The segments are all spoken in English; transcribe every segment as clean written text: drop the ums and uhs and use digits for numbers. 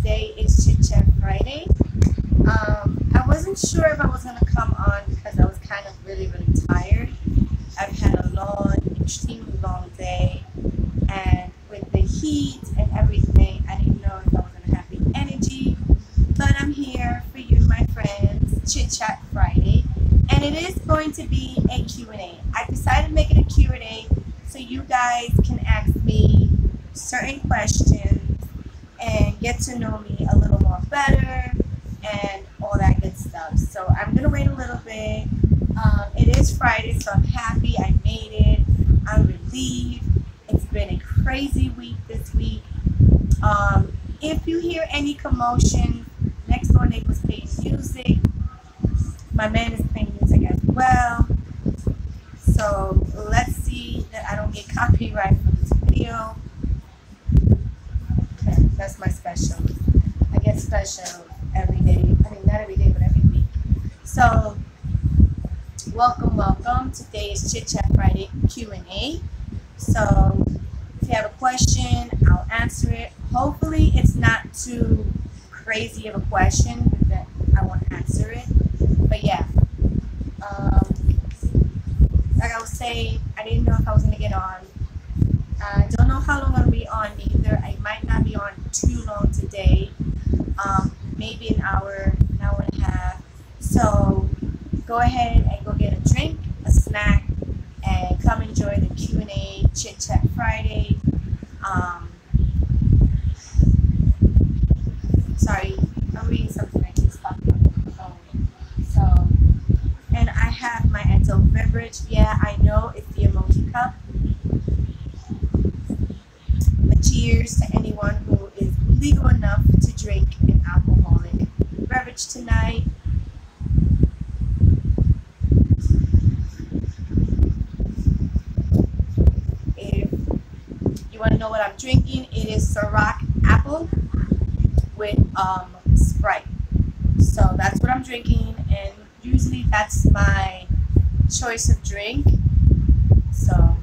Today is Chit Chat Friday. I wasn't sure if I was going to come on because I was kind of really tired. I've had a extremely long day, and with the heat and everything, I didn't know if I was going to have the energy. But I'm here for you, my friends, Chit Chat Friday, and it is going to be a Q&A. I decided to make it a Q&A so you guys can ask me certain questions and get to know me a little more better and all that good stuff. So I'm gonna wait a little bit. It is Friday, so I'm happy I made it. I'm relieved. It's been a crazy week this week. If you hear any commotion, next door neighbor's playing music. My man is playing music as well. So let's see that I don't get copyright for this video. Okay, that's my special. I get special every day. I mean, not every day, but every week. So welcome. Today is Chit Chat Friday Q&A. So if you have a question, I'll answer it. Hopefully it's not too crazy of a question that I won't answer it. But yeah, like I was saying, I didn't know if I was going to get on. I don't know how long I'll be on either. I might not be on too long today. Maybe an hour and a half. So go ahead and go get a drink, a snack, and come enjoy the Q&A Chit Chat Friday. Sorry, I'm reading something I keep stopping on the phone. So, and I have my adult beverage. Yeah, I know it's the emoji cup. But cheers to anyone who is legal enough to drink an alcoholic beverage tonight. If you want to know what I'm drinking, it is Ciroc apple with Sprite. So that's what I'm drinking, and usually that's my choice of drink. So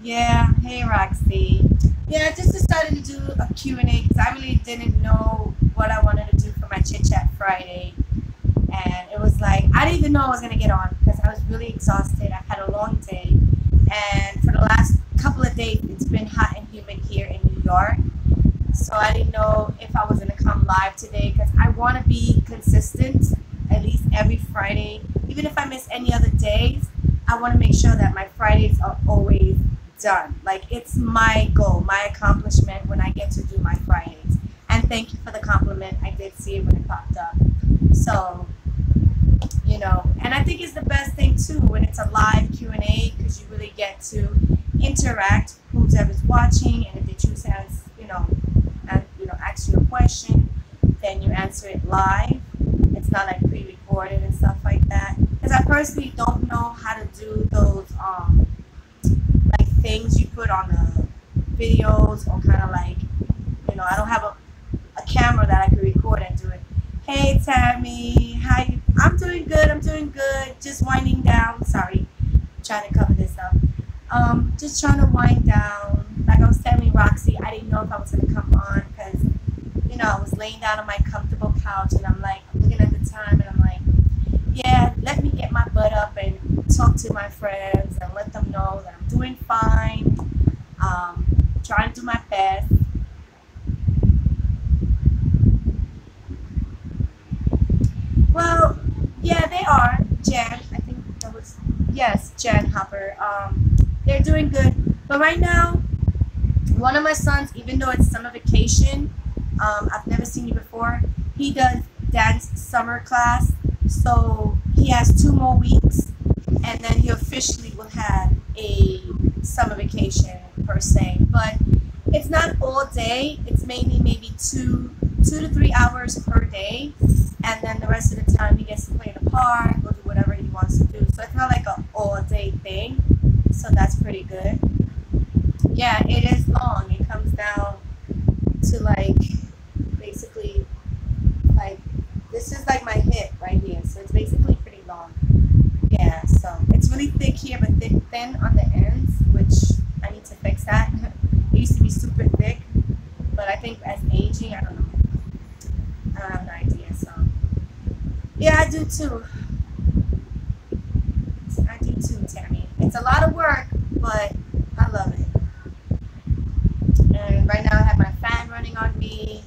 yeah, hey Roxy. Yeah, I just decided to do a Q&A because I really didn't know what I wanted to do for my Chit Chat Friday. And it was like, I didn't even know I was going to get on because I was really exhausted. I had a long day. And for the last couple of days, it's been hot and humid here in New York. So I didn't know if I was going to come live today because I want to be consistent at least every Friday. Even if I miss any other days, I want to make sure that my Fridays are always done. Like, it's my goal, my accomplishment when I get to do my Fridays. And thank you for the compliment. I did see it when it popped up. So, you know, and I think it's the best thing too when it's a live Q&A because you really get to interact with whoever's watching, and if they choose to ask, ask you a question, then you answer it live. It's not like pre-recorded and stuff like that. Because I personally don't know how to do those like things you put on the videos, or kind of like, I don't have a camera that I can record and do it. Hey Tammy, how you? I'm doing good. Just winding down. Sorry, I'm trying to cover this up. Just trying to wind down. Like I was telling Roxy, I didn't know if I was gonna come on because, I was laying down on my comfortable couch, and I'm looking at the time, and I'm like, yeah, let me get my butt up and talk to my friends and let them know that I'm doing fine. Trying to do my best. Well, yeah, they are. Jan, I think that was, yes, Jan Hopper. They're doing good. But right now, one of my sons, even though it's summer vacation, I've never seen you before, he does dance summer class. So he has 2 more weeks, and then he officially will have a summer vacation per se. But it's not all day. It's mainly maybe 2 to 3 hours per day, and then the rest of the time he gets to play in the park or do whatever he wants to do. So it's not like an all-day thing. So that's pretty good. Yeah, it is long. It comes down to basically this is like my hip right here. So it's basically pretty long. Yeah, so it's It's really thick here, but thin on the ends, which I need to fix that. It used to be super thick, but I think as aging, I don't know. I don't have an idea. So yeah, I do too. I do too, Tammy. It's a lot of work, but I love it. And right now I have my fan running on me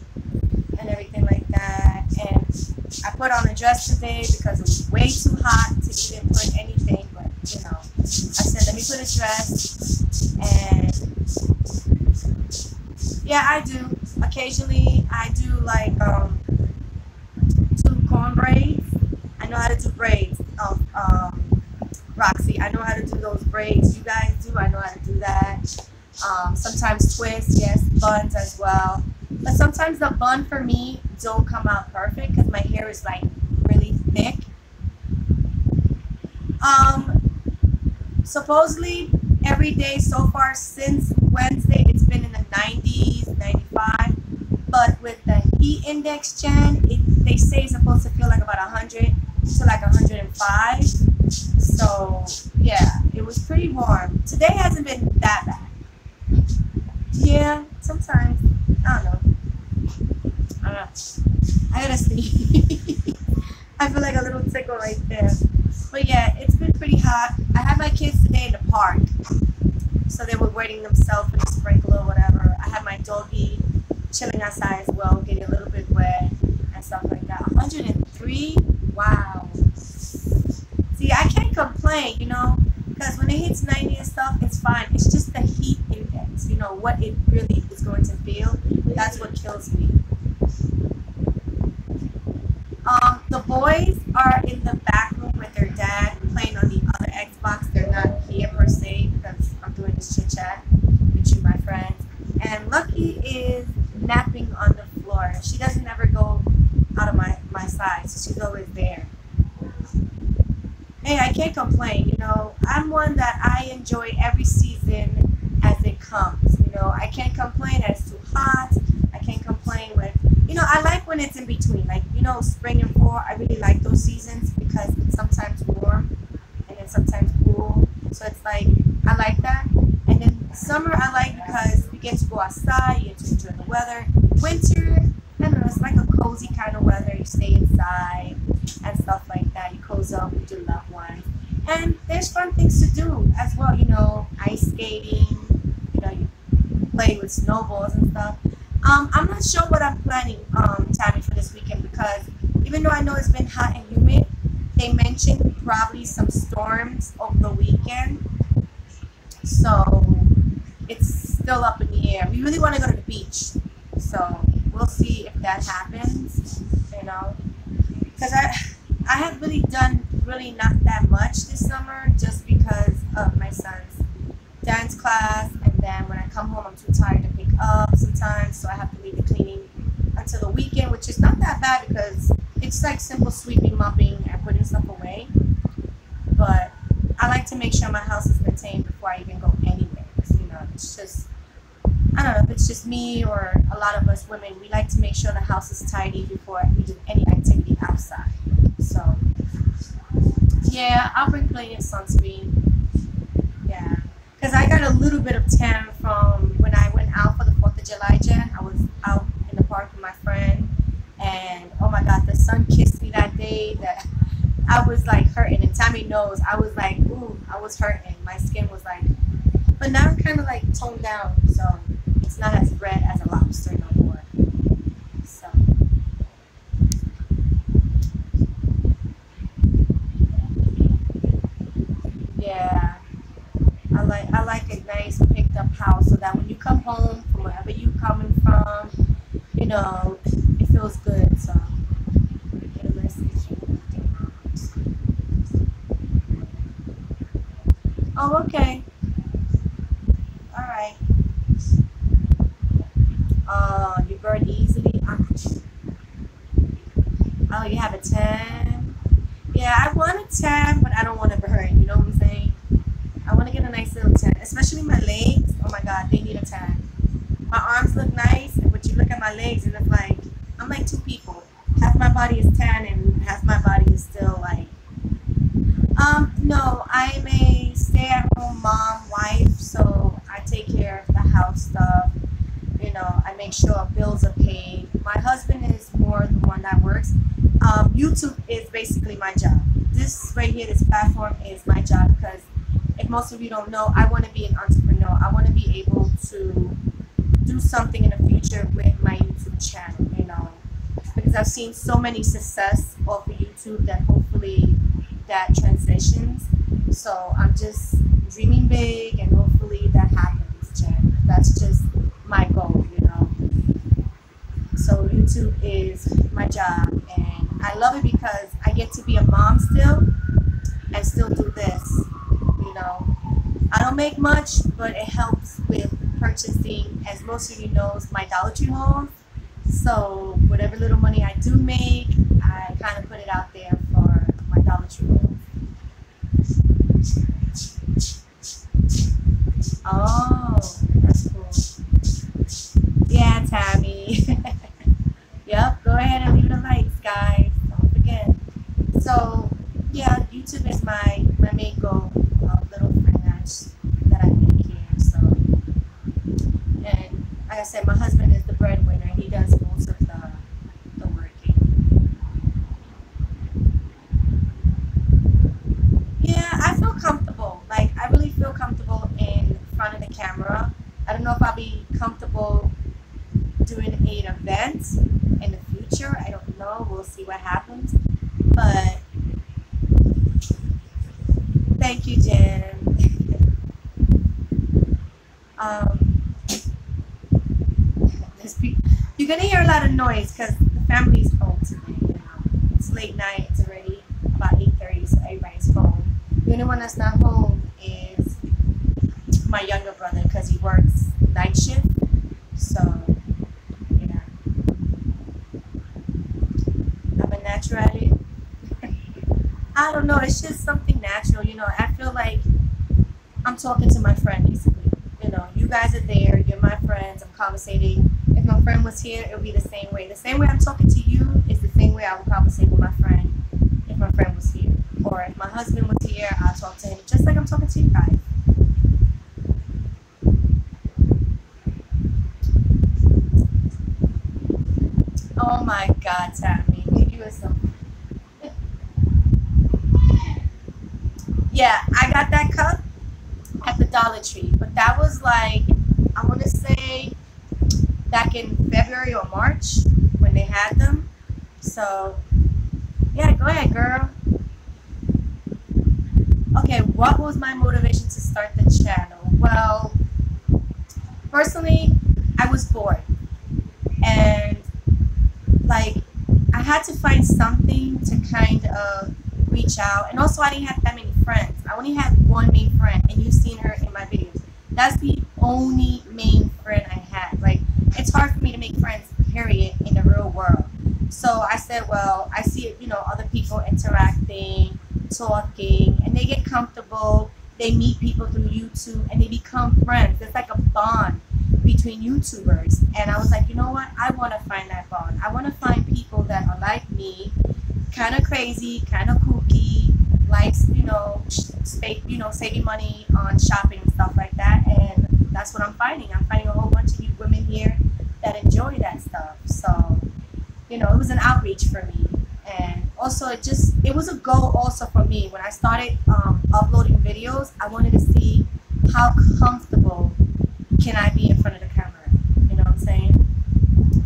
and everything like that. And I put on a dress today because it was way too hot to even put anything. But you know, I said let me put a dress. And yeah, I do. Occasionally, I do like two corn braids. I know how to do braids. Roxy, I know how to do those braids. You guys do. I know how to do that. Sometimes twists, yes, buns as well. But sometimes the bun for me don't come out perfect because my hair is like really thick. Supposedly every day so far since Wednesday it's been in the 90s, 95. But with the heat index, Jen, they say it's supposed to feel like about 100 to like 105. So yeah, it was pretty warm. Today hasn't been that bad. Yeah, sometimes. I don't know. I gotta see. I feel like a little tickle right there. But yeah, it's been pretty hot. I had my kids today in the park. So they were wetting themselves in the sprinkler or whatever. I had my doggy chilling outside as well, getting a little bit wet and stuff like that. 103? Wow. See, I can't complain, you know, because when it hits 90 and stuff, it's fine. It's just the heat index, you know, what it really is going to feel. That's what kills me. The boys are in the back room with their dad playing on the other Xbox. They're not here per se because I'm doing this chit chat with you, my friends. And Lucky is napping on the floor. She doesn't ever go out of my side, so she's always there. Hey, I can't complain, you know. I'm one that I enjoy every season as it comes. You know, I can't complain that it's too hot. I can't complain with, you know, I like when it's in between. Like, you know, spring and fall, I really like those seasons because it's sometimes warm and then sometimes cool. So it's like, I like that. And then summer I like because you get to go outside, you get to enjoy the weather. Winter, I don't know, it's like a cozy kind of weather. You stay inside and stuff like that. You cozy up with your loved ones. And there's fun things to do as well, you know, ice skating, you know, you play with snowballs and stuff. I'm not sure what I'm planning, Tammy, for this weekend because even though I know it's been hot and humid, they mentioned probably some storms over the weekend. So it's still up in the air. We really want to go to the beach. So we'll see if that happens, you know. Because I have really done really not that much this summer just because of my son's dance class, and then when I come home I'm too tired to pick up sometimes, so I have to leave the cleaning until the weekend, which is not that bad because it's like simple sweeping, mopping, and putting stuff away. But I like to make sure my house is maintained before I even go anywhere. You know, it's just, I don't know if it's just me or a lot of us women, we like to make sure the house is tidy before we do any activity outside. So yeah, I'll bring plenty of sunscreen. Yeah. Because I got a little bit of tan from when I went out for the 4th of July, Jen. I was out in the park with my friend. And, oh my God, the sun kissed me that day that I was like hurting. And Tammy knows, I was like, ooh, I was hurting. My skin was like, but now it's kind of like toned down. So it's not as red as a lobster no more. So. Yeah. I like a nice picked up house so that when you come home from wherever you coming from, you know, it feels good. So oh, okay. All right. You burn easily. Oh, you have a tan. Yeah, I want a tan, but I don't want to burn. You know what I'm saying? I want to get a nice little tan, especially my legs. Oh my God, they need a tan. My arms look nice, but you look at my legs and it's like, I'm like two people. Half my body is tan and half my body is still like, No, I'm a stay-at-home mom, wife, so I take care of the house stuff. You know, I make sure bills are paid. My husband is more the one that works. YouTube is basically my job. This right here, this platform is my job because if most of you don't know, I want to be an entrepreneur. I want to be able to do something in the future with my YouTube channel, you know, because I've seen so many success off of YouTube that hopefully that transitions. So I'm just dreaming big and hopefully that happens, Jen. That's just my goal, you know. So YouTube is my job and I love it because I get to be a mom still and still do this, you know. I don't make much, but it helps with purchasing, as most of you knows, my Dollar Tree hauls. So whatever little money I do make, I kind of put it out there for my Dollar Tree hauls. Oh, that's cool. Yeah, Tammy. Yep, go ahead and leave the likes, guys. Don't forget. So, yeah, YouTube is my main goal of little finance that I make here. So, and like I said, my husband is the breadwinner. He does most of the working. Yeah, I feel comfortable. Like, I really feel comfortable in front of the camera. I don't know if I'll be comfortable doing an event in the future. I don't know. We'll see what happens. But thank you, Jen. You're gonna hear a lot of noise because the family's home today. You know, it's late night. It's already about 8:30, so everybody's home. The only one that's not home is my younger brother because he works night shift. So yeah, I'm a naturally. I don't know. It's just something natural. You know, I feel like I'm talking to my friend basically. You know, you guys are there. You're my friends. I'm conversating. If my friend was here, it would be the same way. The same way I'm talking to you is the same way I would conversate with my friend if my friend was here. Or if my husband was here, I'll talk to him just like I'm talking to you guys. Oh my God, Tammy. You are so... Yeah, I got that cup at the Dollar Tree. But that was like, I want to say, back in February or March when they had them. So, yeah, go ahead, girl. Okay, what was my motivation to start the channel? Well, personally, I was bored. And, like, I had to find something to kind of reach out. And also, I didn't have that many friends. I only had one main friend, and you've seen her in my videos. That's the only main friend I had. Like, it's hard for me to make friends, period, in the real world. So I said, well, I see, you know, other people interacting, talking, and they get comfortable. They meet people through YouTube, and they become friends. It's like a bond between YouTubers. And I was like, you know what? I want to find that bond. I want to find people that are like me, kind of crazy, kind of kooky, likes, you know, saving money on shopping and stuff like that. And that's what I'm finding. I'm finding a whole bunch of you women here that enjoy that stuff. So, you know, it was an outreach for me. And also it was a goal also for me. When I started uploading videos, I wanted to see how comfortable can I be in front of the camera. You know what I'm saying?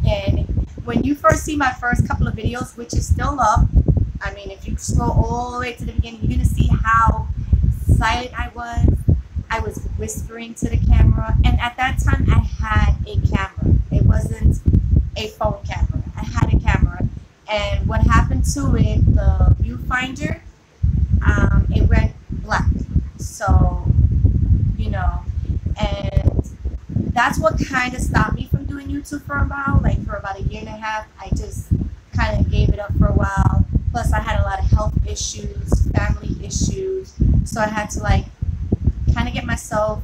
And when you first see my first couple of videos, which is still up, I mean, if you scroll all the way to the beginning, you're going to see how silent I was. I was whispering to the camera. And at that time, I had a camera. It wasn't a phone camera. I had a camera. And what happened to it, the viewfinder, it went black. So, you know, and that's what kind of stopped me from doing YouTube for a while. Like for about a year and a half, I just kind of gave it up for a while. Plus, I had a lot of health issues, family issues. So I had to like kind of get myself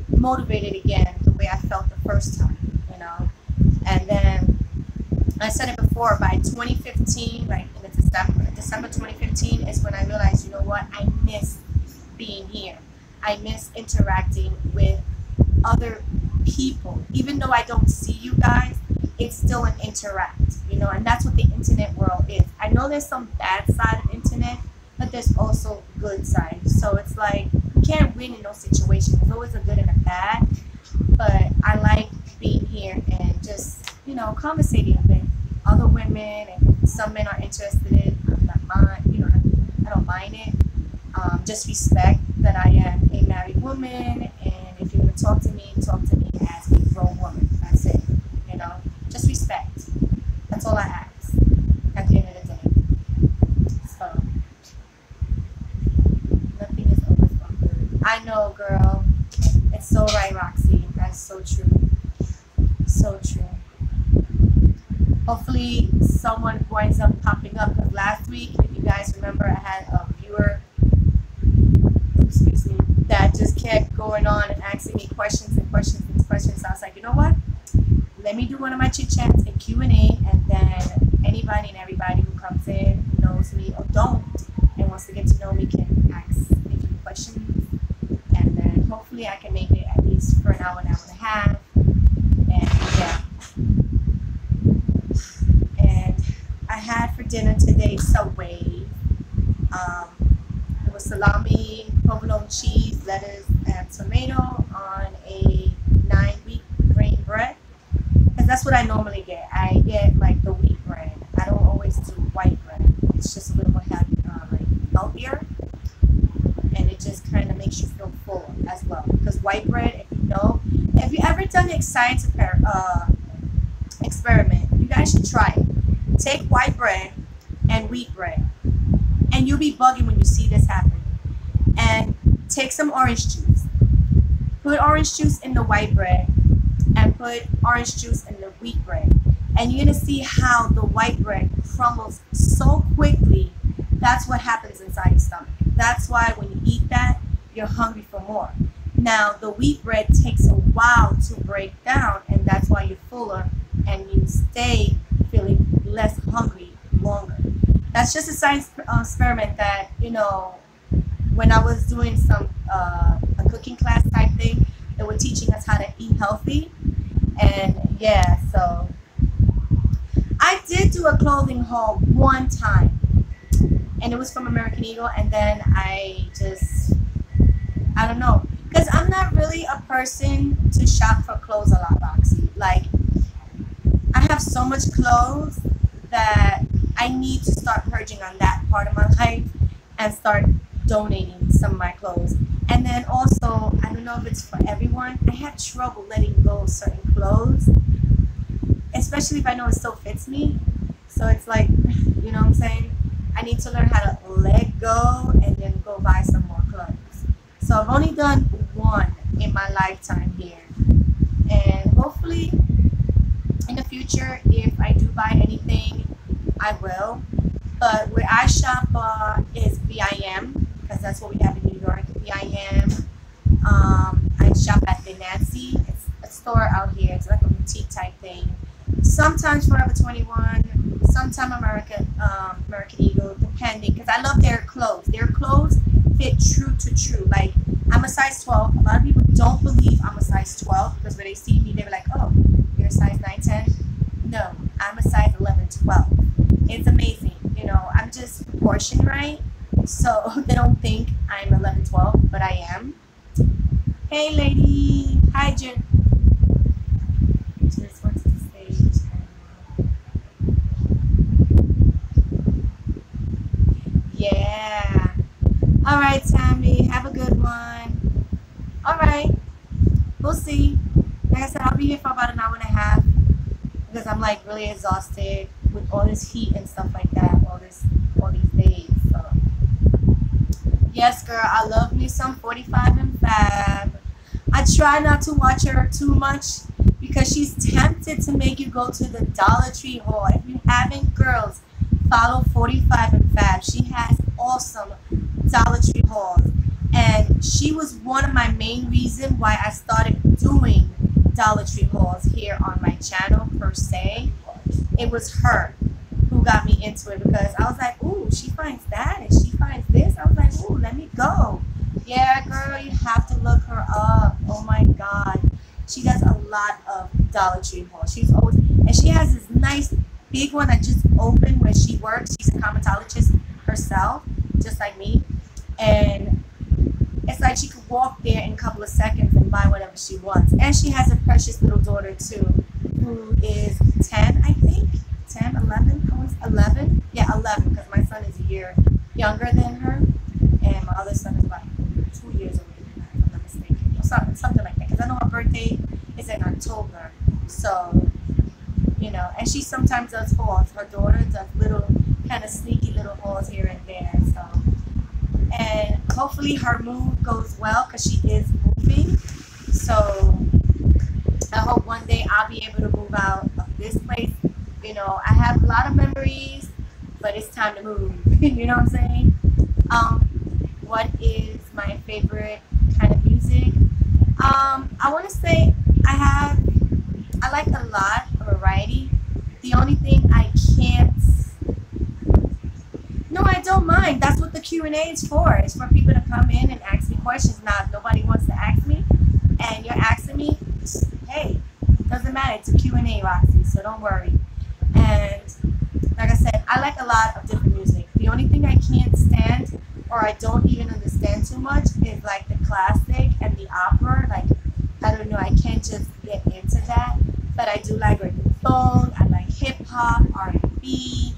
motivated again the way I felt the first time, you know. And then I said it before, by 2015, like, and it's the December 2015 is when I realized, you know what, I miss being here. I miss interacting with other people. Even though I don't see you guys, it's still an interact, you know, and that's what the internet world is. I know there's some bad side of internet, but there's also good side. So it's like, you can't win in those situations. There's always a good and a bad, but I like being here and just, you know, conversating with other women, and if some men are interested in, I'm not mind, you know, I don't mind it. Just respect that I am a married woman, and if you're gonna talk to me as a grown woman. That's it. You know, just respect. That's all I ask at the end of the day. So nothing is always good. I know, girl. It's so right, Roxy. That's so true. So true. Hopefully someone winds up popping up, because last week, if you guys remember, I had a viewer, excuse me, that just kept going on and asking me questions and questions and questions. So I was like, you know what? Let me do one of my chit chats and Q&A, and then anybody and everybody who comes in, who knows me or don't, and wants to get to know me, can ask a few questions, and then hopefully I can make it at least for an hour and a half. And yeah. I had for dinner today Subway. It was salami, provolone cheese, lettuce, and tomato on a 9-wheat grain bread. Because that's what I normally get. I get like the wheat bread. I don't always do white bread. It's just a little more healthy, like healthier, and it just kind of makes you feel full as well. Because white bread, if you ever done the science experiment, you guys should try it. Take white bread and wheat bread, and you'll be bugging when you see this happen. And take some orange juice. Put orange juice in the white bread and put orange juice in the wheat bread. And you're going to see how the white bread crumbles so quickly. That's what happens inside your stomach. That's why when you eat that, you're hungry for more. Now, the wheat bread takes a while to break down, and that's why you're fuller and you stay feeling less hungry longer. That's just a science experiment that, you know, when I was doing some a cooking class type thing, they were teaching us how to eat healthy. And yeah, so I did do a clothing haul one time, and it was from American Eagle, and then I don't know, because I'm not really a person to shop for clothes a lot, Roxy. Like, I have so much clothes that I need to start purging on that part of my life and start donating some of my clothes. And then also, I don't know if it's for everyone, I have trouble letting go of certain clothes, especially if I know it still fits me. So it's like, you know what I'm saying? I need to learn how to let go and then go buy some more clothes. So I've only done one in my lifetime here. And hopefully in the future, if I do buy anything, I will. But where I shop is VIM, because that's what we have in New York, VIM. I shop at the Nancy. It's a store out here. It's like a boutique type thing. Sometimes Forever 21, sometimes American Eagle, depending, because I love their clothes. Their clothes fit true to true. Like, I'm a size 12. A lot of people don't believe I'm a size 12, because when they see me, they're like, oh, you're a size 9, 10? No, I'm a size 11, 12. It's amazing. You know, I'm just proportioned right, so they don't think I'm 11, 12, but I am. Hey, lady. Hi, Jen. Just went to the stage. Yeah. All right, Tammy. Have a good one. All right. We'll see. Like I said, I'll be here for about an hour and a half, because I'm like really exhausted with all this heat and stuff like that, all these days. So yes, girl, I love me some 45 and Fab. I try not to watch her too much, because she's tempted to make you go to the Dollar Tree haul. If you haven't, girls, follow 45 and Fab. She has awesome Dollar Tree hauls, and she was one of my main reasons why I started doing Dollar Tree hauls here on my channel per se. It was her who got me into it, because I was like, she finds that and she finds this. I was like, ooh, let me go. Yeah, girl, you have to look her up. Oh my God. She does a lot of Dollar Tree hauls. She's always, and she has this nice big one that just opened where she works. She's a cosmetologist herself, just like me. And it's like she could walk there in a couple of seconds and buy whatever she wants. And she has a precious little daughter too, who is 10, I think. 10, 11, 11? Yeah, 11, because my son is a year younger than her. And my other son is about 2 years older than her, if I'm not mistaken. Or something like that. Because I know her birthday is in October. So, you know, and she sometimes does hauls. Her daughter does little, kind of sneaky little hauls here and there. So, and hopefully her move goes well because she is moving. So I hope one day I'll be able to move out of this place. You know, I have a lot of memories, but it's time to move. You know what I'm saying? What is my favorite kind of music? I want to say I like a lot of variety. The only thing I can't, no, I don't mind. That's what the Q&A is for. It's for people to come in and ask me questions. Now, if nobody wants to ask me, and you're asking me, hey, doesn't matter. It's a Q&A, Roxy, so don't worry. And like I said, I like a lot of different music. The only thing I can't stand, or I don't even understand too much, is like the classic and the opera. Like, I don't know, I can't just get into that. But I do like reggaeton, I like hip hop, R&B,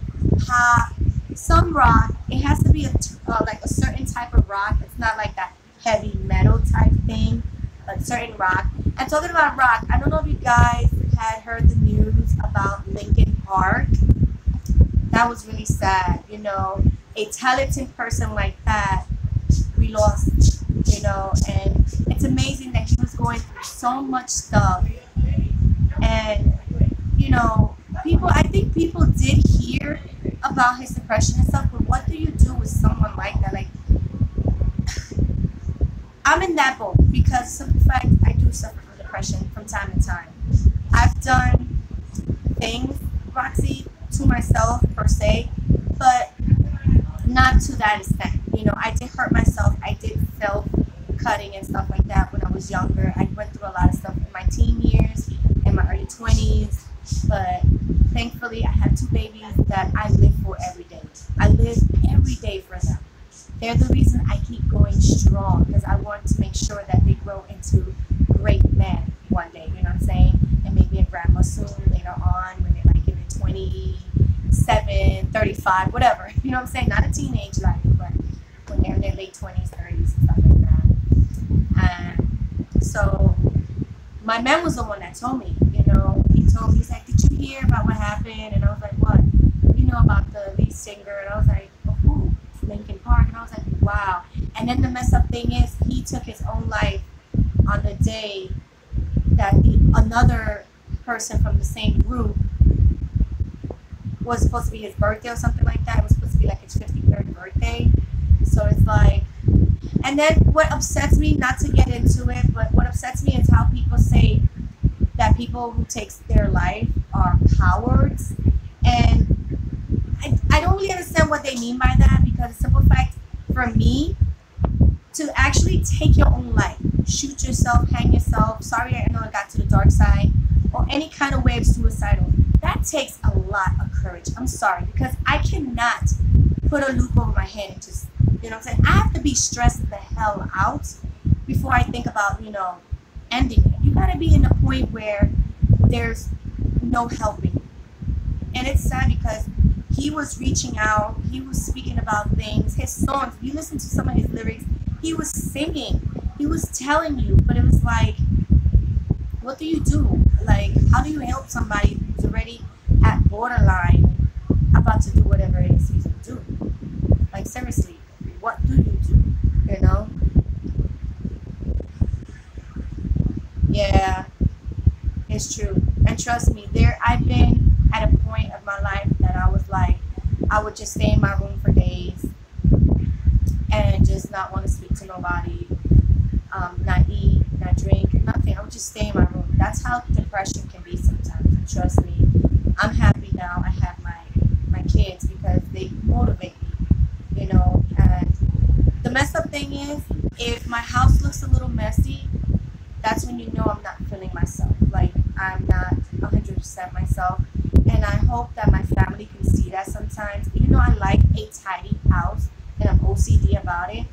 pop, some rock. It has to be like a certain type of rock. It's not like that heavy metal type thing, but certain rock. And talking about rock, I don't know if you guys had heard the news about Linkin Park. That was really sad, you know. A talented person like that, we lost, you know. And it's amazing that he was going through so much stuff. And, you know, I think people did hear about his depression and stuff, but what do you do with someone like that? Like, I'm in that boat because of the fact I do suffer from depression from time to time. I've done things, Roxy, to myself per se, but not to that extent. You know, I did hurt myself. I did self-cutting and stuff like that when I was younger. I went through a lot of stuff in my teen years, in my early 20s, but thankfully I have 2 babies that I live for every day. I live every day for them. They're the reason I keep going strong, because I want to make sure that they grow into great men one day, you know what I'm saying? And maybe a grandma soon later on when they're like in their 27, 35, whatever. You know what I'm saying? Not a teenage life, but when they're in their late 20s, 30s, and stuff like that. And so my man was the one that told me, you know, he's like, did you hear about what happened? And I was like, what? You know, about the lead singer? And I was like, oh, who? Linkin Park. And I was like, wow. And then the messed up thing is, he took his own life on the day that another person from the same group was supposed to be his birthday or something like that. It was supposed to be like his 53rd birthday. So it's like, and then what upsets me, not to get into it, but what upsets me is how people say that people who take their life are cowards. And I don't really understand what they mean by that, because the simple fact for me, to actually take your own life, shoot yourself, hang yourself, sorry I know I got to the dark side, or any kind of way of suicidal, that takes a lot of courage. I'm sorry, because I cannot put a loop over my head and just, you know what I'm saying? I have to be stressed the hell out before I think about, you know, ending it. You gotta be in a point where there's no helping. And it's sad because he was reaching out, he was speaking about things, his songs, you listen to some of his lyrics, he was singing, he was telling you, but it was like, what do you do? Like, how do you help somebody who's already at borderline about to do whatever it is he's gonna do? Like, seriously, what do you do? You know? Yeah, it's true. And trust me, I've been at a point of my life that I was like, I would just stay in my room for days and just not want to speak to nobody, not eat, not drink, nothing. I would just stay in my room. That's how depression can be sometimes. And trust me, I'm happy now I have my kids because they motivate me. thing is, if my house looks a little messy, that's when you know I'm not feeling myself. Like, I'm not 100% myself. And I hope that my family can see that sometimes. Even though I like a tidy house and I'm OCD about it,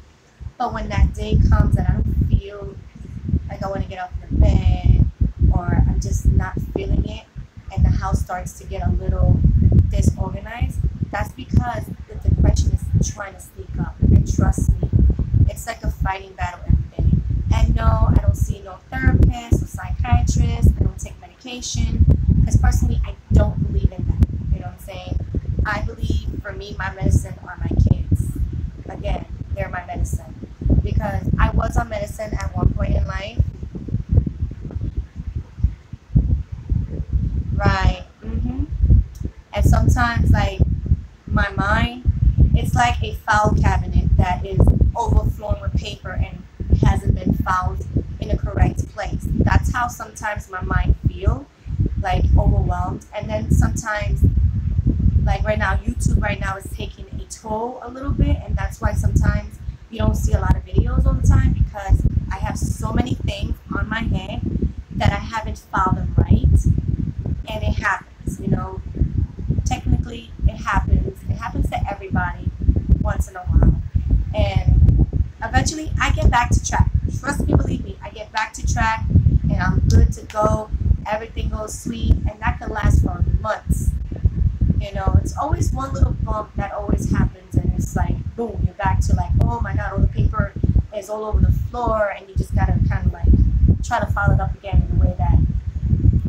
but when that day comes and I don't feel like I want to get up from the bed, or I'm just not feeling it, and the house starts to get a little disorganized, that's because the depression is trying to sneak up. And trust me, it's like a fighting battle every day. And no, I don't see no therapist or psychiatrist. I don't take medication, because personally, I don't believe in that. You know what I'm saying? I believe, for me, my medicine are my kids. Again, they're my medicine. Because I was on medicine at one point in life. Right. And sometimes, like, my mind, it's like a file cabinet that is overflowing with paper and hasn't been filed in a correct place. That's how sometimes my mind feels, like overwhelmed. And then sometimes, like right now, YouTube right now is taking a toll a little bit, and that's why sometimes you don't see a lot of videos all the time, because I have so many things on my head that I haven't filed them right. And it happens, you know. Technically, it happens. It happens to everybody once in a while. And eventually, I get back to track. Trust me, believe me, I get back to track, and I'm good to go. Everything goes sweet, and that can last for months. You know, it's always one little bump that always happens, and it's like, boom, you're back to like, oh my God, all the paper is all over the floor, and you just gotta kind of like try to file it up again in a way that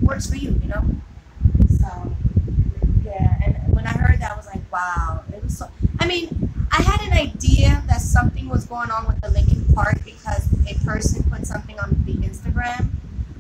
works for you, you know? So, yeah, and when I heard that, I was like, wow, it was so, I mean, I had an idea that something was going on with the Lincoln Park, because a person put something on the Instagram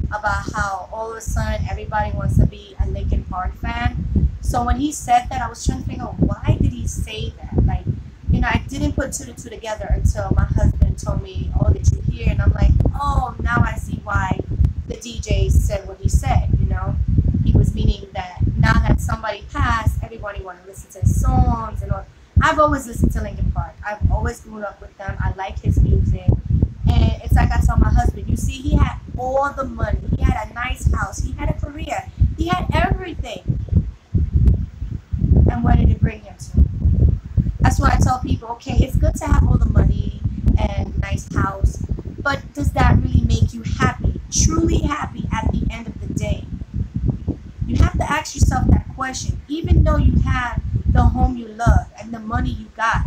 about how all of a sudden everybody wants to be a Lincoln Park fan. So when he said that, I was trying to figure out, why did he say that? Like, you know, I didn't put two to two together until my husband told me, oh, did you hear? And I'm like, oh, now I see why the DJ said what he said, you know? He was meaning that now that somebody passed, everybody want to listen to his songs and all. I've always listened to Linkin Park. I've always grown up with them. I like his music. And it's like I told my husband, you see, he had all the money. He had a nice house. He had a career. He had everything. And where did it bring him to? That's why I tell people, okay, it's good to have all the money and nice house, but does that really make you happy, truly happy at the end of the day? You have to ask yourself that question. Even though you have the home you love and the money you got,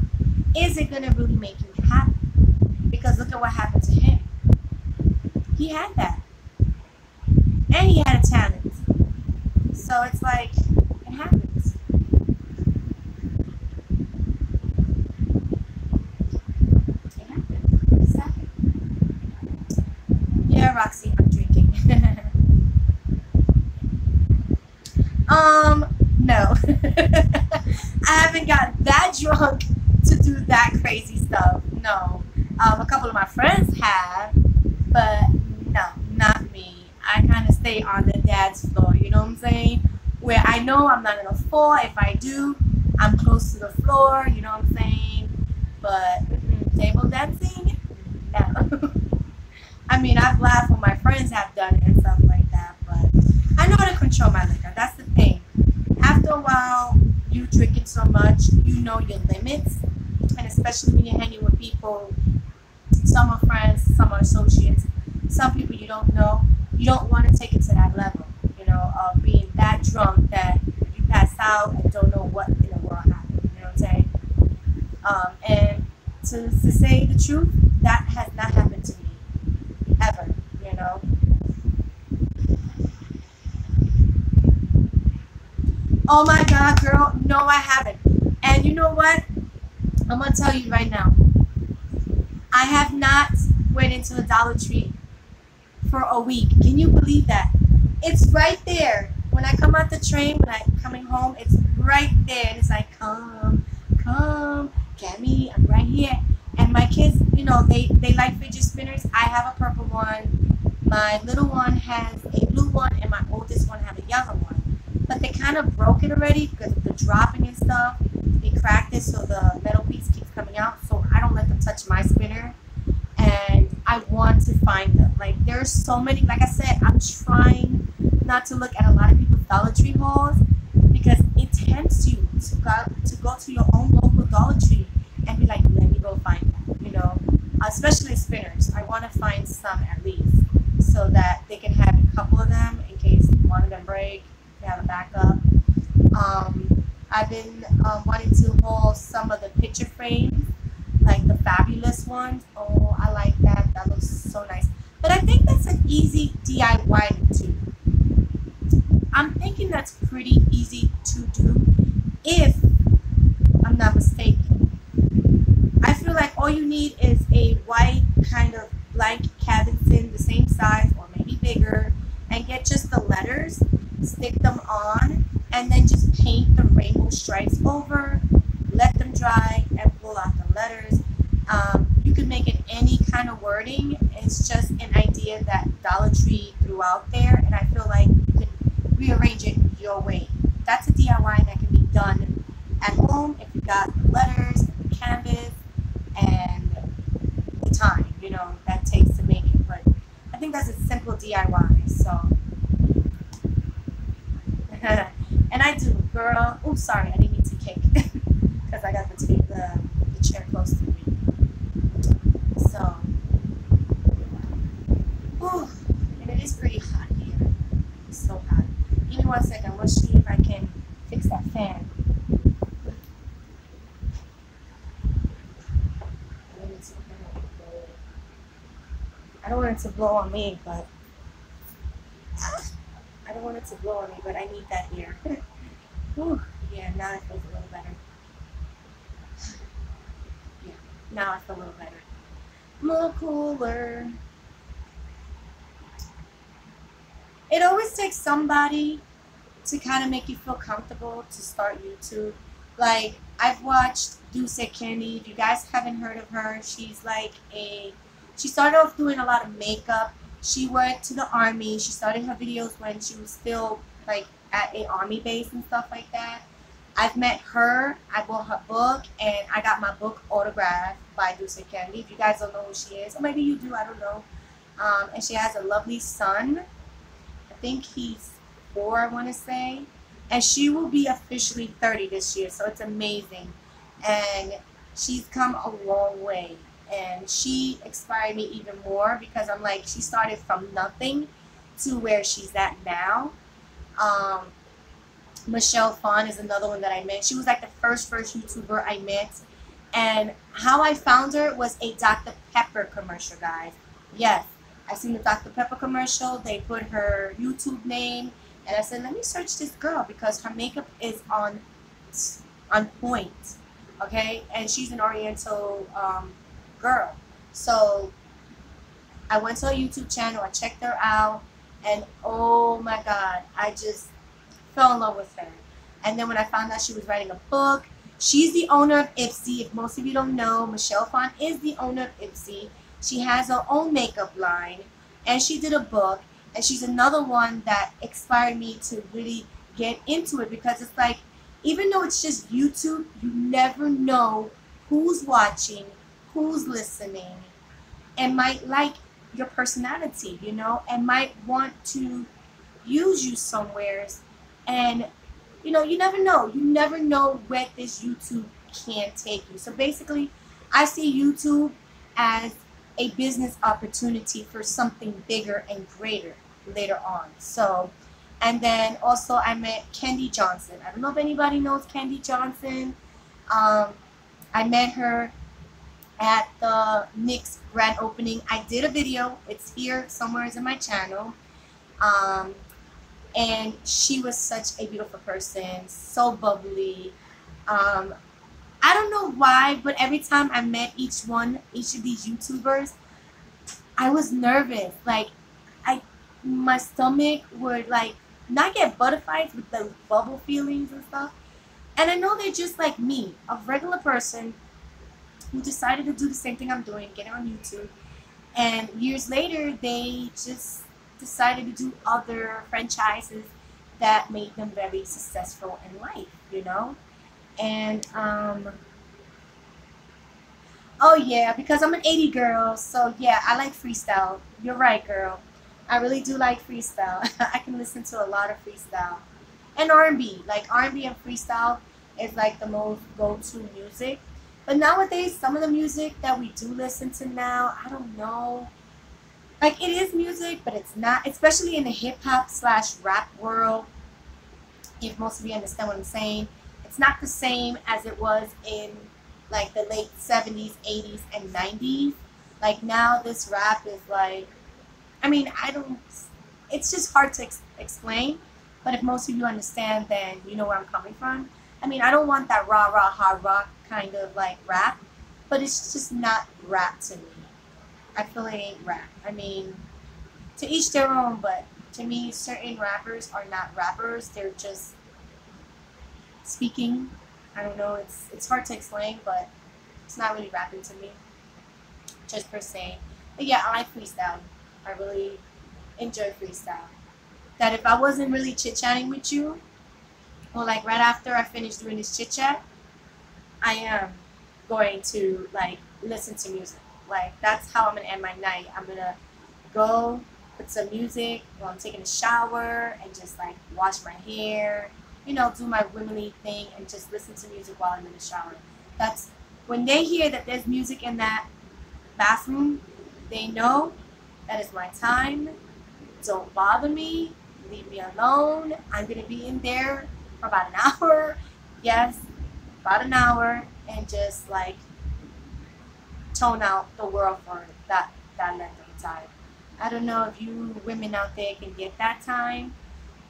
is it going to really make you happy? Because look at what happened to him. He had that. And he had a talent. So it's like, it happens. It happens. Exactly. Yeah, Roxy, I'm drinking. No. I haven't got that drunk to do that crazy stuff. No. A couple of my friends have, but no, not me. I kind of stay on the dad's floor, you know what I'm saying? Where I know I'm not gonna fall. If I do, I'm close to the floor, you know what I'm saying? But table dancing, no. I mean, I've laughed when my friends have done it and stuff like that, but I know how to control my liquor. That's the thing. After a while, you drinking so much, you know your limits, and especially when you're hanging with people, some are friends, some are associates, some people you don't know, you don't want to take it to that level, you know, of being that drunk that you pass out and don't know what in the world happened, you know what I'm saying? And to say the truth, that has not happened to me, ever, you know? Oh my God, girl, no, I haven't. And you know what? I'm going to tell you right now. I have not went into the Dollar Tree for a week. Can you believe that? It's right there. When I come out the train, when I'm coming home, it's right there. And it's like, come, get me, I'm right here. And my kids, you know, they like fidget spinners. I have a purple one. My little one has a blue one, and my oldest one has a yellow one. But they kind of broke it already because of the dropping and stuff. They cracked it so the metal piece keeps coming out. So I don't let them touch touch my spinner, and I want to find them. Like, there's so many. Like I said, I'm trying not to look at a lot of people's Dollar Tree hauls because it tempts you to go to your own local Dollar Tree and be like, let me go find that, you know. Especially spinners, I want to find some at least so that they can have a couple of them in case one of them break. They have a backup. I've been wanting to haul some of the picture frames, like the fabulous ones. Oh, I like that. That looks so nice. But I think that's an easy DIY to do. I'm thinking that's pretty easy to do if I'm not mistaken. I feel like all you need is a white kind of blank canvasing, the same size or maybe bigger, and get just the letters, stick them on, and then just paint the rainbow stripes over, let them dry, and pull out the letters. You can make it any kind of wording. It's just an idea that Dollar Tree threw out there, and I feel like you can rearrange it your way. That's a DIY that can be done at home if you got the letters, the canvas, and the time, you know, that takes to make it. But I think that's a simple DIY. So, and I do, girl. Oh, sorry, I didn't mean to kick because I got the chair close to me. So, ooh, and it is pretty hot here. It's so hot. Give me 1 second. Let's see if I can fix that fan. I don't want it to blow on me, but I need that here. Whew. Yeah, now it feels a little better. Yeah, now I feel a little better. A little cooler. It always takes somebody to kind of make you feel comfortable to start YouTube. Like, I've watched Dulce Candy. If you guys haven't heard of her, she's like she started off doing a lot of makeup. She went to the army. She started her videos when she was still like at a army base and stuff like that. I've met her. I bought her book, and I got my book autographed by Dulce Candy. If you guys don't know who she is, or maybe you do, I don't know. And she has a lovely son. I think he's 4, I want to say. And she will be officially 30 this year, so it's amazing. And she's come a long way. And she inspired me even more because I'm like, she started from nothing to where she's at now. Michelle Phan is another one that I met. She was like the first YouTuber I met. And how I found her was a Dr. Pepper commercial, guys. Yes, I seen the Dr. Pepper commercial. They put her YouTube name. And I said, let me search this girl because her makeup is on point. Okay? And she's an Oriental girl. So I went to her YouTube channel. I checked her out. And oh my God, I just fell in love with her. And then when I found out she was writing a book, she's the owner of Ipsy. If most of you don't know, Michelle Phan is the owner of Ipsy. She has her own makeup line, and she did a book. And she's another one that inspired me to really get into it because it's like, even though it's just YouTube, you never know who's watching, who's listening, and might like your personality, you know, and might want to use you somewheres. And, you know, you never know. You never know where this YouTube can take you. So basically, I see YouTube as a business opportunity for something bigger and greater later on. So, and then also I met Candy Johnson. I don't know if anybody knows Candy Johnson. I met her at the Nick's grand opening. I did a video. It's here somewhere in my channel. And she was such a beautiful person, so bubbly. I don't know why, but every time I met each of these YouTubers, I was nervous. Like, my stomach would like not get butterflies with the bubble feelings and stuff. And I know they're just like me, a regular person who decided to do the same thing I'm doing, get it on YouTube. And years later, they just decided to do other franchises that made them very successful in life, you know. And Oh yeah, because I'm an 80 girl, so yeah, I like freestyle. You're right, girl. I really do like freestyle. I can listen to a lot of freestyle. And R&B. Like R&B and freestyle is like the most go-to music. But nowadays, some of the music that we do listen to now, I don't know. Like it is music, but it's not. Especially in the hip hop slash rap world, if most of you understand what I'm saying, it's not the same as it was in like the late 70s, 80s, and 90s. Like now, this rap is like, I mean, I don't, it's just hard to explain. But if most of you understand, then you know where I'm coming from. I mean, I don't want that rah rah hard rock kind of like rap, but it's just not rap to me. I feel it ain't rap. I mean, to each their own, but to me, certain rappers are not rappers. They're just speaking. I don't know. It's hard to explain, but it's not really rapping to me, just per se. But yeah, I like freestyle. I really enjoy freestyle. That if I wasn't really chit chatting with you, or like right after I finish doing this chit chat, I am going to like listen to music. Like that's how I'm gonna end my night. I'm gonna go put some music while I'm taking a shower and just like wash my hair, you know, do my womanly thing and just listen to music while I'm in the shower. That's when they hear that there's music in that bathroom, they know that is my time. Don't bother me. Leave me alone. I'm gonna be in there for about an hour. Yes, about an hour, and just like tone out the world for that length of time. I don't know if you women out there can get that time,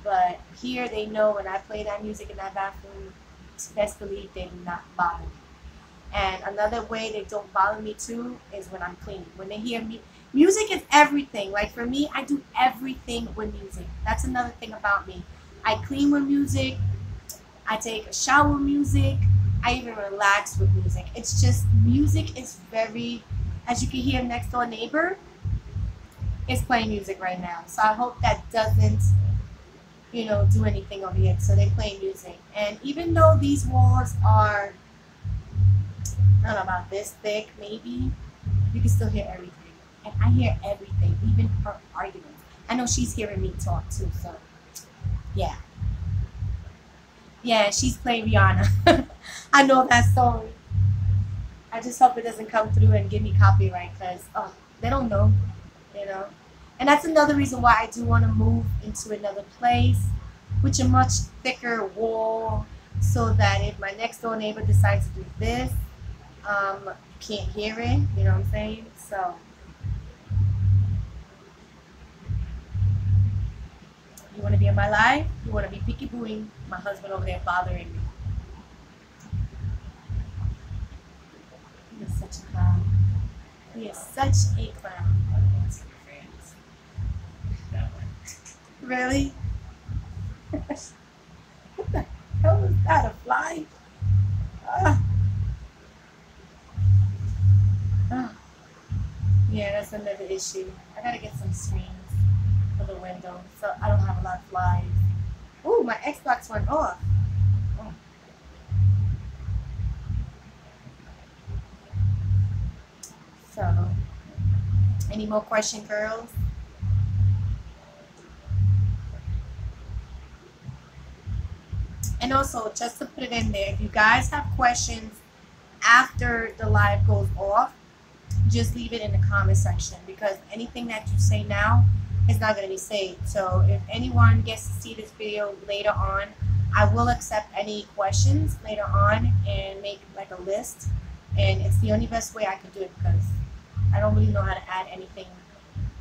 but here they know when I play that music in that bathroom, best believe they do not bother me. And another way they don't bother me too is when I'm cleaning. When they hear me, music is everything. Like for me, I do everything with music. That's another thing about me. I clean with music. I take a shower with music. I even relax with music. It's just music is very, as you can hear, next door neighbor is playing music right now. So I hope that doesn't, you know, do anything over here. So they play music. And even though these walls are, I don't know, about this thick maybe, you can still hear everything. And I hear everything, even her arguments. I know she's hearing me talk too, so yeah. Yeah, she's playing Rihanna. I know that song. I just hope it doesn't come through and give me copyright because they don't know, you know. And that's another reason why I do want to move into another place, with a much thicker wall, so that if my next door neighbor decides to do this, you can't hear it. You know what I'm saying? So you want to be in my life? You want to be picky booing my husband over there bothering me? He is such a clown. He is such a clown. Really? What the hell is that? A fly? Yeah, that's another issue. I gotta get some screens for the window so I don't have a lot of flies. Ooh, my Xbox went off. Oh. So, any more question, girls? And also, just to put it in there, if you guys have questions after the live goes off, just leave it in the comment section, because anything that you say now is not going to be saved. So if anyone gets to see this video later on, I will accept any questions later on and make like a list. And it's the only best way I can do it, because I don't really know how to add anything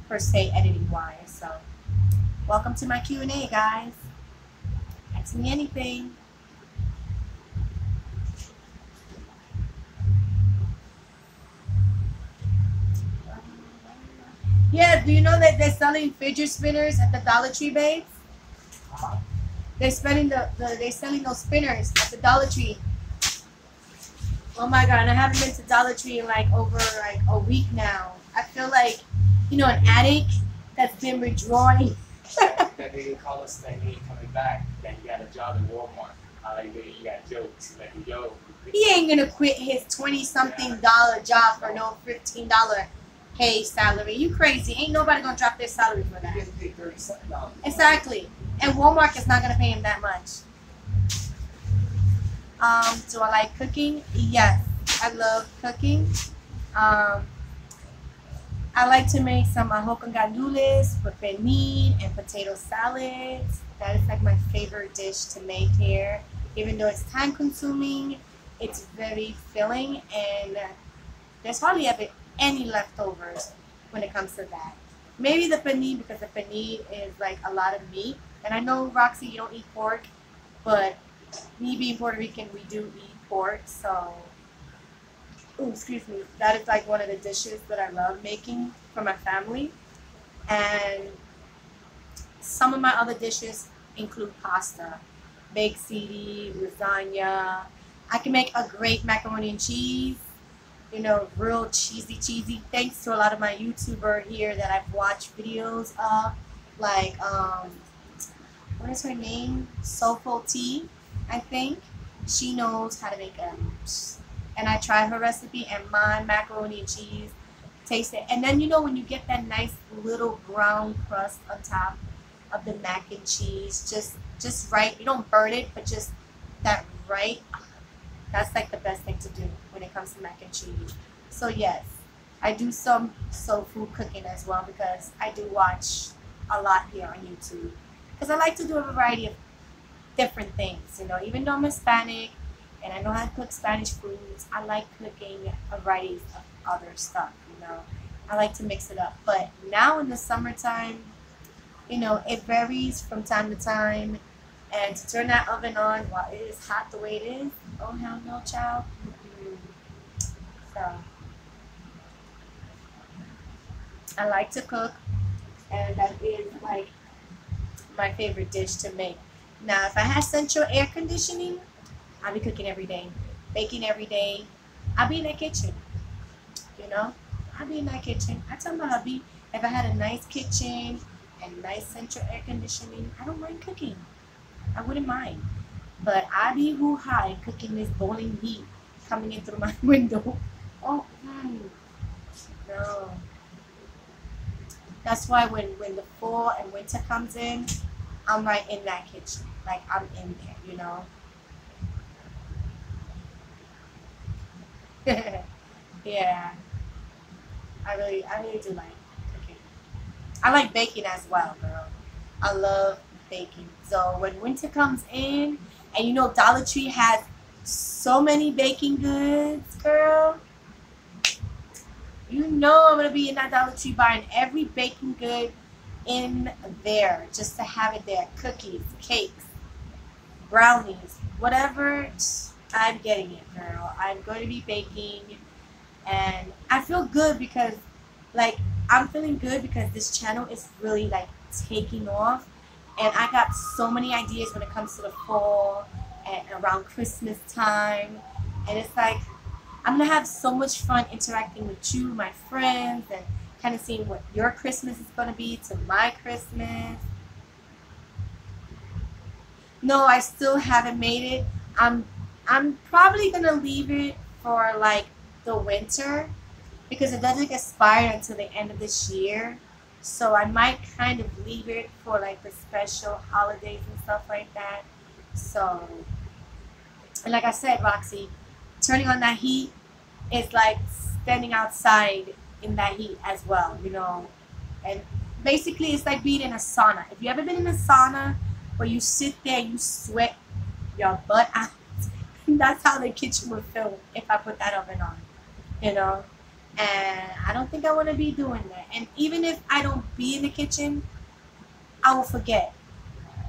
per se editing wise. So welcome to my Q&A, guys. Ask me anything. Yeah, do you know that they're selling fidget spinners at the Dollar Tree, babes? They're selling they're selling those spinners at the Dollar Tree. Oh my God, and I haven't been to Dollar Tree in like over like a week now. I feel like, you know, an addict that's been withdrawing. That they call us that he ain't coming back. That he got a job in Walmart. You got jokes. Like, yo, He ain't gonna quit his $20-something job for no $15 pay salary. You crazy? Ain't nobody gonna drop their salary for that. Exactly. And Walmart is not gonna pay him that much. Do I like cooking? Yes, I love cooking. Um, I like to make some arroz con gandules with pernil and potato salads. That is like my favorite dish to make here. Even though it's time consuming, it's very filling, and there's hardly ever any leftovers when it comes to that. Maybe the pernil, because the pernil is like a lot of meat. And I know, Roxy, you don't eat pork, but me being Puerto Rican, we do eat pork, so ooh, excuse me, that is like one of the dishes that I love making for my family. And some of my other dishes include pasta, baked ziti, lasagna. I can make a great macaroni and cheese, you know, real cheesy, thanks to a lot of my YouTuber here that I've watched videos of, like, what is her name? Soulful Tea, I think. She knows how to make them. And I tried her recipe, and my macaroni and cheese tastes it. And then, you know, when you get that nice little brown crust on top of the mac and cheese, just right. You don't burn it, but just that right. That's like the best thing to do when it comes to mac and cheese. So yes, I do some soul food cooking as well, because I do watch a lot here on YouTube. Because I like to do a variety of different things, you know. Even though I'm Hispanic and I know how to cook Spanish foods, I like cooking a variety of other stuff, you know. I like to mix it up. But now in the summertime, you know, it varies from time to time. And to turn that oven on while it is hot the way it is, oh hell no, child. So I like to cook, and that is like my favorite dish to make. Now, if I had central air conditioning, I'd be cooking every day, baking every day. I'd be in that kitchen, you know. I'd be in that kitchen. I tell my hubby, if I had a nice kitchen and nice central air conditioning, I don't mind cooking. I wouldn't mind. But I'd be high cooking this boiling heat coming in through my window. Oh, no. That's why when the fall and winter comes in, I'm right in that kitchen. Like, I'm in there, you know. Yeah. I really do like cooking. I like baking as well, girl. I love baking. So when winter comes in, and you know Dollar Tree has so many baking goods, girl, you know I'm gonna be in that Dollar Tree buying every baking good in there just to have it there. Cookies, cakes, brownies, whatever. I'm getting it, girl. I'm going to be baking, and I feel good because, like, I'm feeling good because this channel is really like taking off, and I got so many ideas when it comes to the fall and around Christmas time, and it's like I'm gonna have so much fun interacting with you, my friends, and kind of seeing what your Christmas is gonna be to my Christmas. No, I still haven't made it. I'm probably gonna leave it for like the winter because it doesn't expire until the end of this year. So I might kind of leave it for like the special holidays and stuff like that. So, and like I said, Roxy, turning on that heat is like standing outside in that heat as well, you know. And basically, it's like being in a sauna. If you ever been in a sauna where you sit there, you sweat your butt out, that's how the kitchen would feel if I put that oven on, you know. And I don't think I want to be doing that. And even if I don't be in the kitchen, I will forget.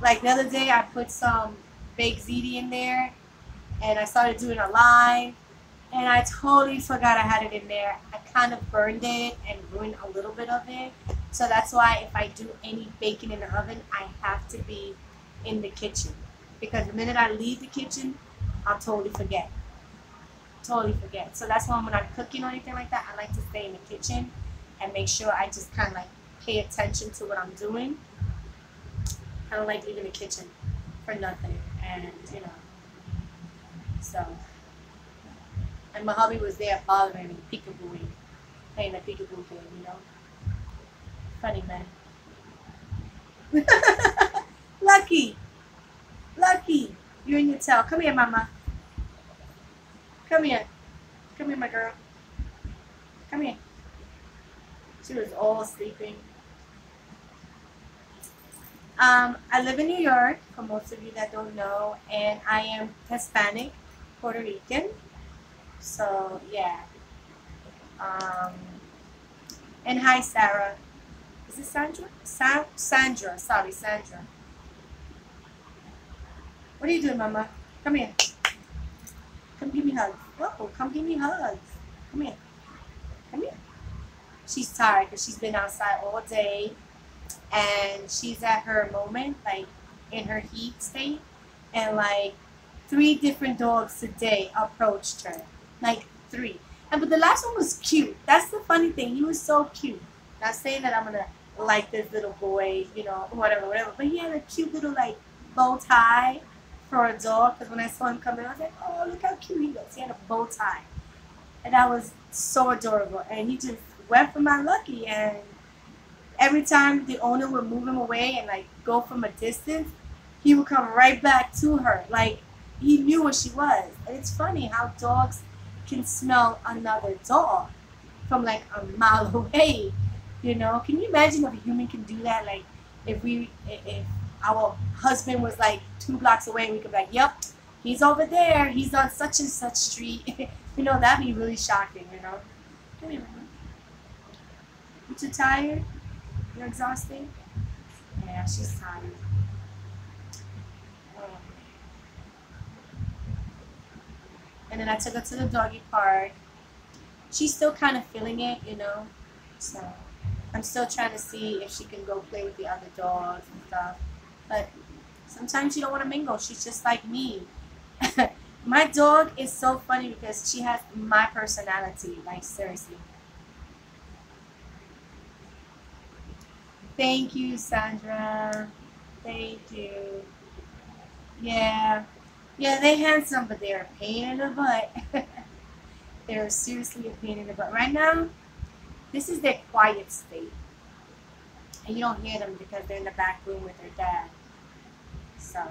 Like the other day, I put some baked ziti in there, and I started doing a live, and I totally forgot I had it in there. I kind of burned it and ruined a little bit of it. So that's why if I do any baking in the oven, I have to be in the kitchen. Because the minute I leave the kitchen, I'll totally forget. Totally forget. So that's why when I'm cooking or anything like that, I like to stay in the kitchen and make sure I just kind of like pay attention to what I'm doing. I don't like leaving the kitchen for nothing. And, you know, so And my hubby was there bothering me, peekabooing, playing the peekaboo game, you know. Funny man. Lucky, Lucky, you're in your tail. Come here, mama. Come here. Come here, my girl. Come here. She was all sleeping. I live in New York, for most of you that don't know, and I am Hispanic, Puerto Rican. So, yeah. Um, and hi, Sarah. Is it Sandra? Sandra. Sorry, Sandra. What are you doing, mama? Come here. Come give me hugs. Oh, come give me hugs. Come here. Come here. She's tired because she's been outside all day. And she's at her moment, like in her heat state, and like 3 different dogs today approached her, like 3. And but the last one was cute. That's the funny thing. He was so cute. Not saying that I'm gonna like this little boy, you know, whatever. But he had a cute little like bow tie for a dog. Because when I saw him come in, I was like, oh, look how cute he looks. He had a bow tie, and that was so adorable. And he just went for my Lucky, and every time the owner would move him away and like go from a distance, he would come right back to her. Like he knew where she was. And it's funny how dogs can smell another dog from like a mile away. You know, can you imagine if a human can do that? Like if our husband was like 2 blocks away, we could be like, yep, he's over there. He's on such and such street. You know, that'd be really shocking, you know. Come here, man. You too tired? You're exhausted? Yeah, she's tired. And then I took her to the doggy park. She's still kind of feeling it, you know. So I'm still trying to see if she can go play with the other dogs and stuff. But sometimes she don't want to mingle. She's just like me. My dog is so funny because she has my personality. Like, seriously. Thank you, Sandra. Thank you. Yeah. Yeah, they're handsome, but they're a pain in the butt. They're seriously a pain in the butt. Right now, this is their quiet state. And you don't hear them because they're in the back room with their dad. So.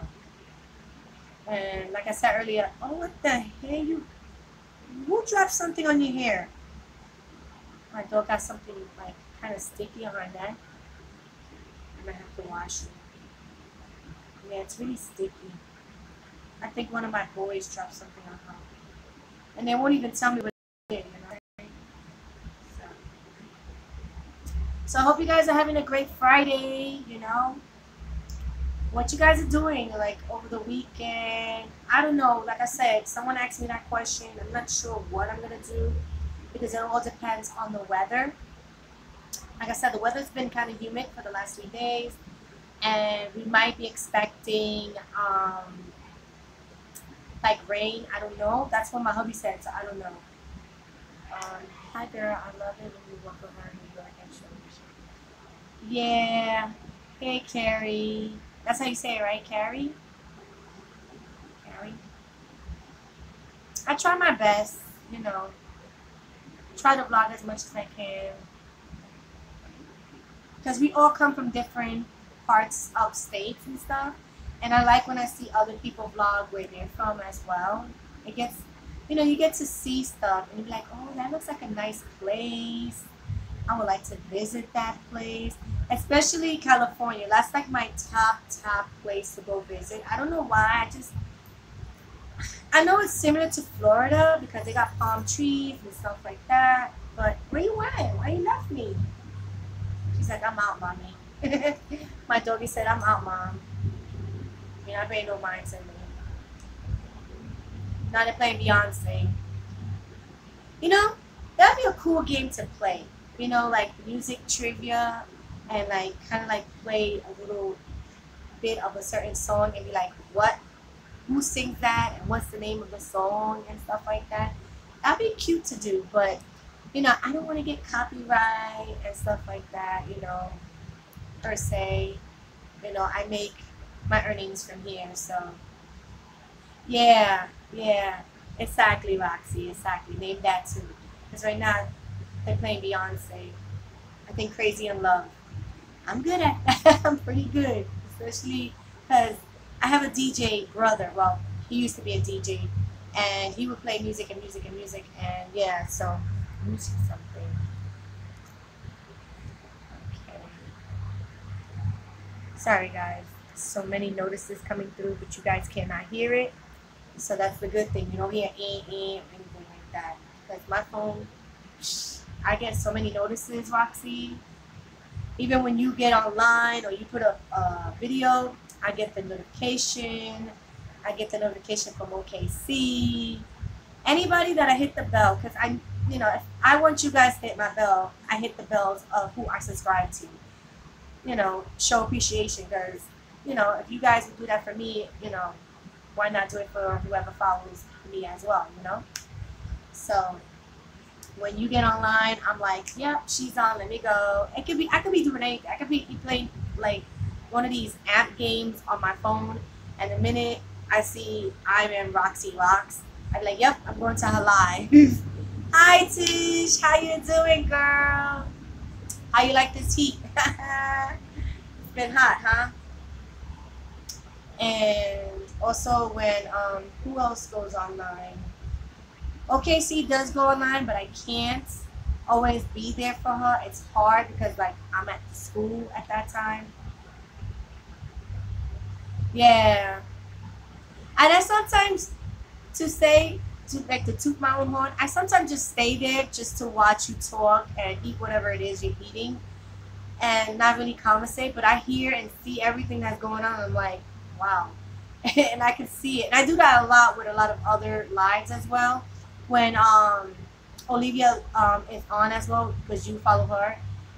And like I said earlier, oh, what the hell? Who dropped something on your hair? My dog got something like kind of sticky on her neck. I'm gonna have to wash it. Yeah, it's really sticky. I think one of my boys dropped something on her. And they won't even tell me what they did, you know? So I hope you guys are having a great Friday, you know? What you guys are doing, like, over the weekend. I don't know. Like I said, someone asked me that question. I'm not sure what I'm going to do because it all depends on the weather. Like I said, the weather's been kind of humid for the last 3 days. And we might be expecting, like, rain. I don't know. That's what my hubby said, so I don't know. Hi, girl. I love it when you walk around New York and show me. Yeah. Hey, Carrie. That's how you say it, right? Carrie? Carrie. I try my best, you know. Try to vlog as much as I can. Because we all come from different parts of states and stuff. And I like when I see other people vlog where they're from as well. It gets, you know, you get to see stuff. And you're like, oh, that looks like a nice place. I would like to visit that place, especially California. That's like my top place to go visit. I don't know why. I know it's similar to Florida because they got palm trees and stuff like that. But where you went? Why you left me? She's like, I'm out, mommy. My doggy said, I'm out, mom. You're not paying no mind to me. Now they're playing Beyonce. You know, that'd be a cool game to play. You know, like music trivia and like kind of like play a little bit of a certain song and be like, who sings that and what's the name of the song and stuff like that. That'd be cute to do, but you know, I don't want to get copyright and stuff like that, you know, per se. You know, I make my earnings from here, so yeah. Exactly, Roxy. Exactly. Name that too. Because right now they're playing Beyonce. I think Crazy in Love. I'm good at that. I'm pretty good, especially because I have a DJ brother. Well, he used to be a DJ, and he would play music and music and music, and yeah. So let me see something. Okay. Sorry, guys. So many notices coming through, but you guys cannot hear it. So that's the good thing. You don't hear or anything like that. Because my phone, I get so many notices, Roxy. Even when you get online or you put a video, I get the notification. I get the notification from OKC. Anybody that I hit the bell, because if I want you guys to hit my bell, I hit the bells of who I subscribe to. Show appreciation, because, if you guys would do that for me, why not do it for whoever follows me as well. So when you get online, I'm like, yep, she's on, let me go. I could be doing anything. I could be playing like one of these app games on my phone, and the minute I see I'm in Roxy Rocks, I'm like, yep, I'm going to her live. Hi Tish, how you doing, girl? How you like this heat? It's been hot, huh? And also when who else goes online? OKC does go online, but I can't always be there for her. It's hard because like I'm at school at that time. Yeah. And I sometimes to toot my own horn, I sometimes just stay there just to watch you talk and eat whatever it is you're eating and not really conversate, but I hear and see everything that's going on. I'm like, wow. And I can see it. And I do that a lot with a lot of other lives as well. When Olivia is on as well, because you follow her,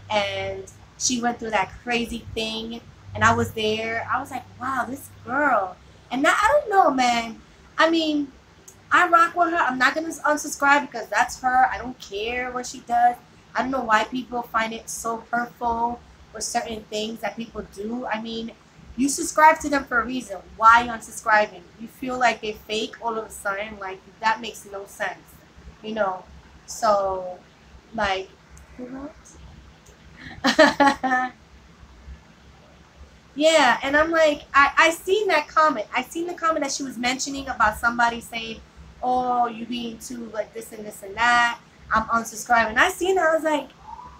and she went through that crazy thing, and I was there. I was like, wow, this girl. And now, I don't know, man. I mean, I rock with her. I'm not going to unsubscribe because that's her. I don't care what she does. I don't know why people find it so hurtful with certain things that people do. I mean, you subscribe to them for a reason. Why unsubscribing? You feel like they're fake all of a sudden. Like, that makes no sense. So, like, what? Yeah, and I'm like, I seen that comment. I seen the comment that she was mentioning about somebody saying, oh, you being too like this and this and that. I'm unsubscribing. I seen it. I was like,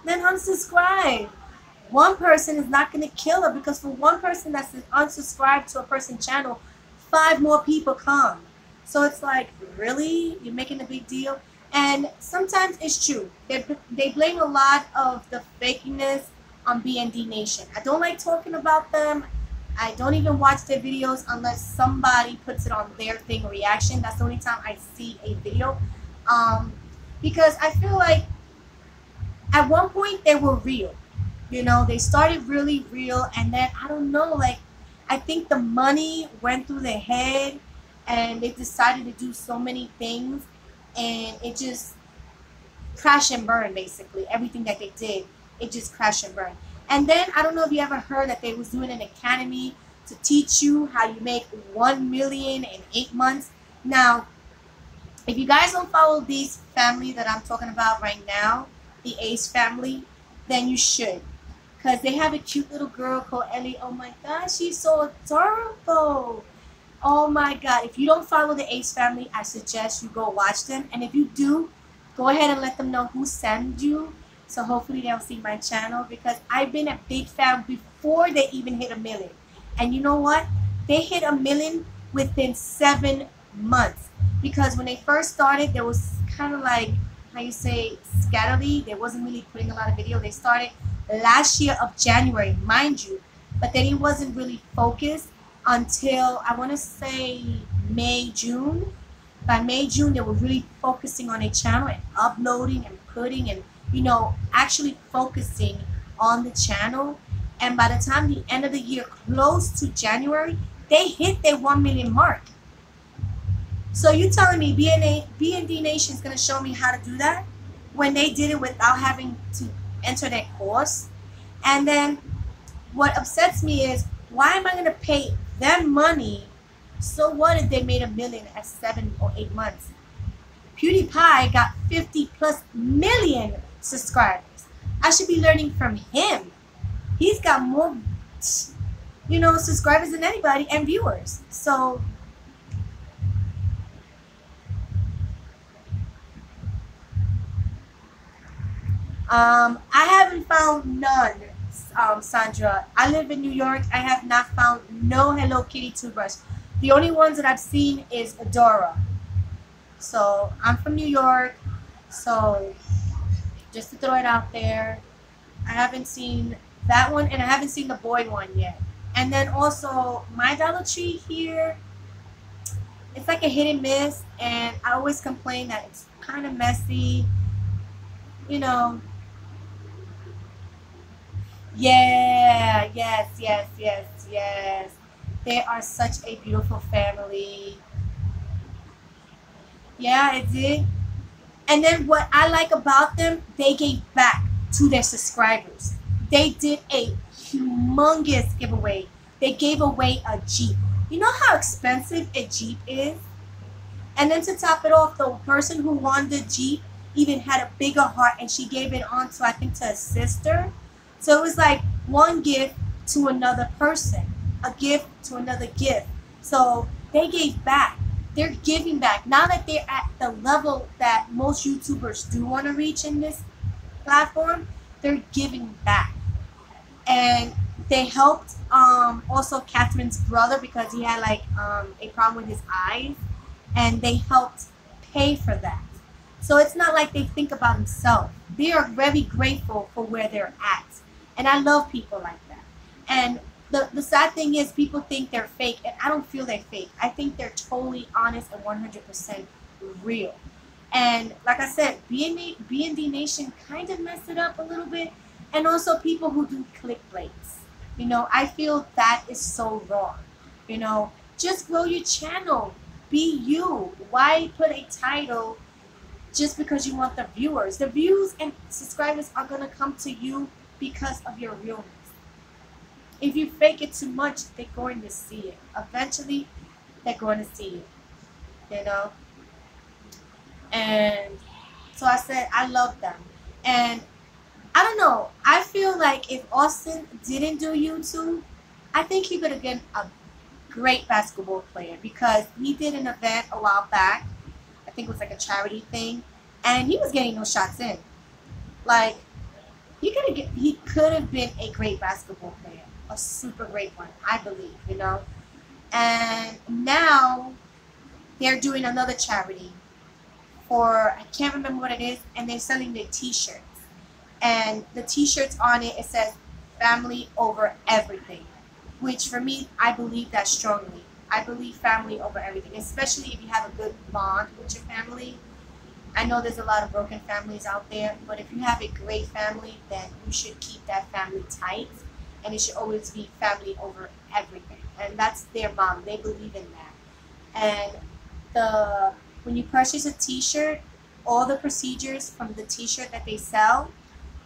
then unsubscribe. One person is not going to kill her, because for one person that's unsubscribed to a person's channel, 5 more people come. So it's like, really? You're making a big deal? And sometimes it's true. They blame a lot of the fakeness on BND Nation. I don't like talking about them. I don't even watch their videos unless somebody puts it on their thing, reaction. That's the only time I see a video. Because I feel like at one point they were real. They started really real, and then I don't know, like, I think the money went through their head and they decided to do so many things, and it just crashed and burned. Basically everything that they did, it just crashed and burned. And then I don't know if you ever heard that they was doing an academy to teach you how you make 1 million in 8 months. Now, if you guys don't follow this family that I'm talking about right now, the Ace family, then you should. Because they have a cute little girl called Ellie. Oh my God, she's so adorable. Oh my God. If you don't follow the Ace family, I suggest you go watch them. And if you do, go ahead and let them know who sent you. So hopefully they'll see my channel, because I've been a big fan before they even hit 1 million. And you know what? They hit 1 million within 7 months. Because when they first started, there was kind of like, how you say, scatterly. They wasn't really putting a lot of video. They started last year of January, mind you. But then it wasn't really focused until, I want to say, May, June. By May, June, they were really focusing on their channel and uploading and putting and, actually focusing on the channel. And by the time the end of the year, close to January, they hit their 1 million mark. So you telling me BND Nation is going to show me how to do that when they did it without having to enter their course? And then what upsets me is, why am I going to pay them money? So what if they made 1 million at 7 or 8 months? PewDiePie got 50 plus million subscribers. I should be learning from him. He's got more, subscribers than anybody and viewers. So I haven't found none, Sandra. I live in New York. I have not found no Hello Kitty toothbrush. The only ones that I've seen is Adora. So I'm from New York. So just to throw it out there, I haven't seen that one, and I haven't seen the boy one yet. And then also my Dollar Tree here, it's like a hit and miss, and I always complain that it's kind of messy, you know. Yeah, yes. They are such a beautiful family. Yeah, it did. And then what I like about them, they gave back to their subscribers. They did a humongous giveaway. They gave away a Jeep. You know how expensive a Jeep is? And then to top it off, the person who won the Jeep even had a bigger heart, and she gave it on to, I think, to a sister. So it was like one gift to another person, a gift to another gift. So they gave back. They're giving back. Now that they're at the level that most YouTubers do want to reach in this platform, they're giving back. And they helped also Catherine's brother because he had like a problem with his eyes, and they helped pay for that. So it's not like they think about themselves. They are very grateful for where they're at. And I love people like that. And the sad thing is people think they're fake, and I don't feel they're fake. I think they're totally honest and 100% real. And like I said, B&D Nation kind of messed it up a little bit. And also people who do clickbaits. I feel that is so wrong. Just grow your channel. Be you. Why put a title just because you want the viewers? The views and subscribers are going to come to you because of your realness. If you fake it too much, they're going to see it. Eventually, they're going to see it. And so I said, I love them. And I don't know. I feel like if Austin didn't do YouTube, I think he could have been a great basketball player, because he did an event a while back. I think it was like a charity thing, and he was getting no shots in. Like, he could have been a great basketball player, a super great one, I believe, And now they're doing another charity for, I can't remember what it is, and they're selling their t-shirts. And the t-shirts on it, it says family over everything, which for me, I believe that strongly. I believe family over everything, especially if you have a good bond with your family. I know there's a lot of broken families out there, but if you have a great family, then you should keep that family tight, and it should always be family over everything. And that's their mom. They believe in that. And when you purchase a t-shirt, all the procedures from the t-shirt that they sell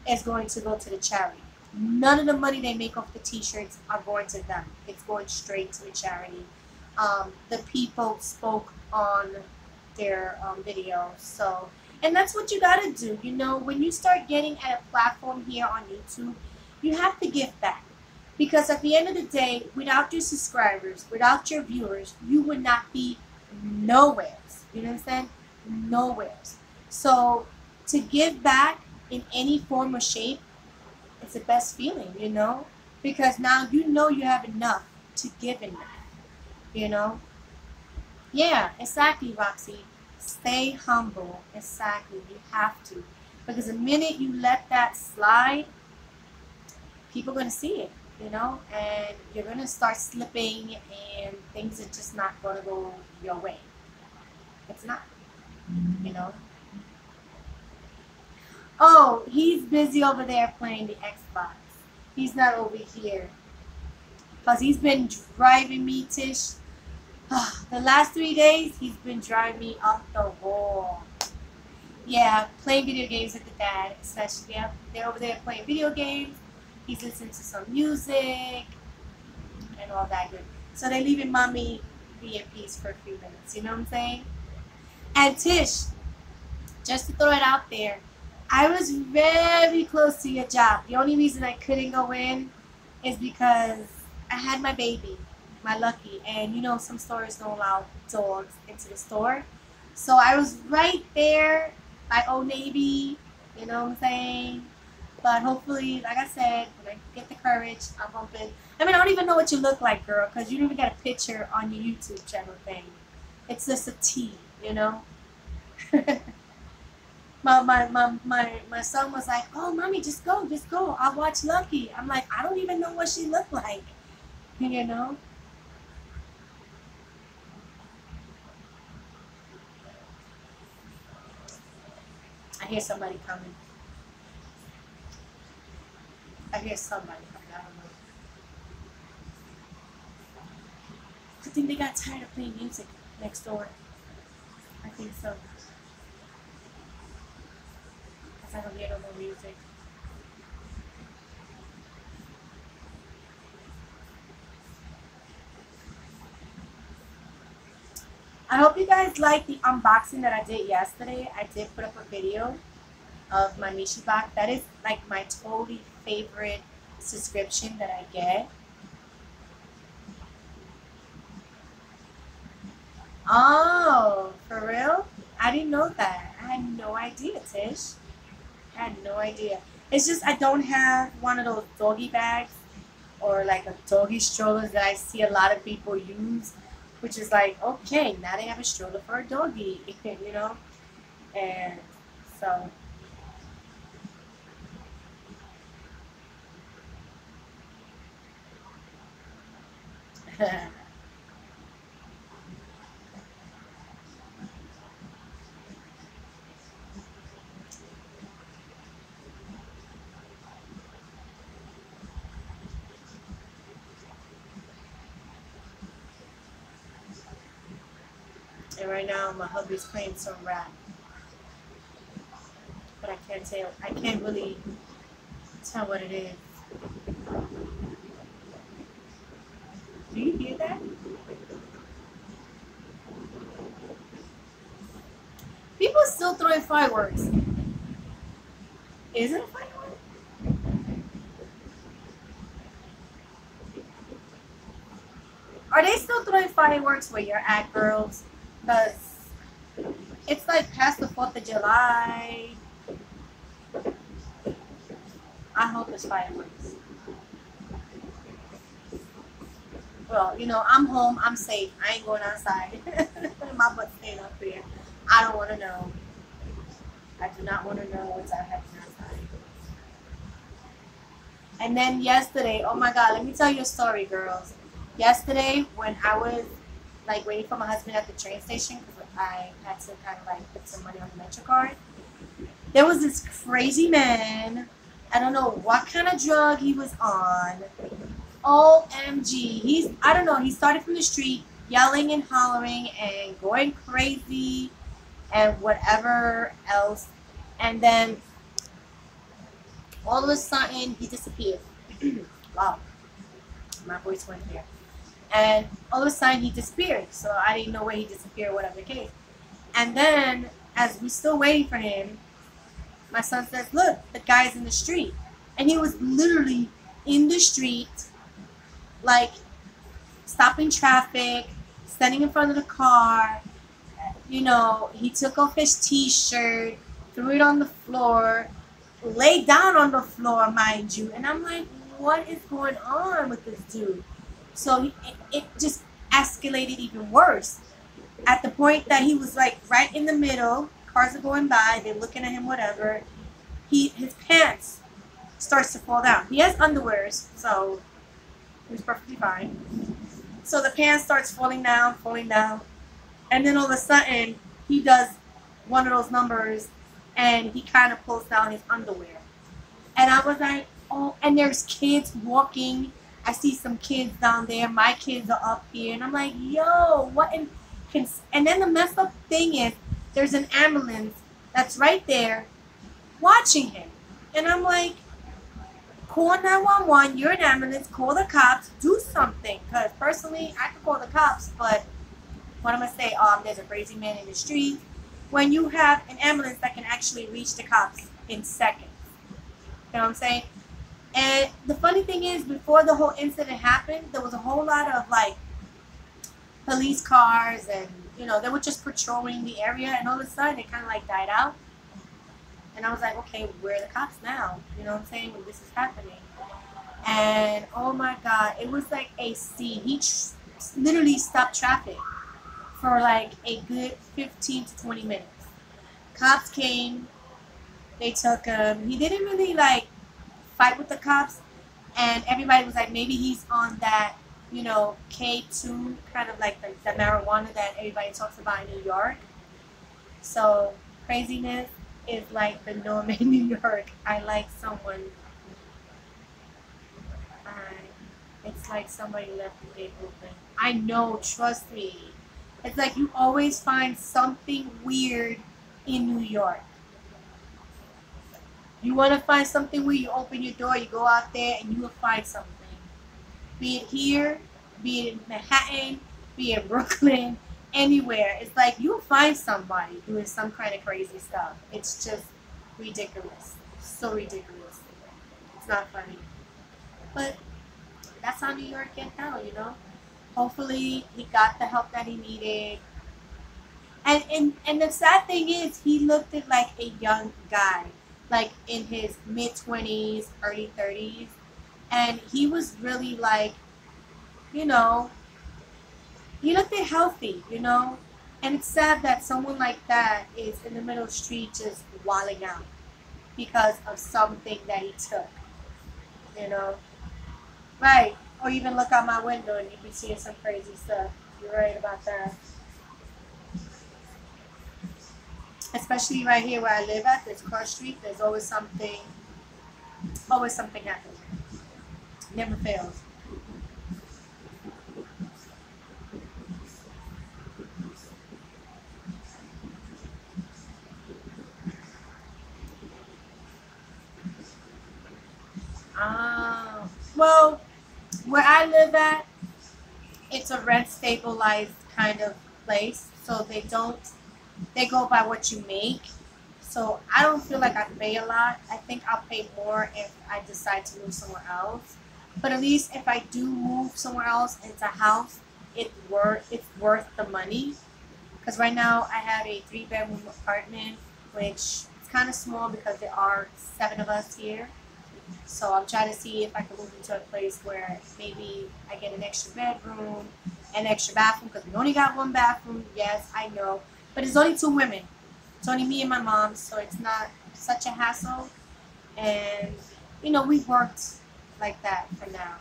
is going to go to the charity. None of the money they make off the t-shirts are going to them. It's going straight to the charity. The people spoke on their video. So, and that's what you gotta do. When you start getting at a platform here on YouTube, you have to give back. Because at the end of the day, without your subscribers, without your viewers, you would not be nowhere. You know what I'm saying? Nowhere. So to give back in any form or shape, it's the best feeling, because now you have enough to give in that, Yeah, exactly, Roxy. Stay humble. Exactly. You have to. Because the minute you let that slide, people are going to see it, and you're going to start slipping, and things are just not going to go your way. It's not, Oh, he's busy over there playing the Xbox. He's not over here. Because he's been driving me, Tish. The last 3 days, he's been driving me up the wall. Yeah, playing video games with the dad, especially. Yeah, they're over there playing video games. He's listening to some music and all that good. So they're leaving mommy be in peace for a few minutes. You know what I'm saying? And Tish, just to throw it out there, I was very close to your job. The only reason I couldn't go in is because I had my baby, my Lucky, and you know some stores don't allow dogs into the store. So I was right there by Old Navy, you know what I'm saying? But hopefully, like I said, when I get the courage, I'm hoping. I mean, I don't even know what you look like, girl, because you don't even got a picture on your YouTube channel thing. It's just a T, you know? my son was like, oh, mommy, just go, just go. I'll watch Lucky. I'm like, I don't even know what she looked like, you know? I hear somebody coming. I hear somebody coming. I don't know. I think they got tired of playing music next door. I think so. Because I don't hear no more music. I hope you guys like the unboxing that I did yesterday. I did put up a video of my Mishi box. That is like my totally favorite subscription that I get. Oh, for real? I didn't know that. I had no idea, Tish. I had no idea. It's just I don't have one of those doggy bags or like a doggy strollers that I see a lot of people use, which is like, okay, now they have a stroller for a doggy, you know? And so, and right now my hubby's playing some rap, but I can't tell, I can't really tell what it is. Do you hear that? People still throwing fireworks. Is it a firework? Are they still throwing fireworks where you're at, girls? Because it's like past the 4th of July. I hope it's fireworks. Well, you know, I'm home. I'm safe. I ain't going outside. My butt's staying up here. I don't want to know. I do not want to know what's happening outside. And then yesterday, oh my God, let me tell you a story, girls. Yesterday, when I was like waiting for my husband at the train station because I had to kind of like put some money on the Metro card, there was this crazy man. I don't know what kind of drug he was on. OMG. I don't know, he started from the street yelling and hollering and going crazy and whatever else. And then all of a sudden he disappeared. Wow, my voice went there. And all of a sudden he disappeared. So I didn't know where he disappeared, whatever the case. And then as we're still waiting for him, my son says, look, the guy's in the street. And he was literally in the street, like stopping traffic, standing in front of the car. You know, he took off his t-shirt, threw it on the floor, laid down on the floor, mind you. And I'm like, what is going on with this dude? So it just escalated even worse. At the point that he was like right in the middle, cars are going by, they're looking at him, whatever. His pants starts to fall down. He has underwears, so he was perfectly fine. So the pants starts falling down, and then all of a sudden he does one of those numbers, and he kind of pulls down his underwear. And I was like, oh, and there's kids walking. I see some kids down there. My kids are up here, and I'm like, yo, what? And then the messed up thing is, there's an ambulance that's right there watching him. And I'm like, call 911, you're an ambulance, call the cops, do something. Because personally, I could call the cops, but what am I going to say? There's a crazy man in the street. When you have an ambulance that can actually reach the cops in seconds. You know what I'm saying? And the funny thing is, before the whole incident happened, there was a whole lot of like police cars, and they were just patrolling the area, and all of a sudden it kind of like died out. And I was like, okay, where are the cops now? You know what I'm saying? When this is happening. And oh my God, it was like a scene. He literally stopped traffic for like a good 15 to 20 minutes. Cops came, they took him. He didn't really like fight with the cops, and everybody was like, maybe he's on that, K2, kind of like the marijuana that everybody talks about in New York. So craziness is like the norm in New York. I like someone. It's like somebody left the gate open. I know, trust me. It's like you always find something weird in New York. You want to find something weird, you open your door, you go out there, and you will find something. Be it here, be it in Manhattan, be it Brooklyn, anywhere. It's like you'll find somebody doing some kind of crazy stuff. It's just ridiculous. So ridiculous. It's not funny. But that's how New York gets now. Hopefully he got the help that he needed. And the sad thing is, he looked like a young guy, like in his mid-20s, early 30s. And he was really like, he looked healthy. And it's sad that someone like that is in the middle of the street just wilding out because of something that he took. Right. Or even look out my window and you'd be seeing some crazy stuff. You're right about that. Especially right here where I live at, this cross street, there's always something happening. Never fails. Well, where I live at, it's a rent stabilized kind of place, so they go by what you make. So I don't feel like I pay a lot. I think I'll pay more if I decide to move somewhere else. But at least if I do move somewhere else, it's a house, it's worth the money. Because right now I have a 3-bedroom apartment, which is kind of small because there are 7 of us here. So I'm trying to see if I can move into a place where maybe I get an extra bedroom, an extra bathroom, because we only got 1 bathroom. Yes, I know. But it's only 2 women. It's only me and my mom, so it's not such a hassle. And, we've worked like that for now.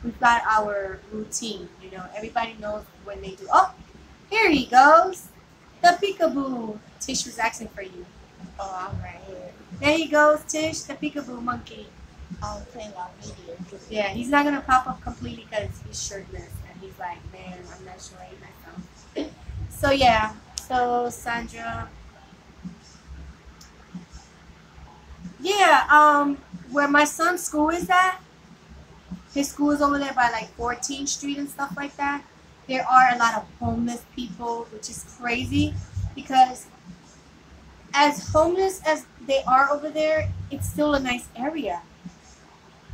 We've got our routine, Everybody knows when they do. Oh, here he goes. The peekaboo. Tish was asking for you. Oh, I'm right here. There he goes, Tish, the peekaboo monkey. I'm playing on video. Yeah, he's not going to pop up completely because he's shirtless. And he's like, man, I'm not showing myself. So, yeah. So, Sandra. Yeah, where my son's school is at, his school is over there by like 14th Street and stuff like that. There are a lot of homeless people, which is crazy because as homeless as they are over there, it's still a nice area.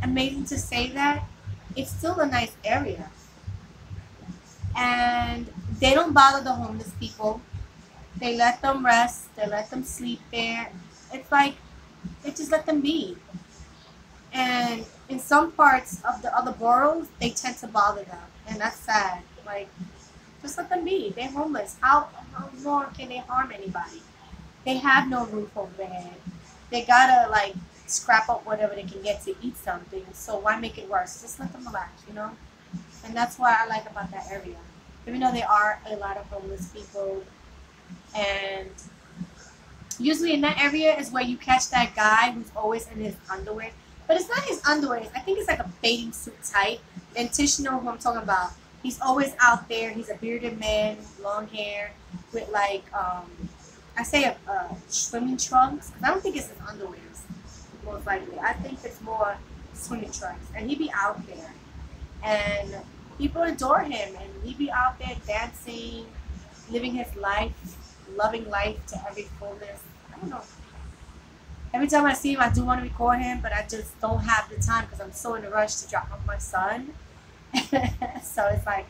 Amazing to say that. It's still a nice area. And they don't bother the homeless people. They let them rest. They let them sleep there. It's like they just let them be. And in some parts of the other boroughs, they tend to bother them. And that's sad. Like, just let them be. They're homeless. How more can they harm anybody? They have no roof over their head. They gotta, like, scrap up whatever they can get to eat something. So why make it worse? Just let them relax, And that's what I like about that area. Even though there are a lot of homeless people. And usually in that area is where you catch that guy who's always in his underwear. But it's not his underwear. I think it's like a bathing suit type. And Tish knows who I'm talking about. He's always out there. He's a bearded man, long hair, with like, I say swimming trunks. Because I don't think it's his underwears, most likely. I think it's more swimming trunks. And he be out there. And people adore him. And he be out there dancing, living his life. loving life to every fullness. I don't know. Every time I see him, I do want to record him, but I just don't have the time because I'm so in a rush to drop off my son. So it's like,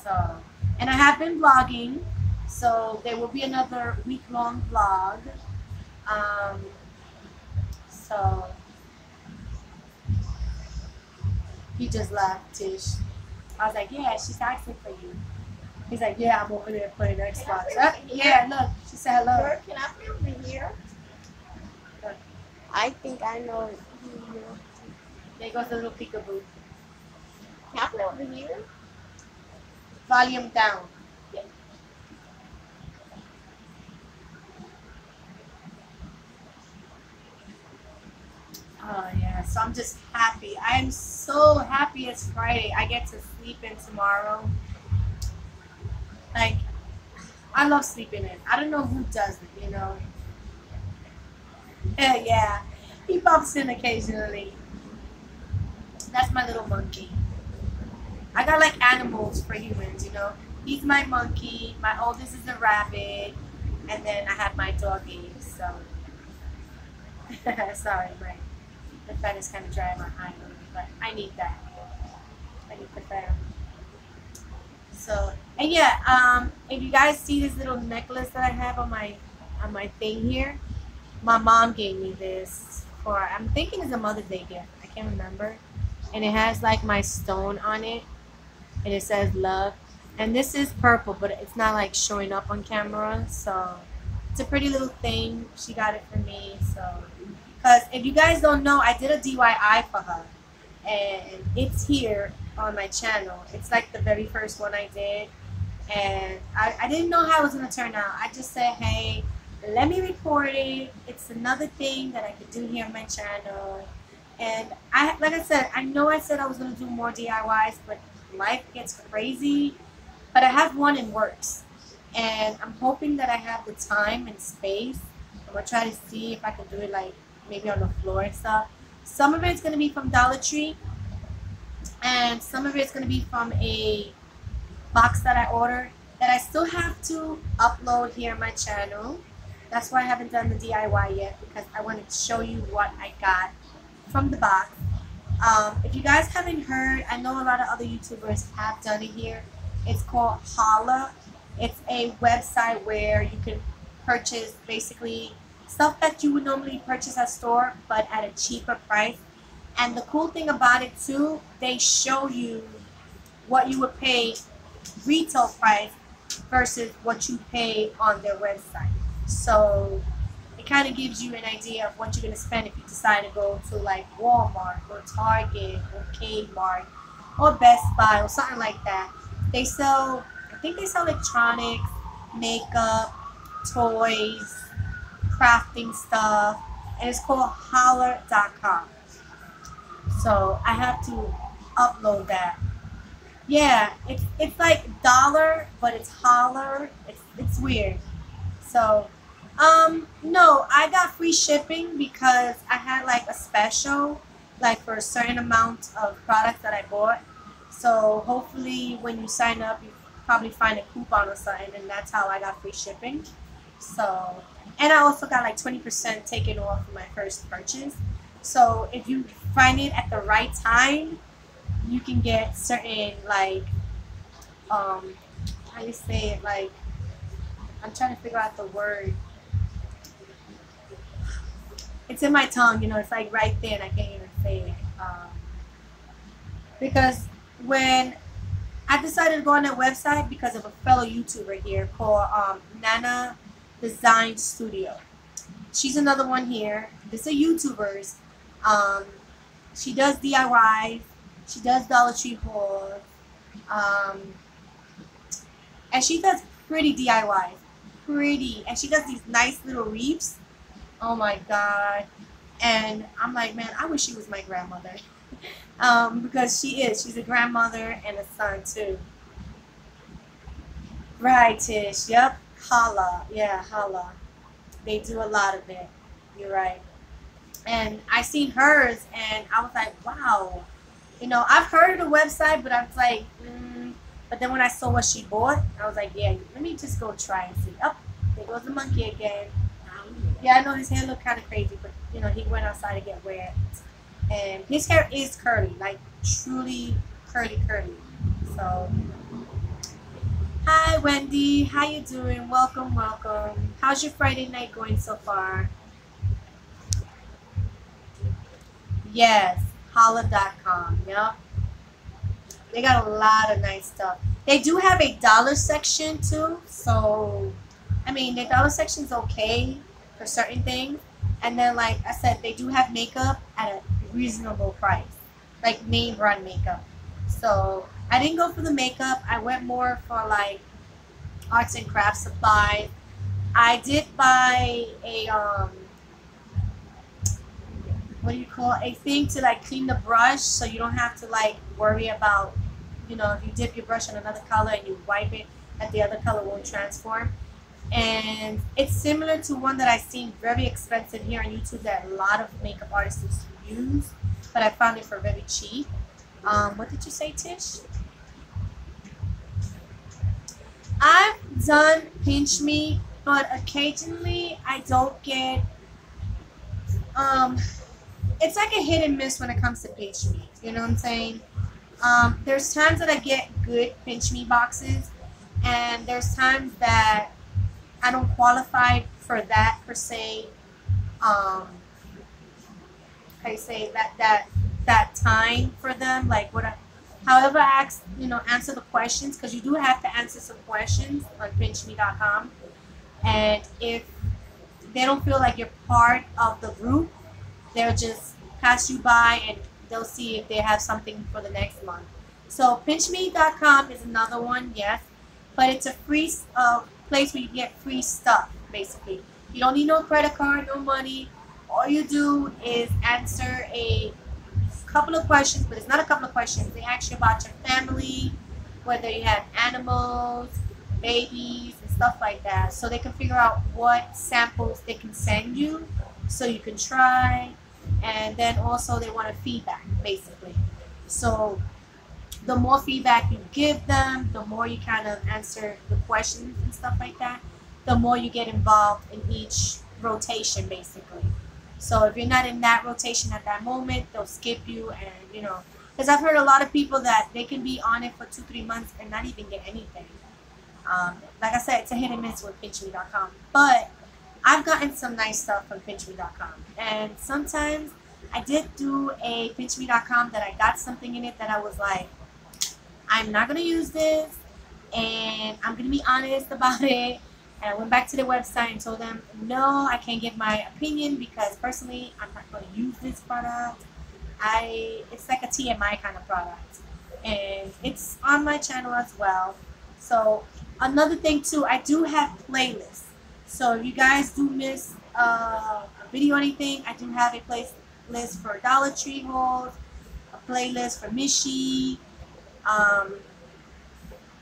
So, and I have been vlogging, so there will be another week-long vlog. Um, so he just left, Tish. I was like, yeah, she's asking for you. He's like, yeah, I'm over there playing Xbox. Yeah, look, she said hello. Can I play over here? I think I know who you are. There goes the little peekaboo. Can I play over here? Volume down. Oh yeah, so I'm just happy. I am so happy it's Friday. I get to sleep in tomorrow. Like, I love sleeping in. I don't know who does it, you know. Yeah, he bumps in occasionally. That's my little monkey. I got like animals for humans, you know. He's my monkey. My oldest is a rabbit, and then I have my doggy. So, sorry, the fan is kind of dry in my eye, but I need that. I need the fan. So, and yeah, if you guys see this little necklace that I have on my thing here, my mom gave me this for, I'm thinking it's a Mother's Day gift. I can't remember. And it has like my stone on it, and it says love. And this is purple, but it's not like showing up on camera. So it's a pretty little thing. She got it for me. So, because if you guys don't know, I did a DIY for her, and it's here on my channel. It's like the very first one I did, and I didn't know how it was gonna turn out. I just said, hey, let me record it. It's another thing that I could do here on my channel. And like I said, I know I said I was gonna do more DIYs, but life gets crazy. But I have one in works, and I'm hoping that I have the time and space. I'm gonna try to see if I can do it like maybe on the floor and stuff. Some of it's gonna be from Dollar Tree, and some of it's gonna be from a box that I ordered that I still have to upload here on my channel. That's why I haven't done the DIY yet, because I wanted to show you what I got from the box. If you guys haven't heard, I know a lot of other YouTubers have done it here. It's called Holla. It's a website where you can purchase basically stuff that you would normally purchase at store, but at a cheaper price. And the cool thing about it too, they show you what you would pay retail price versus what you pay on their website. So it kind of gives you an idea of what you're going to spend if you decide to go to like Walmart or Target or Kmart or Best Buy or something like that. They sell, I think they sell electronics, makeup, toys, crafting stuff, and it's called holler.com. So I have to upload that. Yeah, it's like dollar, but it's holler. It's weird. So, no, I got free shipping because I had like a special, like for a certain amount of products that I bought. So hopefully when you sign up, you probably find a coupon or something, and that's how I got free shipping. So, and I also got like 20% taken off my first purchase. So if you find it at the right time, you can get certain like, how you say it, like, I'm trying to figure out the word. It's in my tongue, you know, it's like right there and I can't even say it. Because when I decided to go on that website because of a fellow YouTuber here called Nana Design Studio. She's another one here. This is YouTubers. She does DIYs. She does Dollar Tree hauls. And she does pretty DIYs. Pretty. And she does these nice little wreaths. Oh my God. And I'm like, man, I wish she was my grandmother. Because she is. She's a grandmother and a son too. Right, Tish. Yep. Holla. Yeah, holla. They do a lot of it. You're right. And I seen hers and I was like, wow. You know, I've heard of the website, but I was like, But then when I saw what she bought, I was like, yeah, let me just go try and see. Oh, there goes the monkey again. Yeah, I know his hair looked kind of crazy, but you know, he went outside to get wet. And his hair is curly, like truly curly, curly. So, hi Wendy, how you doing? Welcome, welcome. How's your Friday night going so far? Yes, holla.com. Yep. They got a lot of nice stuff. They do have a dollar section too. So, I mean, the dollar section's okay for certain things. And then, like I said, they do have makeup at a reasonable price, like name brand makeup. So, I didn't go for the makeup. I went more for like arts and crafts supplies. I did buy a what do you call it? A thing to like clean the brush, so you don't have to like worry about, you know, if you dip your brush in another color and you wipe it, that the other color won't transform. And it's similar to one that I've seen very expensive here on YouTube that a lot of makeup artists use, but I found it for very cheap. What did you say, Tish? I've done Pinch Me, but occasionally I don't get it's like a hit and miss when it comes to Pinch Me. You know what I'm saying? There's times that I get good Pinch Me boxes, and there's times that I don't qualify for that per se. How you say that time for them? Like however, I ask, you know, answer the questions, because you do have to answer some questions on pinchme.com, and if they don't feel like you're part of the group, they'll just pass you by and they'll see if they have something for the next month. So pinchme.com is another one, yes, but it's a free place where you get free stuff, basically. You don't need no credit card, no money. All you do is answer a couple of questions, but it's not a couple of questions. They ask you about your family, whether you have animals, babies, and stuff like that, so they can figure out what samples they can send you so you can try. And then also they want a feedback, basically. So the more feedback you give them, the more you kind of answer the questions and stuff like that, the more you get involved in each rotation, basically. So if you're not in that rotation at that moment, they'll skip you. And you know, because I've heard a lot of people that they can be on it for 2-3 months and not even get anything. Like I said, it's a hit and miss with pinchme.com, but I've gotten some nice stuff from pinchme.com. And sometimes I did do a pinchme.com that I got something in it that I was like, I'm not going to use this, and I'm going to be honest about it. And I went back to the website and told them, no, I can't give my opinion because personally, I'm not going to use this product. It's like a TMI kind of product. And it's on my channel as well. So another thing too, I do have playlists. So if you guys do miss a video or anything, I do have a playlist for Dollar Tree hauls, a playlist for Mishi.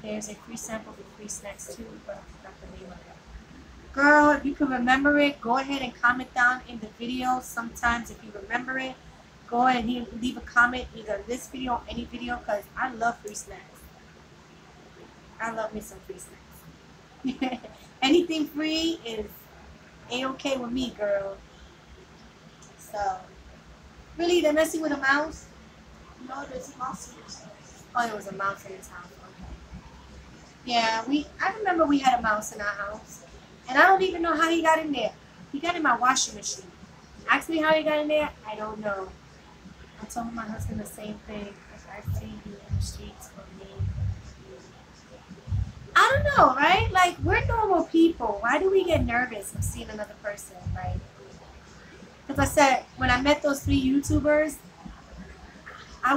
There's a free sample with free snacks too, but I forgot the name of it. Girl, if you can remember it, go ahead and comment down in the video. Sometimes if you remember it, go ahead and leave a comment either this video or any video, because I love free snacks. I love me some free snacks. Anything free is A-okay with me, girl. So, really, they're messing with a mouse? No, there's a mouse in this house. Oh, there was a mouse in his house. Okay. Yeah, I remember we had a mouse in our house. And I don't even know how he got in there. He got in my washing machine. Ask me how he got in there, I don't know. I told my husband the same thing. I've seen you in the streets for me. I don't know, right? Like, we're normal people. Why do we get nervous of seeing another person? Like, because I said, when I met those 3 YouTubers, I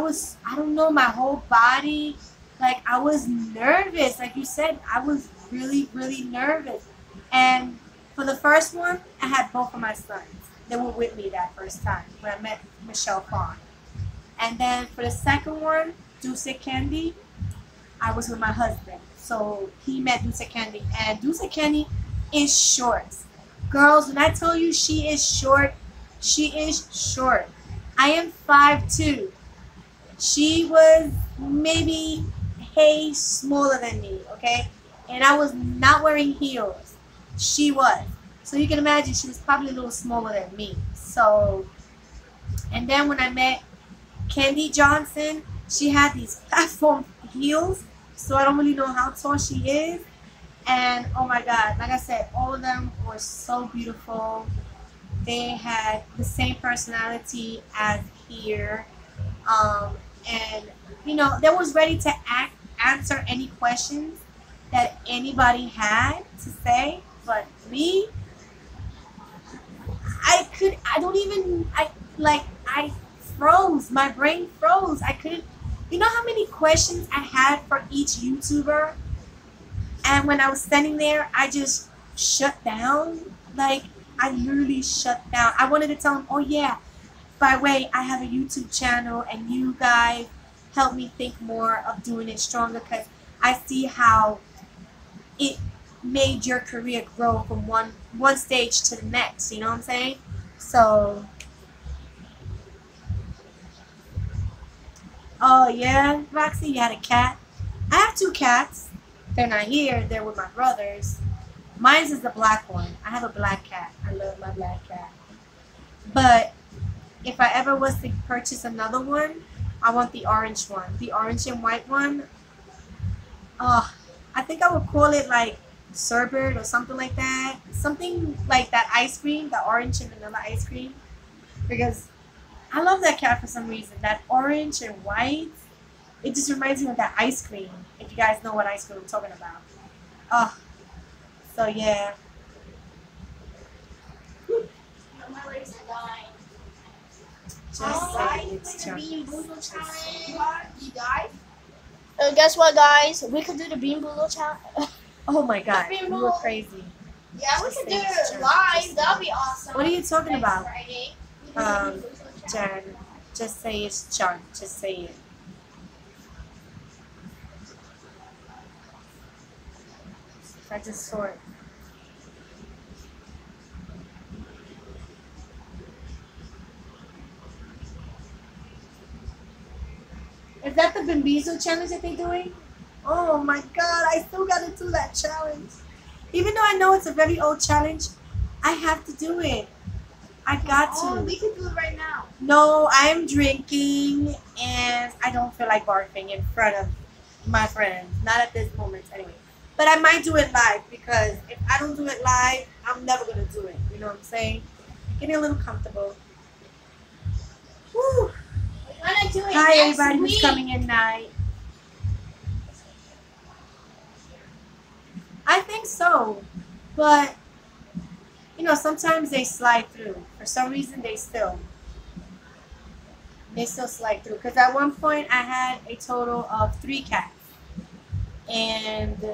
don't know, my whole body, like, I was nervous. Like you said, I was really, really nervous. And for the first one, I had both of my sons. They were with me that first time when I met Michelle Fawn. And then for the second one, Dulce Candy, I was with my husband. So he met Dulce Candy. And Dulce Candy is short. Girls, when I tell you she is short, she is short. I am 5'2". She was maybe way smaller than me, okay? And I was not wearing heels. She was. So you can imagine she was probably a little smaller than me. So, and then when I met Candy Johnson, she had these platform heels. So I don't really know how tall she is. And oh my God, like I said, all of them were so beautiful. They had the same personality as here. Um, and, they was ready to answer any questions that anybody had to say. But me, I don't even, I froze. My brain froze. I couldn't, you know how many questions I had for each YouTuber? And when I was standing there, I just shut down. Like, I literally shut down. I wanted to tell them, oh yeah, by the way, I have a YouTube channel and you guys help me think more of doing it stronger because I see how it made your career grow from one stage to the next. You know what I'm saying? So, oh yeah, Roxy, you had a cat. I have two cats. They're not here. They're with my brothers. Mine's is the black one. I have a black cat. I love my black cat. But if I ever was to purchase another one, I want the orange one. The orange and white one. Oh, I think I would call it like Sherbet or something like that. Something like that ice cream, the orange and vanilla ice cream. Because I love that cat for some reason. That orange and white, it just reminds me of that ice cream. If you guys know what ice cream I'm talking about. Oh, so yeah. My legs are dying. Just saying it's the bean chunky. boozle challenge. You died? Guess what, guys? We could do the bean boozle challenge. Oh my God, Bean you were boozle. crazy. Yeah, we Just could do saying it's it chunky. live. That'd be awesome. What are you talking Next about? Friday. We do the bean boozle challenge. Jen, just say it's chunk. Just say it. I just saw it. Is that the Bimbizo challenge that they're doing? Oh my God, I still gotta do that challenge. Even though I know it's a very old challenge, I have to do it. I got Oh, to. we could do it right now. No, I am drinking and I don't feel like barfing in front of my friends. Not at this moment, anyway. But I might do it live because if I don't do it live, I'm never gonna do it. You know what I'm saying? Getting a little comfortable. Woo. We're gonna do it Hi, next everybody week. who's coming in tonight. I think so, but sometimes they slide through. For some reason, they still slide through. Because at one point, I had a total of 3 cats, and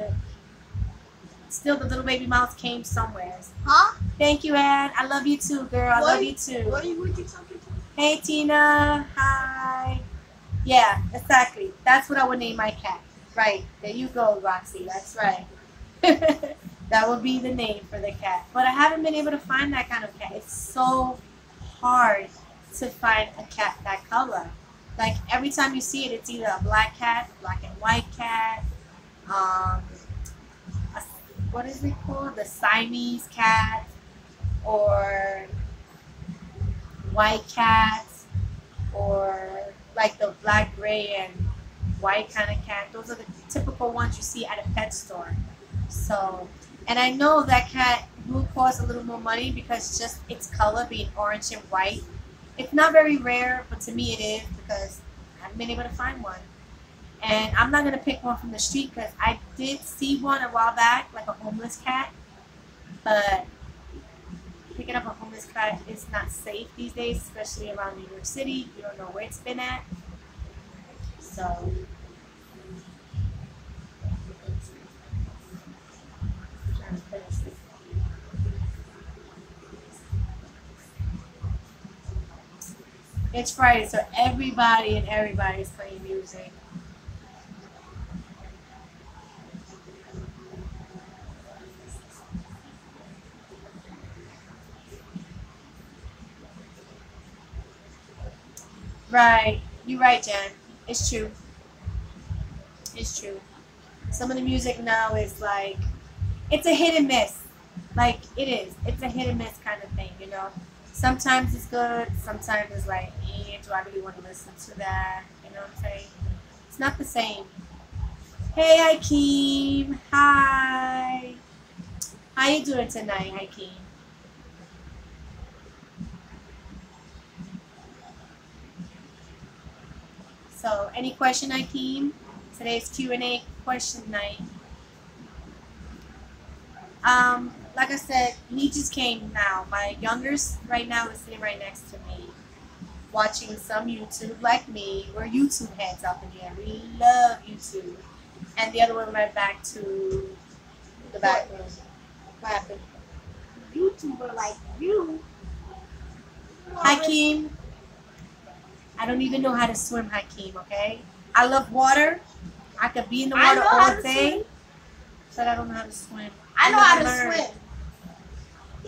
still the little baby mouse came somewhere. Huh? Thank you, Ann. I love you too, girl. I love you too. What are you talking to? Hey, Tina. Hi. Yeah, exactly. That's what I would name my cat. Right. There you go, Roxy. That's right. That would be the name for the cat. But I haven't been able to find that kind of cat. It's so hard to find a cat that color. Like every time you see it, it's either a black cat, black and white cat, what is it called? The Siamese cat, or white cat, or like the black, gray, and white kind of cat. Those are the typical ones you see at a pet store. So, and I know that cat will cost a little more money because just its color being orange and white. It's not very rare, but to me it is because I haven't been able to find one. And I'm not going to pick one from the street because I did see one a while back, like a homeless cat. But picking up a homeless cat is not safe these days, especially around New York City. You don't know where it's been at. So, it's Friday, so everybody is playing music. Right. You're right, Jen. It's true. It's true. Some of the music now is like, it's a hit and miss. Like, it is. It's a hit and miss kind of thing, you know. Sometimes it's good. Sometimes it's like, do I really want to listen to that? You know what I'm saying? It's not the same. Hey, Hakeem. Hi. How you doing tonight, Hakeem? So, any question, Hakeem? Today's Q&A question night. Like I said, he just came now. My youngest right now is sitting right next to me, watching some YouTube like me. We're YouTube heads up in here. We love YouTube. And the other one went back to the back room. What happened? YouTuber like you. Hakeem, I don't even know how to swim, Hakeem, okay? I love water. I could be in the water all day, but I don't know how to swim. I know how to swim.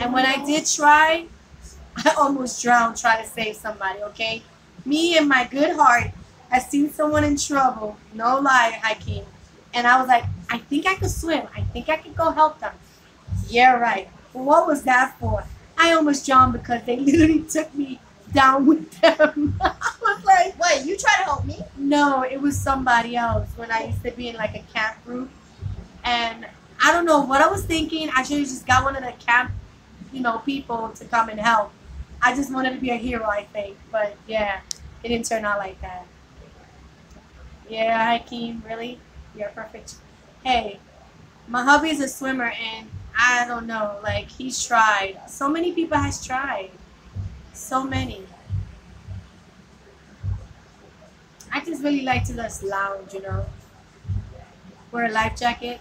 And when I did try, I almost drowned trying to save somebody, okay? Me and my good heart, I seen someone in trouble, no lie, Hakeem. And I was like, I think I could swim. I think I could go help them. Yeah, right. Well, what was that for? I almost drowned because they literally took me down with them. I was like, wait, you try to help me? No, it was somebody else when I used to be in like a camp group. And I don't know what I was thinking. I should have just got one of the camp, people to come and help. I just wanted to be a hero, I think. But yeah, it didn't turn out like that. Yeah, Hakeem, really? You're perfect. Hey, my hubby is a swimmer, and I don't know, like, he's tried. So many people has tried. So many. I just really like to just lounge, wear a life jacket.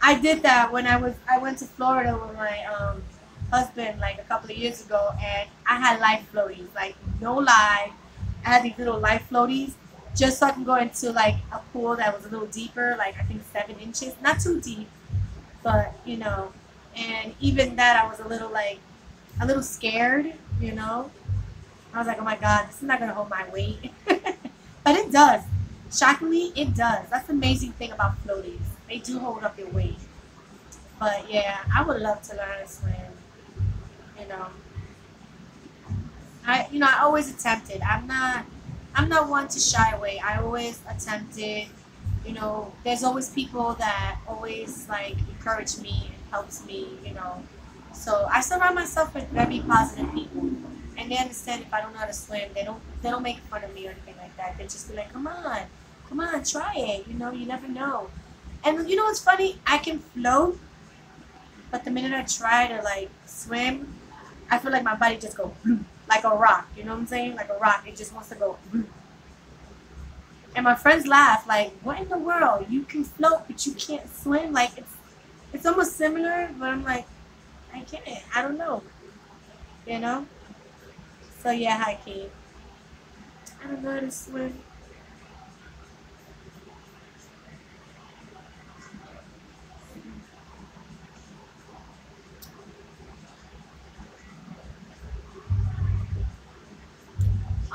I did that when I went to Florida with my husband like a couple of years ago, and I had life floaties, like no lie. I had these little life floaties just so I can go into like a pool that was a little deeper, like I think 7 inches, not too deep, but and even that I was a little scared, I was like, oh my God, this is not gonna hold my weight. But it does. Shockingly, it does. That's the amazing thing about floaties. They do hold up your weight. But yeah, I would love to learn how to swim. I always attempted. I'm not one to shy away. I always attempted. There's always people that always like encourage me and helps me. So I surround myself with very positive people, and they understand if I don't know how to swim. They don't make fun of me or anything like that. They just be like, come on, try it. You never know. And you know what's funny? I can float, but the minute I try to like swim, I feel like my body just goes like a rock. You know what I'm saying? Like a rock. It just wants to go. And my friends laugh like, what in the world? You can float, but you can't swim? Like it's almost similar, but I'm like, I can't. I don't know. So yeah, hi Kate. I don't know how to swim.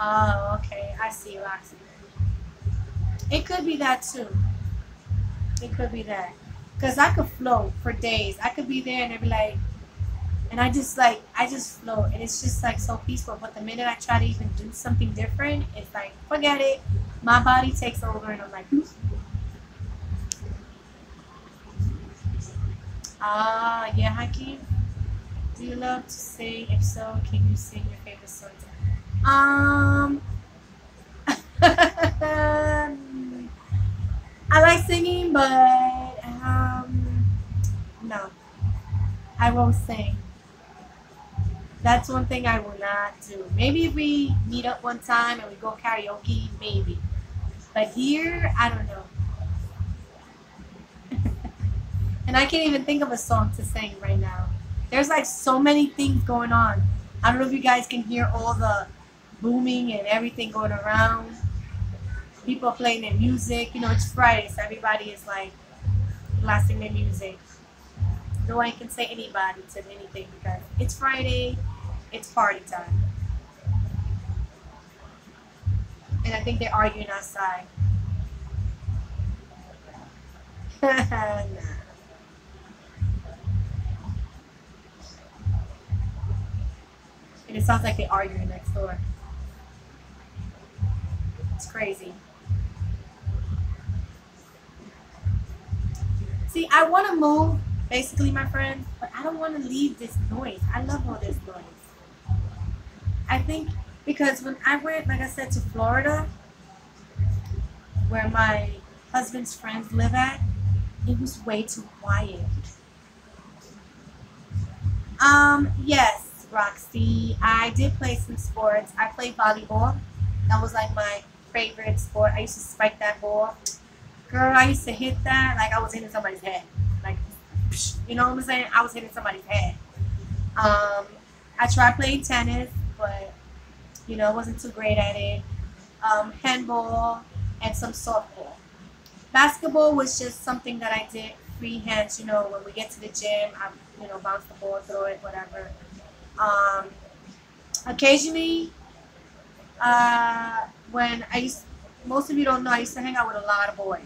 Oh, okay. I see, Roxy. It could be that too. It could be that. Because I could float for days. I could be there and they'd be like, and I just float. And it's just like so peaceful. But the minute I try to even do something different, it's like, forget it. My body takes over and I'm like, yeah, Hakeem. Do you love to sing? If so, can you sing your favorite song? I like singing, but no, I won't sing. That's one thing I will not do. Maybe if we meet up one time and we go karaoke, maybe. But here, I don't know. And I can't even think of a song to sing right now. There's like so many things going on. I don't know if you guys can hear all the booming and everything going around. People playing their music. It's Friday, so everybody is like blasting their music. No one can say anybody to anything because it's Friday, it's party time. And I think they're arguing outside. Nah. And it sounds like they arguing next door. It's crazy. See, I want to move, basically, my friends, but I don't want to leave this noise. I love all this noise. I think because when I went, like I said, to Florida, where my husband's friends live at, it was way too quiet. Yes, Roxy. I did play some sports. I played volleyball. That was like my favorite sport. I used to spike that ball. Girl, I used to hit that like I was hitting somebody's head. Like, you know what I'm saying? I was hitting somebody's head. I tried playing tennis, but I wasn't too great at it. Handball and some softball. Basketball was just something that I did free hands. When we get to the gym, I bounce the ball, throw it, whatever. Um, Occasionally, when most of you don't know, I used to hang out with a lot of boys.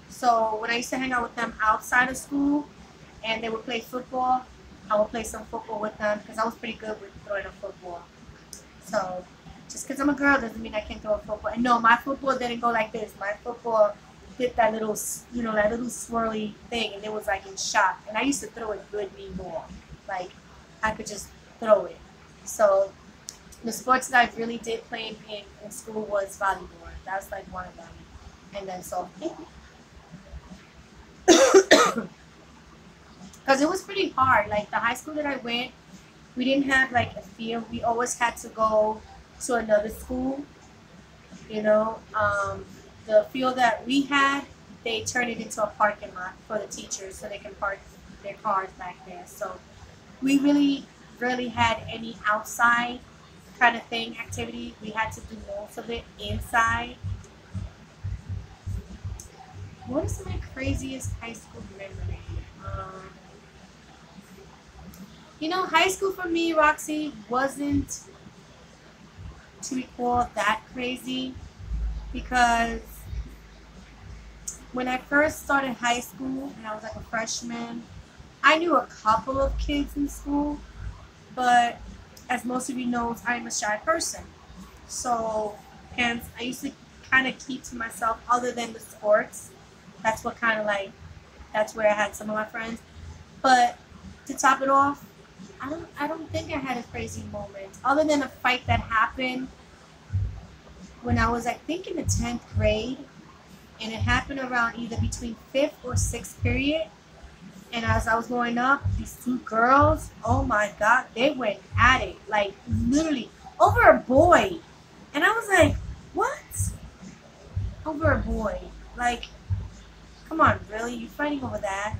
So when I used to hang out with them outside of school, and they would play football, I would play some football with them because I was pretty good with throwing a football. So just because I'm a girl doesn't mean I can't throw a football. And no, my football didn't go like this. My football did that little, that little swirly thing, and it was like in shot. And I used to throw a good mean ball. Like, I could just throw it. So the sports that I really did play in school was volleyball. That was like one of them. And then so, because it was pretty hard. Like the high school that I went, we didn't have like a field. We always had to go to another school. The field that we had, they turned it into a parking lot for the teachers so they can park their cars back there. So we really rarely had any outside kind of thing activity. We had to do most of it inside. What is my craziest high school memory? High school for me, Roxy, wasn't to be called that crazy because when I first started high school and I was like a freshman, I knew a couple of kids in school, but as most of you know, I'm a shy person. So hence I used to kind of keep to myself other than the sports. That's that's where I had some of my friends. But to top it off, I don't think I had a crazy moment other than a fight that happened when I was, I think, in the 10th grade, and it happened around either between 5th or 6th period. And as I was going up, these two girls, oh my God, they went at it, like literally over a boy. And I was like, what? Over a boy? Like, come on, really? You're fighting over that?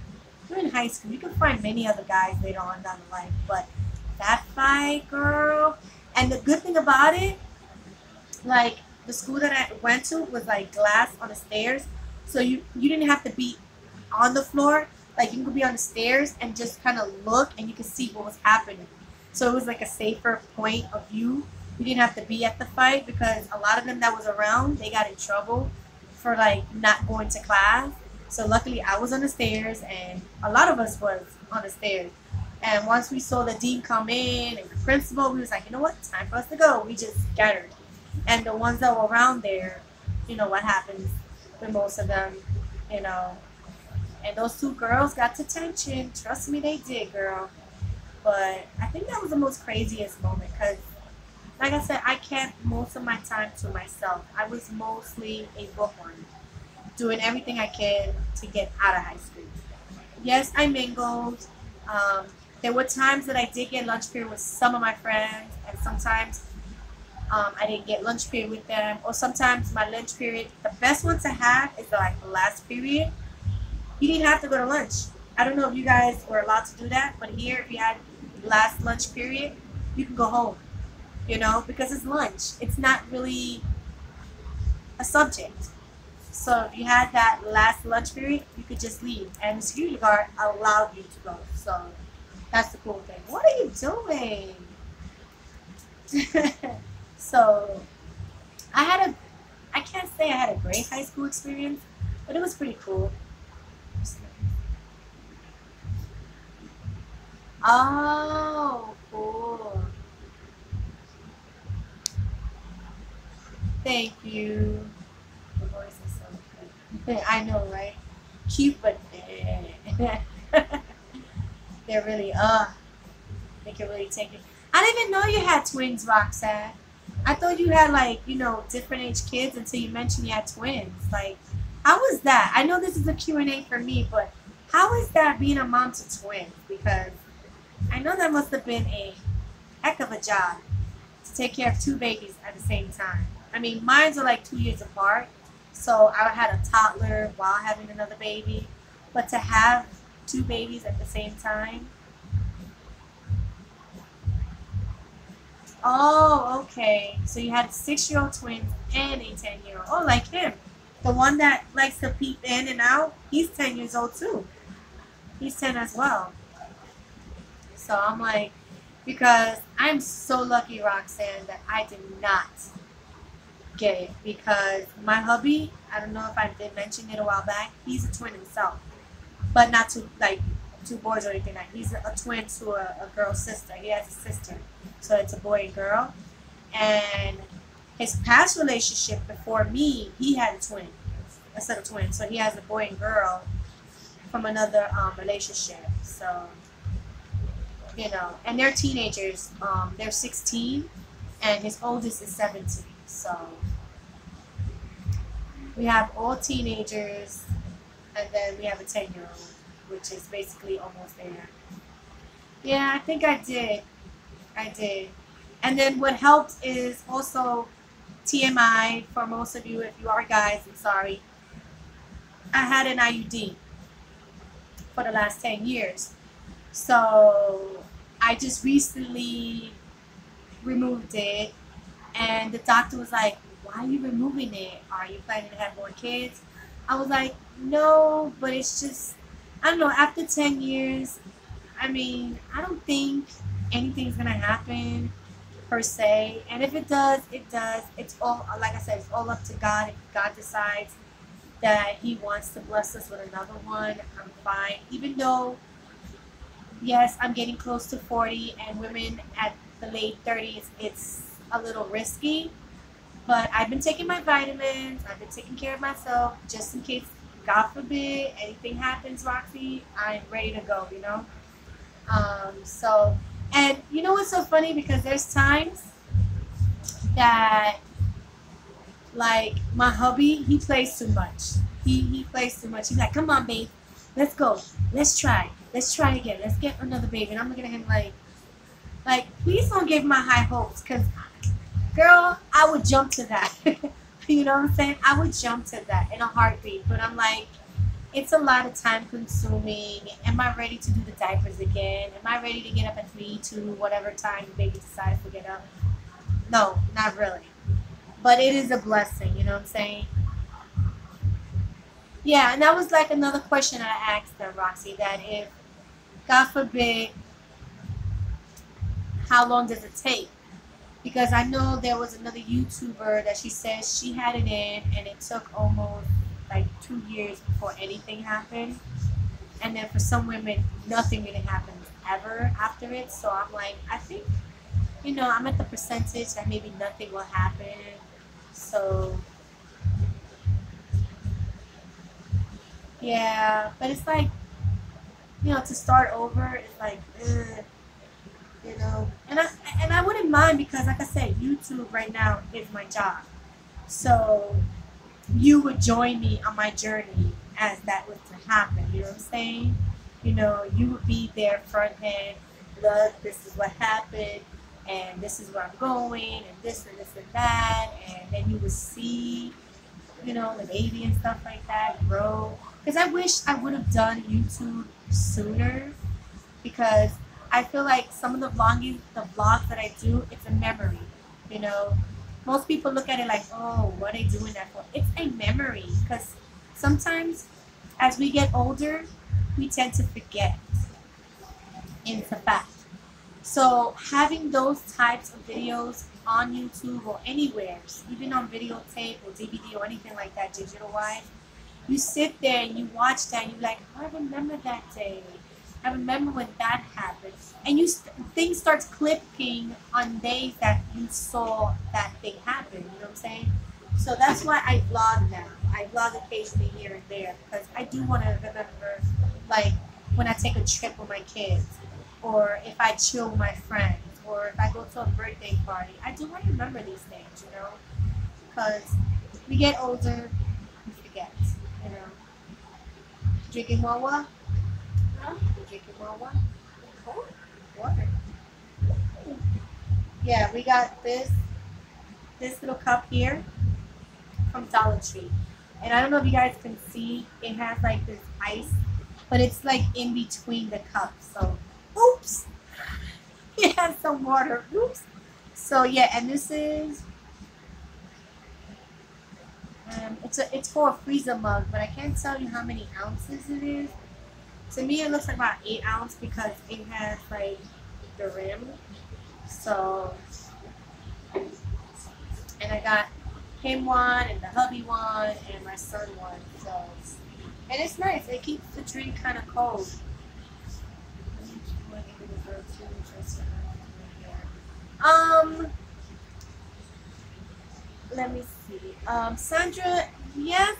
You're in high school. You can find many other guys later on down the line. But that fight, girl. And the good thing about it, like, the school that I went to was like glass on the stairs. So you didn't have to be on the floor. Like, you could be on the stairs and just kind of look and you could see what was happening. So it was like a safer point of view. You didn't have to be at the fight because a lot of them that was around, they got in trouble for like not going to class. So luckily I was on the stairs and a lot of us was on the stairs. And once we saw the dean come in and the principal, we was like, you know what, it's time for us to go. We just scattered. And the ones that were around there, you know what happens with most of them, you know. And those two girls got detention. Trust me, they did, girl. But I think that was the most craziest moment because, like I said, I kept most of my time to myself. I was mostly a bookworm, doing everything I could to get out of high school. Yes, I mingled. There were times that I did get lunch period with some of my friends, and sometimes I didn't get lunch period with them. Or sometimes my lunch period, the best one to have is like the last period. You didn't have to go to lunch. I don't know if you guys were allowed to do that, but here, if you had last lunch period, you can go home, you know, because it's lunch. It's not really a subject. So if you had that last lunch period, you could just leave, and the security guard allowed you to go. So that's the cool thing. What are you doing? So I can't say I had a great high school experience, but it was pretty cool. Oh, cool. Thank you. The voice is so cute. I know, right? Cute, but they're really, they can really take it. I didn't even know you had twins, Roxanne. I thought you had, like, different age kids until you mentioned you had twins. Like, how was that? I know this is a Q&A for me, but how is that being a mom to twins? Because I know that must have been a heck of a job to take care of two babies at the same time. I mean, mine are like 2 years apart, so I had a toddler while having another baby. But to have two babies at the same time, oh, okay. So you had 6-year-old twins and a 10-year-old. Oh, like him. The one that likes to peep in and out, he's 10 years old too. He's 10 as well. So I'm like, because I'm so lucky, Roxanne, that I did not get it. Because my hubby, I don't know if I did mention it a while back, he's a twin himself. But not to, like, two boys or anything like that. He's a twin to a girl's sister. He has a sister. So it's a boy and girl. And his past relationship before me, he had a twin. A set of twins. So he has a boy and girl from another relationship. So, and they're teenagers. They're 16 and his oldest is 17. So we have all teenagers and then we have a 10-year-old, which is basically almost there. Yeah, I think I did. I did. And then what helped is also TMI for most of you. If you are guys, I'm sorry. I had an IUD for the last 10 years. So I just recently removed it. And the doctor was like, why are you removing it? Are you planning to have more kids? I was like, no, but it's just, I don't know, after 10 years, I mean, I don't think anything's going to happen per se. And if it does, it does. It's all, like I said, it's all up to God. If God decides that He wants to bless us with another one, I'm fine. Even though, yes, I'm getting close to 40 and women at the late 30s, it's a little risky. But I've been taking my vitamins. I've been taking care of myself just in case, God forbid, anything happens, Roxy. I'm ready to go. And you know what's so funny? Because there's times that, like, my hubby, he plays too much. He plays too much. He's like, come on, babe. Let's go. Let's try. Let's try again. Let's get another baby. And I'm looking at him like, please don't give my high hopes. Because, girl, I would jump to that. You know what I'm saying? I would jump to that in a heartbeat. But I'm like, it's a lot of time consuming. Am I ready to do the diapers again? Am I ready to get up at 3, 2, whatever time the baby decides to get up? No, not really. But it is a blessing, you know what I'm saying? Yeah, and that was like another question I asked them, Roxy, that if, God forbid, how long does it take? Because I know there was another YouTuber that she says she had it in and it took almost like 2 years before anything happened. And then for some women, nothing really happens ever after it. So I'm like, I think, I'm at the percentage that maybe nothing will happen. So, yeah. But it's like, to start over, it's like, and I wouldn't mind because, like I said, YouTube right now is my job. So you would join me on my journey as that was to happen. You know what I'm saying? You would be there front hand. Look, this is what happened, and this is where I'm going, and this and that, and then you would see, the baby and stuff like that grow. Because I wish I would have done YouTube sooner, because I feel like some of the vlogs that I do, it's a memory. You know, most people look at it like, oh, what are they doing that for? It's a memory, because sometimes as we get older, we tend to forget. And it's a fact. So having those types of videos on YouTube or anywhere, even on videotape or DVD or anything like that, digital wise, you sit there and you watch that and you're like, oh, I remember that day. I I remember when that happened. And things starts clicking on days that you saw that thing happen. You know what I'm saying? So that's why I vlog now. I vlog occasionally here and there because I do want to remember, like, when I take a trip with my kids, or if I chill with my friends, or if I go to a birthday party. I do want to remember these things, you know, because we get older, we forget, you know. Drinking water? Huh? Drinking water? Water. Yeah, we got this little cup here from Dollar Tree. And I don't know if you guys can see, it has like this ice, but it's like in between the cups. So, oops, it has some water. Oops. So yeah, and this is, it's for a freezer mug, but I can't tell you how many ounces it is. To me, it looks like about 8 ounce because it has like the rim. So, and I got him one and the hubby one and my son one. So, and it's nice. It keeps the drink kind of cold. Um, let me see. Sandra, yes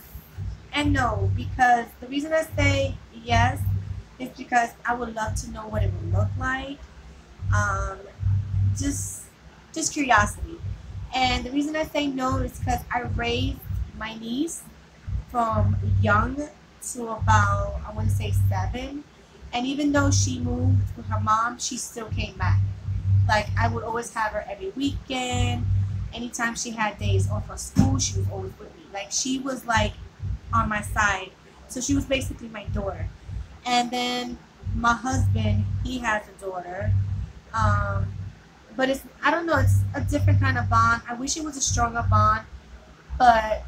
and no, because the reason I say yes is because I would love to know what it would look like. Um, just just curiosity. And the reason I say no is because I raised my niece from young to about, I want to say 7. And even though she moved with her mom, she still came back. Like, I would always have her every weekend. Anytime she had days off of school, she was always with me. Like, she was like on my side. So she was basically my daughter. And then my husband, he has a daughter. Um, but it's, I don't know, it's a different kind of bond. I wish it was a stronger bond, but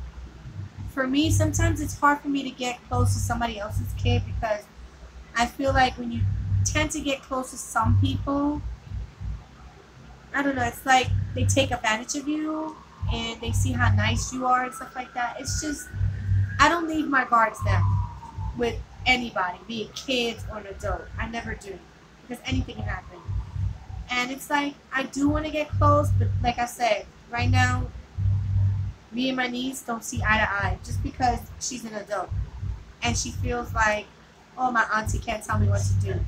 for me, sometimes it's hard for me to get close to somebody else's kid because I feel like when you tend to get close to some people, I don't know, it's like they take advantage of you and they see how nice you are and stuff like that. It's just, I don't leave my guards down with anybody, be it kids or an adult. I never do because anything can happen. And it's like, I do want to get close, but like I said, right now, me and my niece don't see eye to eye just because she's an adult. And she feels like, oh, my auntie can't tell me what to do.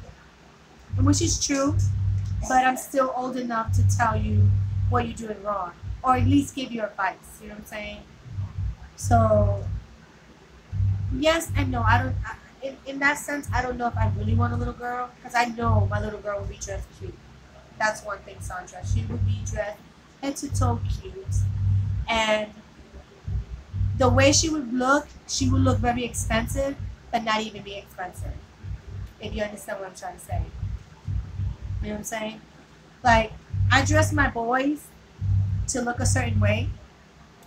And which is true, but I'm still old enough to tell you what you're doing wrong. Or at least give you advice, you know what I'm saying? So, yes and no. I don't, in that sense, I don't know if I really want a little girl because I know my little girl will be dressed cute. That's one thing, Sandra. She would be dressed head to toe cute. And the way she would look very expensive, but not even be expensive. If you understand what I'm trying to say. You know what I'm saying? Like, I dress my boys to look a certain way.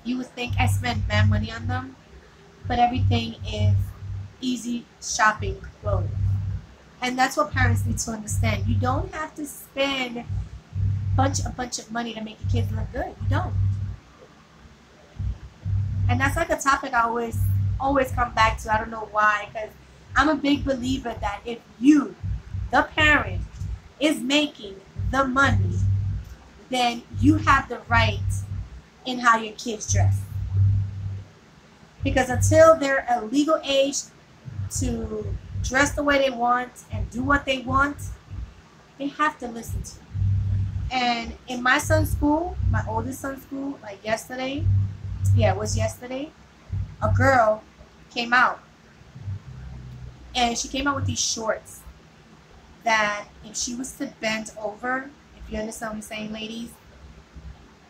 You would think I spend mad money on them, but everything is easy shopping clothes. And that's what parents need to understand. You don't have to spend a bunch of money to make your kids look good. You don't. And that's like a topic I always come back to. I don't know why, because I'm a big believer that if you, the parent, is making the money, then you have the right in how your kids dress. Because until they're a legal age to dress the way they want and do what they want, they have to listen to you. And in my son's school, my oldest son's school, like yesterday, yeah, it was yesterday, a girl came out. And she came out with these shorts that if she was to bend over, if you understand what I'm saying, ladies,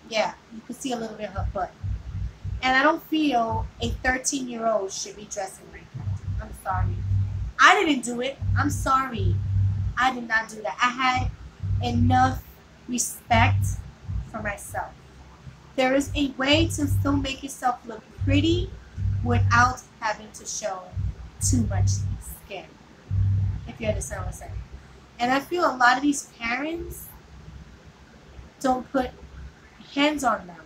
yeah, you could see a little bit of her butt. And I don't feel a 13-year-old should be dressing like that. I'm sorry. I didn't do it. I'm sorry. I did not do that. I had enough respect for myself. There is a way to still make yourself look pretty without having to show too much skin, if you understand what I'm saying. And I feel a lot of these parents don't put hands on them.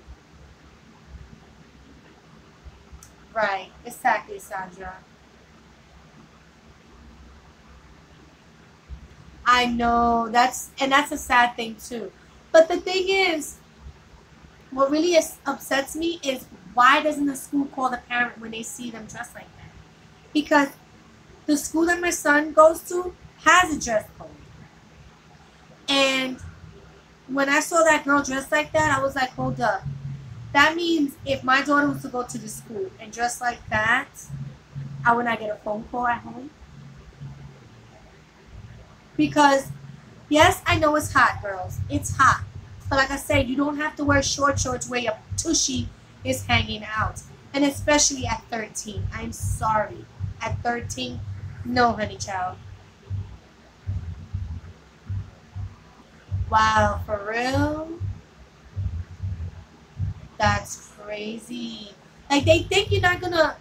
Right, exactly, Sandra. I know that's a sad thing too. But the thing is, what really upsets me is why doesn't the school call the parent when they see them dressed like that? Because the school that my son goes to has a dress code. And when I saw that girl dressed like that, I was like, hold up. That means if my daughter was to go to the school and dress like that, I would not get a phone call at home. Because, yes, I know it's hot, girls. It's hot. But like I said, you don't have to wear short shorts where your tushy is hanging out. And especially at 13. I'm sorry. At 13, no, honey child. Wow, for real? That's crazy. Like, they think you're not gonna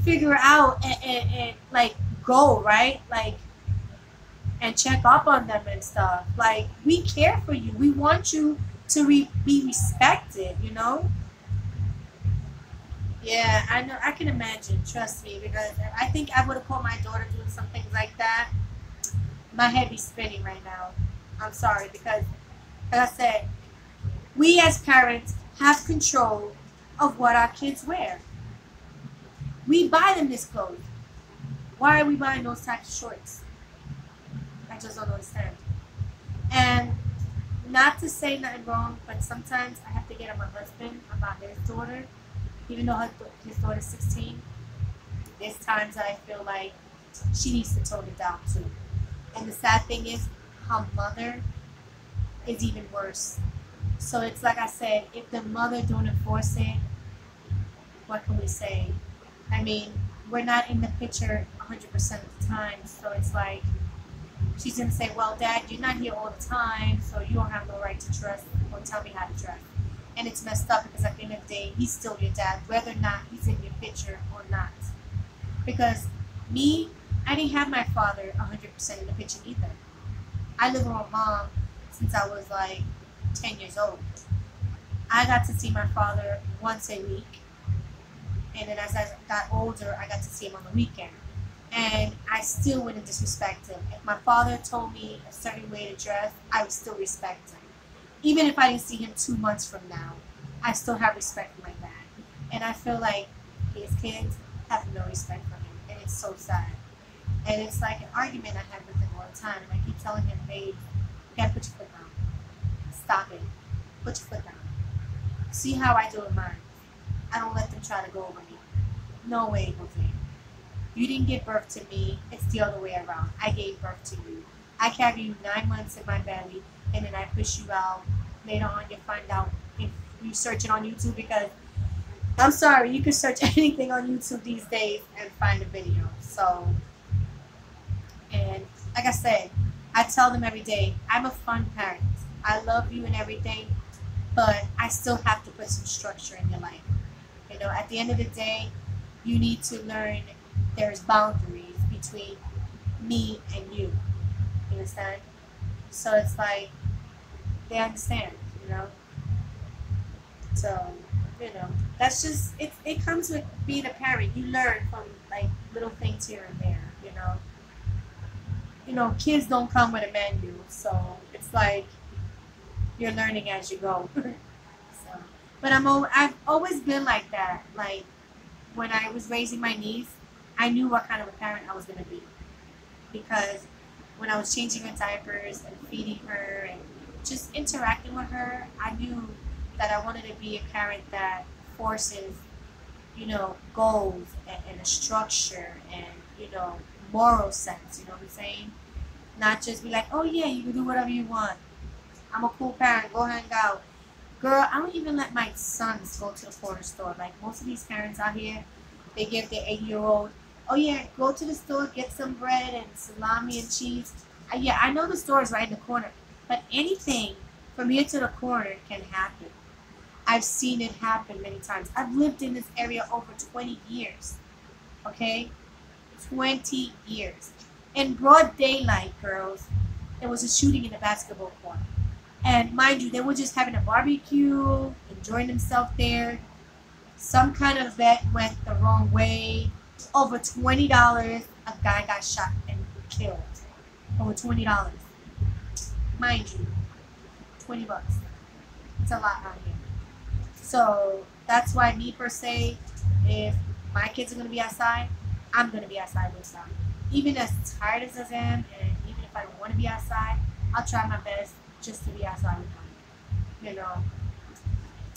figure out and like, go, right? Like, and check up on them and stuff. Like, we care for you. We want you to be respected, you know? Yeah, I know. I can imagine. Trust me, because I think I would have caught my daughter doing some things like that. My head be spinning right now. I'm sorry, because, like I said, we as parents have control of what our kids wear. We buy them this clothes. Why are we buying those types of shorts? I just don't understand. And not to say nothing wrong, but sometimes I have to get on my husband about his daughter, even though his daughter's 16. There's times I feel like she needs to tone it down too. And the sad thing is, her mother is even worse. So it's like I said, if the mother don't enforce it, what can we say? I mean, we're not in the picture 100% of the time, so it's like, she's going to say, well, Dad, you're not here all the time, so you don't have no right to dress or tell me how to dress. And it's messed up because at the end of the day, he's still your dad, whether or not he's in your picture or not. Because me, I didn't have my father 100% in the picture either. I lived with my mom since I was like 10 years old. I got to see my father once a week. And then as I got older, I got to see him on the weekend. And I still wouldn't disrespect him. If my father told me a certain way to dress, I would still respect him. Even if I didn't see him 2 months from now, I still have respect for my dad. And I feel like his kids have no respect for him. And it's so sad. And it's like an argument I have with him all the time. And I keep telling him, babe, you gotta put your foot down. Stop it. Put your foot down. See how I do with mine. I don't let them try to go over me. No way, Jose. You didn't give birth to me. It's the other way around. I gave birth to you. I carried you 9 months in my belly, and then I push you out. Later on, you'll find out if you search it on YouTube, because I'm sorry, you can search anything on YouTube these days and find a video. So, and like I said, I tell them every day, I'm a fun parent. I love you and everything, but I still have to put some structure in your life. You know, at the end of the day, you need to learn there's boundaries between me and you. You understand? So it's like, they understand, you know? So, you know, that's just, it comes with being a parent. You learn from, like, little things here and there, you know? You know, kids don't come with a manual, so it's like, you're learning as you go. So, but I've always been like that. Like, when I was raising my niece, I knew what kind of a parent I was going to be. Because when I was changing her diapers and feeding her and just interacting with her, I knew that I wanted to be a parent that forces, you know, goals and a structure and, you know, moral sense, you know what I'm saying? Not just be like, oh yeah, you can do whatever you want. I'm a cool parent, go hang out. Girl, I don't even let my sons go to the corner store. Like, most of these parents out here, they give their 8-year-old, oh yeah, go to the store, get some bread and salami and cheese. Yeah, I know the store is right in the corner, but anything from here to the corner can happen. I've seen it happen many times. I've lived in this area over 20 years, okay? 20 years. In broad daylight, girls, there was a shooting in a basketball court. And mind you, they were just having a barbecue, enjoying themselves there. Some kind of vet went the wrong way. Over $20, a guy got shot and killed. Over $20. Mind you, $20. It's a lot out here. So that's why me per se, if my kids are gonna be outside, I'm gonna be outside with them. Even as tired as I am, and even if I don't want to be outside, I'll try my best just to be outside with them. You know,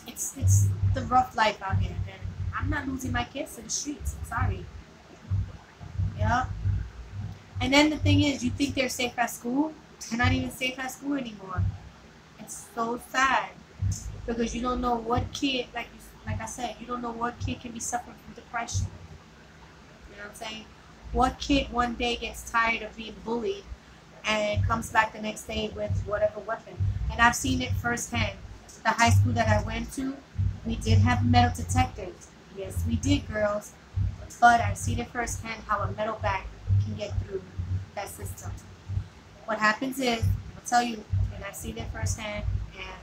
it's the rough life out here, and I'm not losing my kids to the streets. I'm sorry. Yeah. And then the thing is, you think they're safe at school? They're not even safe at school anymore. It's so sad because you don't know what kid, like I said, you don't know what kid can be suffering from depression. You know what I'm saying? What kid one day gets tired of being bullied and comes back the next day with whatever weapon? And I've seen it firsthand. The high school that I went to, we did have metal detectors. Yes, we did, girls. But I've seen it firsthand how a metal bat can get through that system. What happens is, I'll tell you, and I've seen it firsthand, and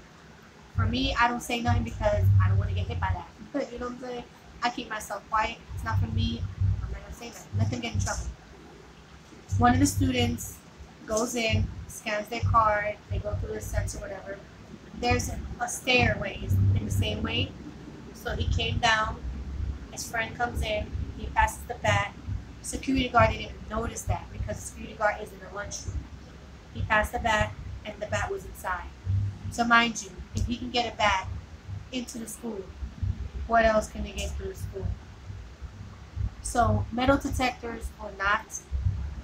for me, I don't say nothing because I don't want to get hit by that. You know what I'm saying? I keep myself quiet. It's not for me. I'm not going to say nothing. Let them get in trouble. One of the students goes in, scans their card, they go through the sensor, whatever. There's a stairway in the same way. So he came down, his friend comes in, he passes the bat. Security guard didn't even notice that because the security guard is in the lunchroom. He passed the bat and the bat was inside. So mind you, if he can get a bat into the school, what else can they get through the school? So metal detectors or not,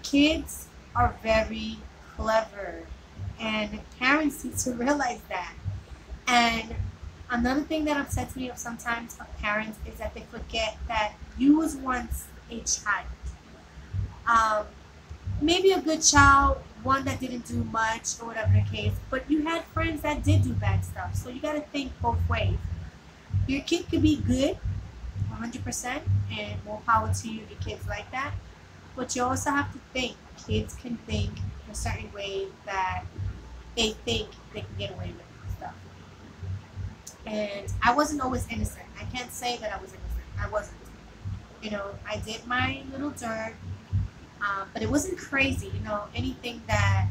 kids are very clever and parents need to realize that. And another thing that upsets me sometimes of parents is that they forget that you was once a child. Um, Maybe a good child, one that didn't do much or whatever the case, but you had friends that did do bad stuff. So you got to think both ways. Your kid could be good, 100%, and more power to you to kids like that. But you also have to think. Kids can think in a certain way that they think they can get away with stuff. And I wasn't always innocent. I can't say that I was innocent. I wasn't. You know, I did my little dirt, but it wasn't crazy. You know, anything that,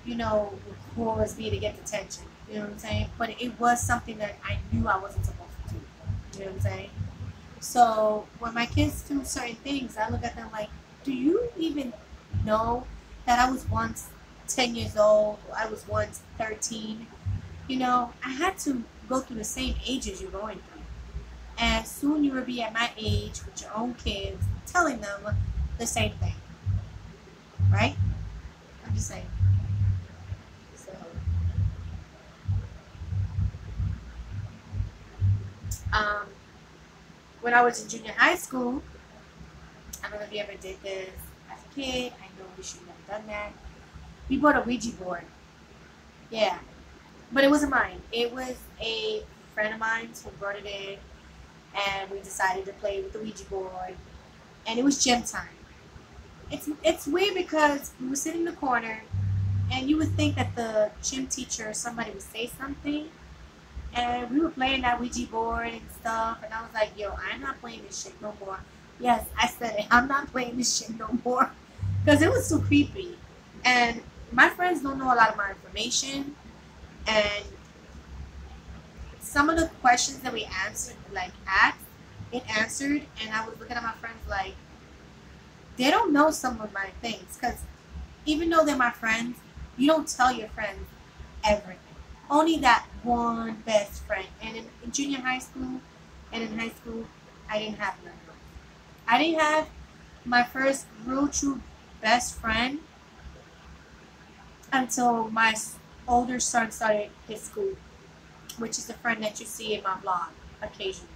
you know, would cause me to get detention. You know what I'm saying? But it was something that I knew I wasn't supposed to do. You know what I'm saying? So when my kids do certain things, I look at them like, do you even know that I was once 10 years old, or I was once 13? You know, I had to go through the same ages you're going through. And soon you will be at my age with your own kids, telling them the same thing. Right? I'm just saying. So, when I was in junior high school, I don't know if you ever did this as a kid. I know we should have done that. We bought a Ouija board. Yeah. But it wasn't mine. It was a friend of mine who brought it in, and we decided to play with the Ouija board. And it was gym time. It's weird because we were sitting in the corner, and you would think that the gym teacher or somebody would say something, and we were playing that Ouija board and stuff, and I was like, yo, I'm not playing this shit no more. Yes, I said it. I'm not playing this shit no more. Because it was so creepy. And my friends don't know a lot of my information, and some of the questions that we answered, like asked, it answered, and I was looking at my friends like, they don't know some of my things. Because even though they're my friends, you don't tell your friends everything. Only that one best friend. And in junior high school and in high school, I didn't have none of those. I didn't have my first real true best friend until my older son started his school, which is the friend that you see in my vlog occasionally.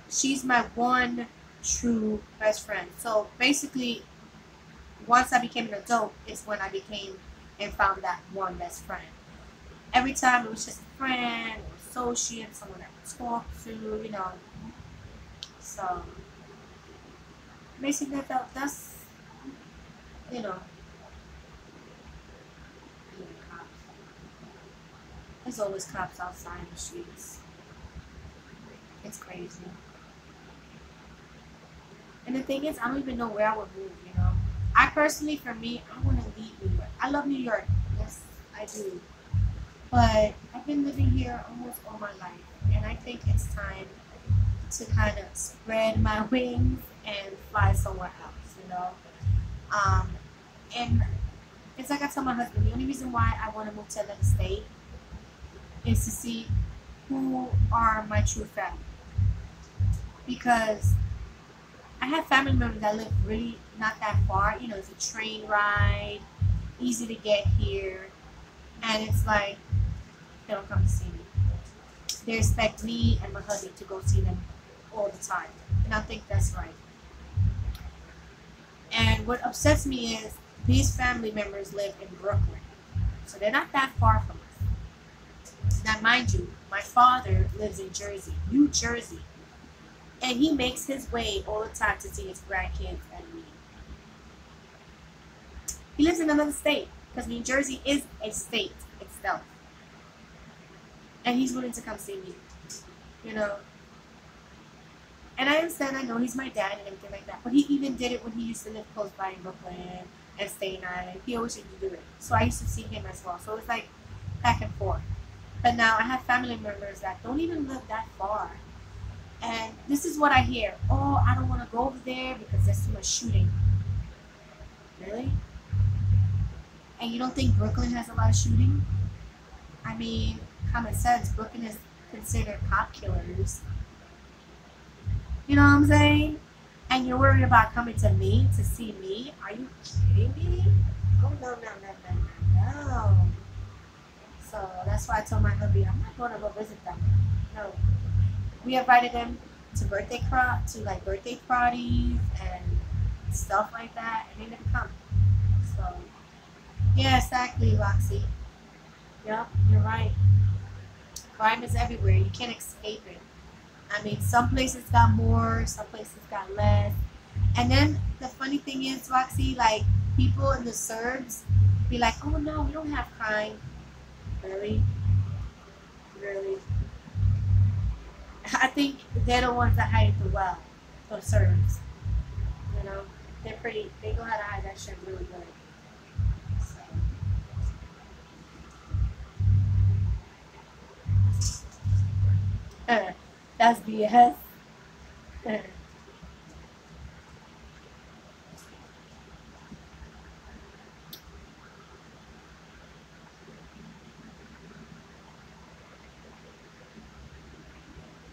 She's my one true best friend. So basically, once I became an adult is when I became and found that one best friend. Every time it was just a friend or associate, someone I could talk to, you know. So basically that's, you know, cops. There's always cops outside in the streets. It's crazy. And the thing is, I don't even know where I would move, you know. I personally, for me, I want to leave New York. I love New York. Yes, I I do. But I've been living here almost all my life, and I think it's time to kind of spread my wings and fly somewhere else, you know. Um, and it's like I tell my husband, the only reason why I want to move to another state is to see who are my true family. Because I have family members that live really not that far. You know, it's a train ride, easy to get here, and it's like they don't come to see me. They expect me and my husband to go see them all the time, and I think that's right. And what upsets me is these family members live in Brooklyn, so they're not that far from us. Now, mind you, my father lives in Jersey, New Jersey, and he makes his way all the time to see his grandkids and me. He lives in another state because New Jersey is a state itself, and he's willing to come see me. You know, and I understand. I know he's my dad and everything like that, but he even did it when he used to live close by in Brooklyn and Staten Island. He always used to do it, so I used to see him as well. So it's like back and forth. But now I have family members that don't even live that far. And this is what I hear. Oh, I don't want to go over there because there's too much shooting. Really? And you don't think Brooklyn has a lot of shooting? I mean, common sense, Brooklyn is considered cop killers. You know what I'm saying? And you're worried about coming to me to see me? Are you kidding me? Oh, no, no, no, no, no, no. So that's why I told my hubby, I'm not going to go visit them. No. We invited them to birthday parties and stuff like that, and they never come. So yeah, exactly, Roxy. Yep, you're right. Crime is everywhere. You can't escape it. I mean, some places got more, some places got less. And then the funny thing is, Roxy, like people in the suburbs be like, "Oh no, we don't have crime." Really, really. I think they're the ones that hide it the well. The suburbs. You know, they're pretty. They know how to hide that shit really good. So, that's BS.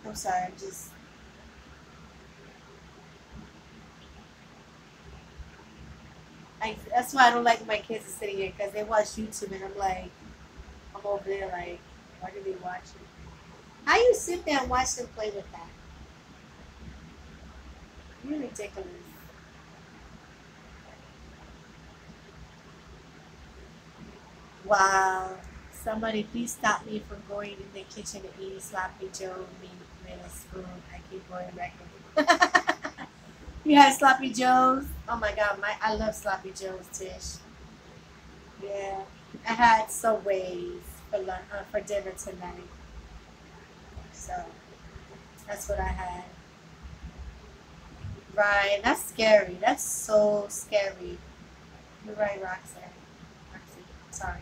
I'm sorry. I'm just. That's why I don't like my kids to sit here because they watch YouTube and I'm like, I'm over there like, why do they watch it? How you sit there and watch them play with that? You're ridiculous. Wow. Somebody please stop me from going in the kitchen and eating sloppy Joe meat with a spoon. I keep going back and You had sloppy joes? Oh my god, I love sloppy joes, Tish. Yeah. I had Subways for dinner tonight. So that's what I had. Right. That's scary. That's so scary. You're right, Roxanne. Roxy. Sorry.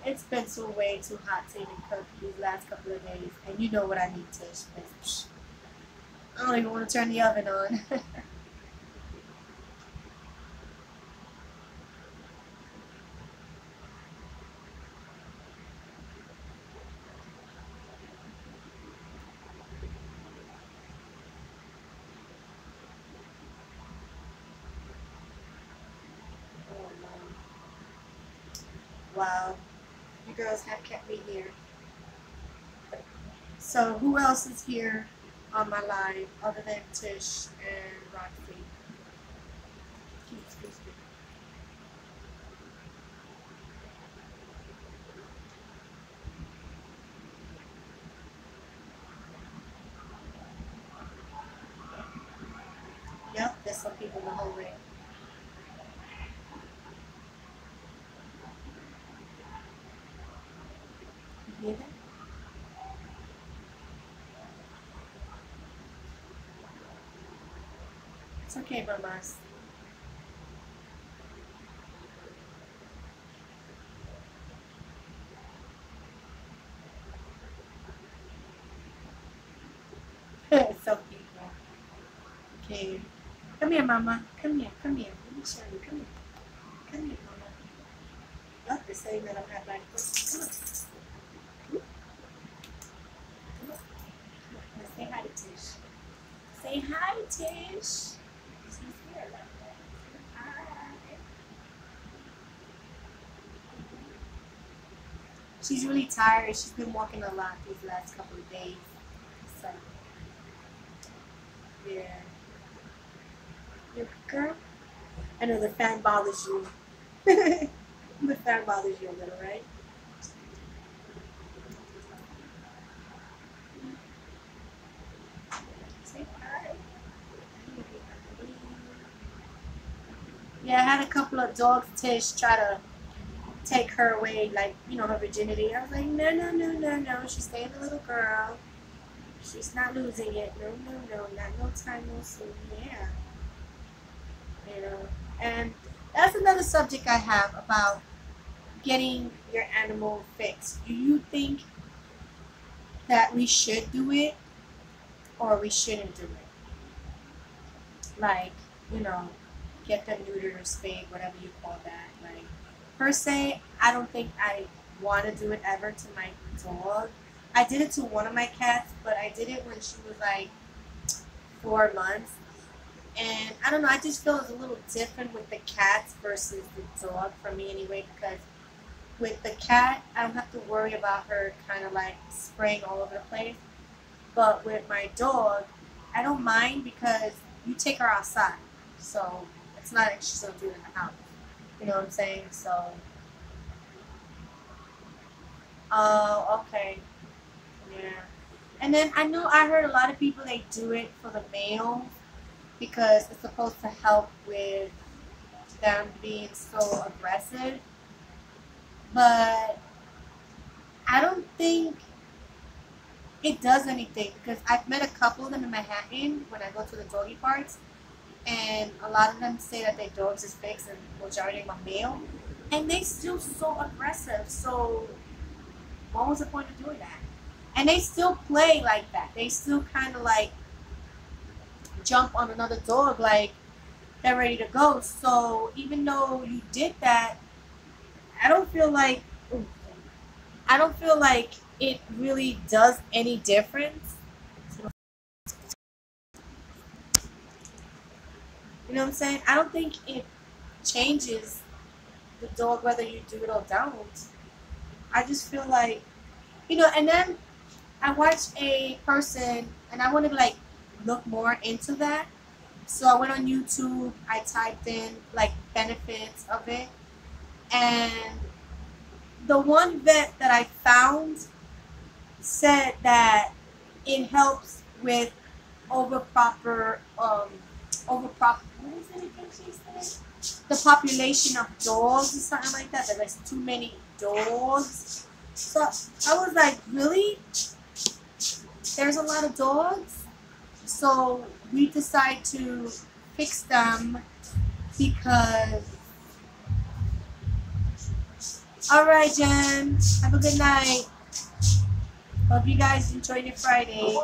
It's been so way too hot to even cook these last couple of days, and you know what I need, Tish. I don't even want to turn the oven on. Oh no! Wow, you girls have kept me here. So who else is here on my line other than Tish and Roxy? Excuse me. Yep, there's some people in the hallway. You hear that? It's okay, mamas. It's so cute. Okay. Come here, mama. Come here. Come here. Let me show you. Come here. Come here, mama. Look, they're saying that I'm not like this. Come on. Come on. Now say hi to Tish. Say hi, Tish. She's here like that. Hi. She's really tired. She's been walking a lot these last couple of days. So, yeah. Your girl? I know the fan bothers you. The fan bothers you a little, right? Say hi. Yeah, I had a couple of dogs, Tish, try to take her away, like, you know, her virginity. I was like, no, no, no, no, no. She's staying a little girl. She's not losing it. No, no, no. Not no time, no soon. Yeah. You know. And that's another subject I have about getting your animal fixed. Do you think that we should do it or we shouldn't do it? Like, you know, get them neutered or spayed, whatever you call that. Like, per se, I don't think I want to do it ever to my dog. I did it to one of my cats, but I did it when she was like 4 months. And I don't know, I just feel it's a little different with the cats versus the dog for me anyway, because with the cat, I don't have to worry about her kind of like spraying all over the place. But with my dog, I don't mind because you take her outside. So it's not like she's going to do it in the house. You know what I'm saying? So, oh, okay. Yeah. And then I know I heard a lot of people, they do it for the males because it's supposed to help with them being so aggressive. But I don't think it does anything because I've met a couple of them in Manhattan when I go to the doggy parks, and a lot of them say that their dogs is fixed and majority of them are male, and they still so aggressive. So what was the point of doing that? And they still play like that. They still kind of like jump on another dog like they're ready to go. So even though you did that, I don't feel like it really does any difference. You know what I'm saying? I don't think it changes the dog whether you do it or don't. I just feel like, you know, and then I watched a person and I wanted to like look more into that. So I went on YouTube, I typed in like benefits of it, and the one vet that I found said that it helps with what is it again she said? The population of dogs or something like that. That there's too many dogs. So I was like, really? There's a lot of dogs? So we decide to fix them because... Alright, Jen. Have a good night. Hope you guys enjoyed your Friday.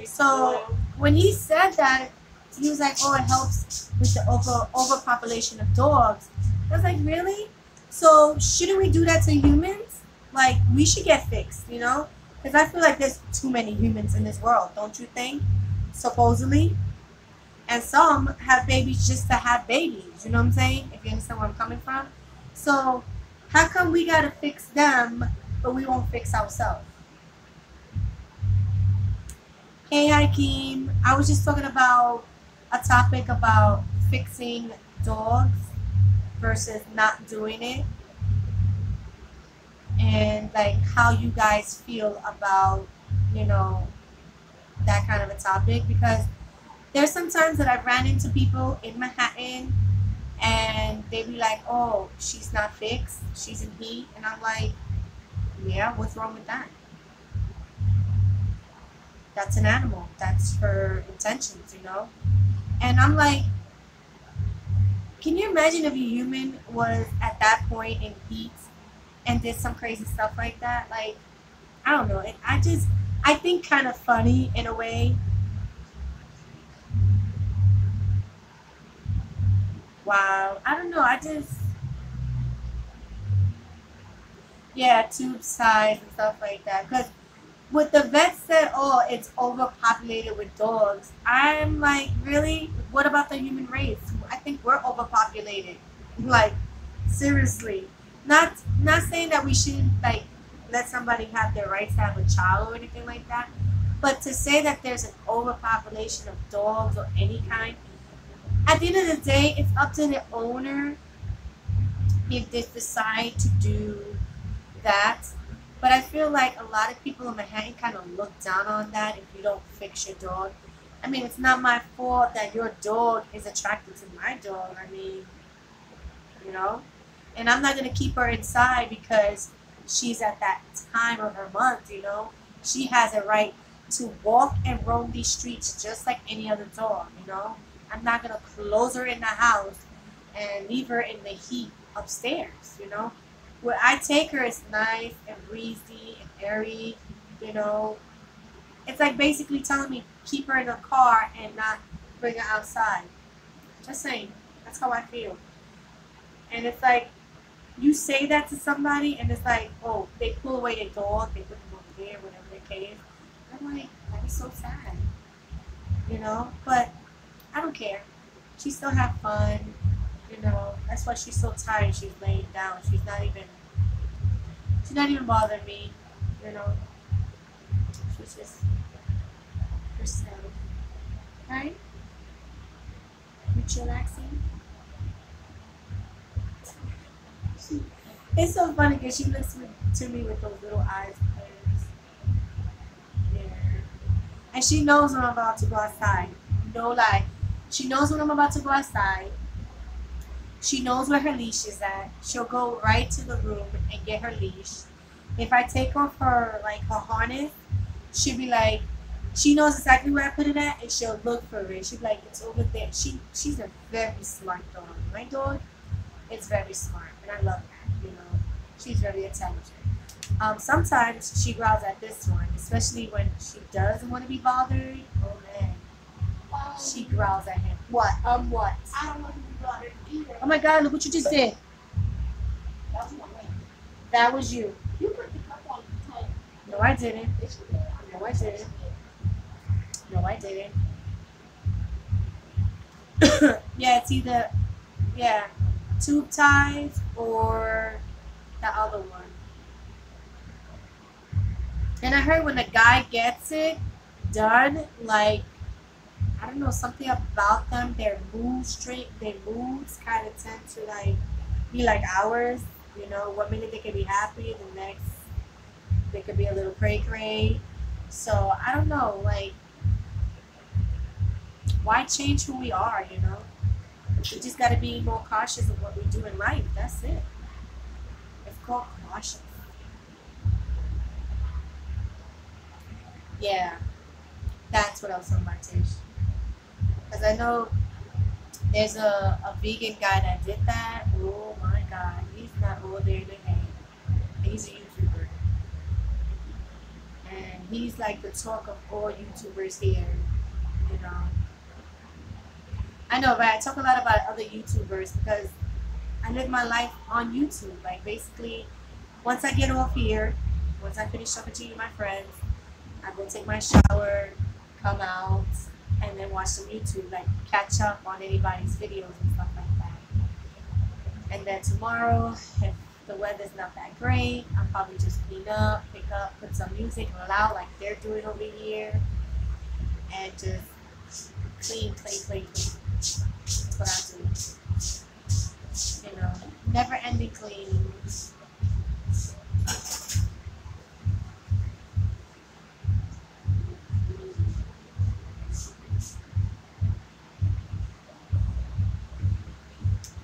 So when he said that, he was like, oh, it helps with the overpopulation of dogs. I was like, really? So shouldn't we do that to humans? Like, we should get fixed, you know? Because I feel like there's too many humans in this world, don't you think? Supposedly. And some have babies just to have babies, you know what I'm saying? If you understand where I'm coming from. So how come we got to fix them, but we won't fix ourselves? Hey, Hakeem. I was just talking about a topic about fixing dogs versus not doing it, and like how you guys feel about, you know, that kind of a topic, because there's sometimes that I've ran into people in Manhattan and they be like, oh, she's not fixed, she's in heat, and I'm like, yeah, what's wrong with that? That's an animal. That's her intentions, you know? And I'm like, can you imagine if a human was at that point in heat and did some crazy stuff like that? Like, I don't know. I think kind of funny in a way. Wow. I don't know. Yeah, tube size and stuff like that. Because with the vet said, oh, it's overpopulated with dogs. I'm like, really? What about the human race? I think we're overpopulated. Like, seriously. Not saying that we shouldn't like let somebody have their rights to have a child or anything like that, but to say that there's an overpopulation of dogs or any kind, at the end of the day, it's up to the owner if they decide to do that. But I feel like a lot of people in Manhattan kind of look down on that if you don't fix your dog. I mean, it's not my fault that your dog is attracted to my dog. I mean, you know? And I'm not going to keep her inside because she's at that time of her month, you know? She has a right to walk and roam these streets just like any other dog, you know? I'm not going to close her in the house and leave her in the heat upstairs, you know? Where I take her is nice and breezy and airy, you know. It's like basically telling me keep her in the car and not bring her outside. Just saying. That's how I feel. And it's like you say that to somebody and it's like, oh, they pull away their dog, they put them over there, whatever the case. I'm like, that is so sad. You know? But I don't care. She still have fun. You know, that's why she's so tired. She's laying down. She's not even bothering me. You know, she's just herself. Right? You chillaxing? It's so funny because she looks to me with those little eyes. Yeah. And she knows when I'm about to go outside. No lie. She knows when I'm about to go outside. She knows where her leash is at. She'll go right to the room and get her leash. If I take off her her harness, she'll be like, she knows exactly where I put it at, and she'll look for it. She'll be like, it's over there. She's a very smart dog. My dog is very smart, and I love that. You know, she's very intelligent. Sometimes she growls at this one, especially when she doesn't want to be bothered. Oh man. She growls at him. What? What? I don't want to be bothered either. Oh my God, look what you just did. That was my way. That was you. You put the cup on the table. No, I didn't. No, I didn't. No, I didn't. Yeah, it's either, tube ties or the other one. And I heard when the guy gets it done, like, I don't know, something about them, their moods kind of tend to be like ours. You know, one minute they can be happy, the next they could be a little cray. So I don't know, like, why change who we are? You know, we just got to be more cautious of what we do in life. That's it. It's called caution. Yeah, that's what else on my dish. Because I know there's a vegan guy that did that. Oh my God, he's not over there in the game. He's a YouTuber. And he's like the talk of all YouTubers here, you know. I know, but I talk a lot about other YouTubers because I live my life on YouTube. Like basically, once I get off here, once I finish talking to you, my friends, I go take my shower, come out, and then watch some YouTube, like catch up on anybody's videos and stuff like that. And then tomorrow, if the weather's not that great, I'll probably just clean up, pick up, put some music loud like they're doing over here, and just clean. That's what I do. You know, never ending cleaning.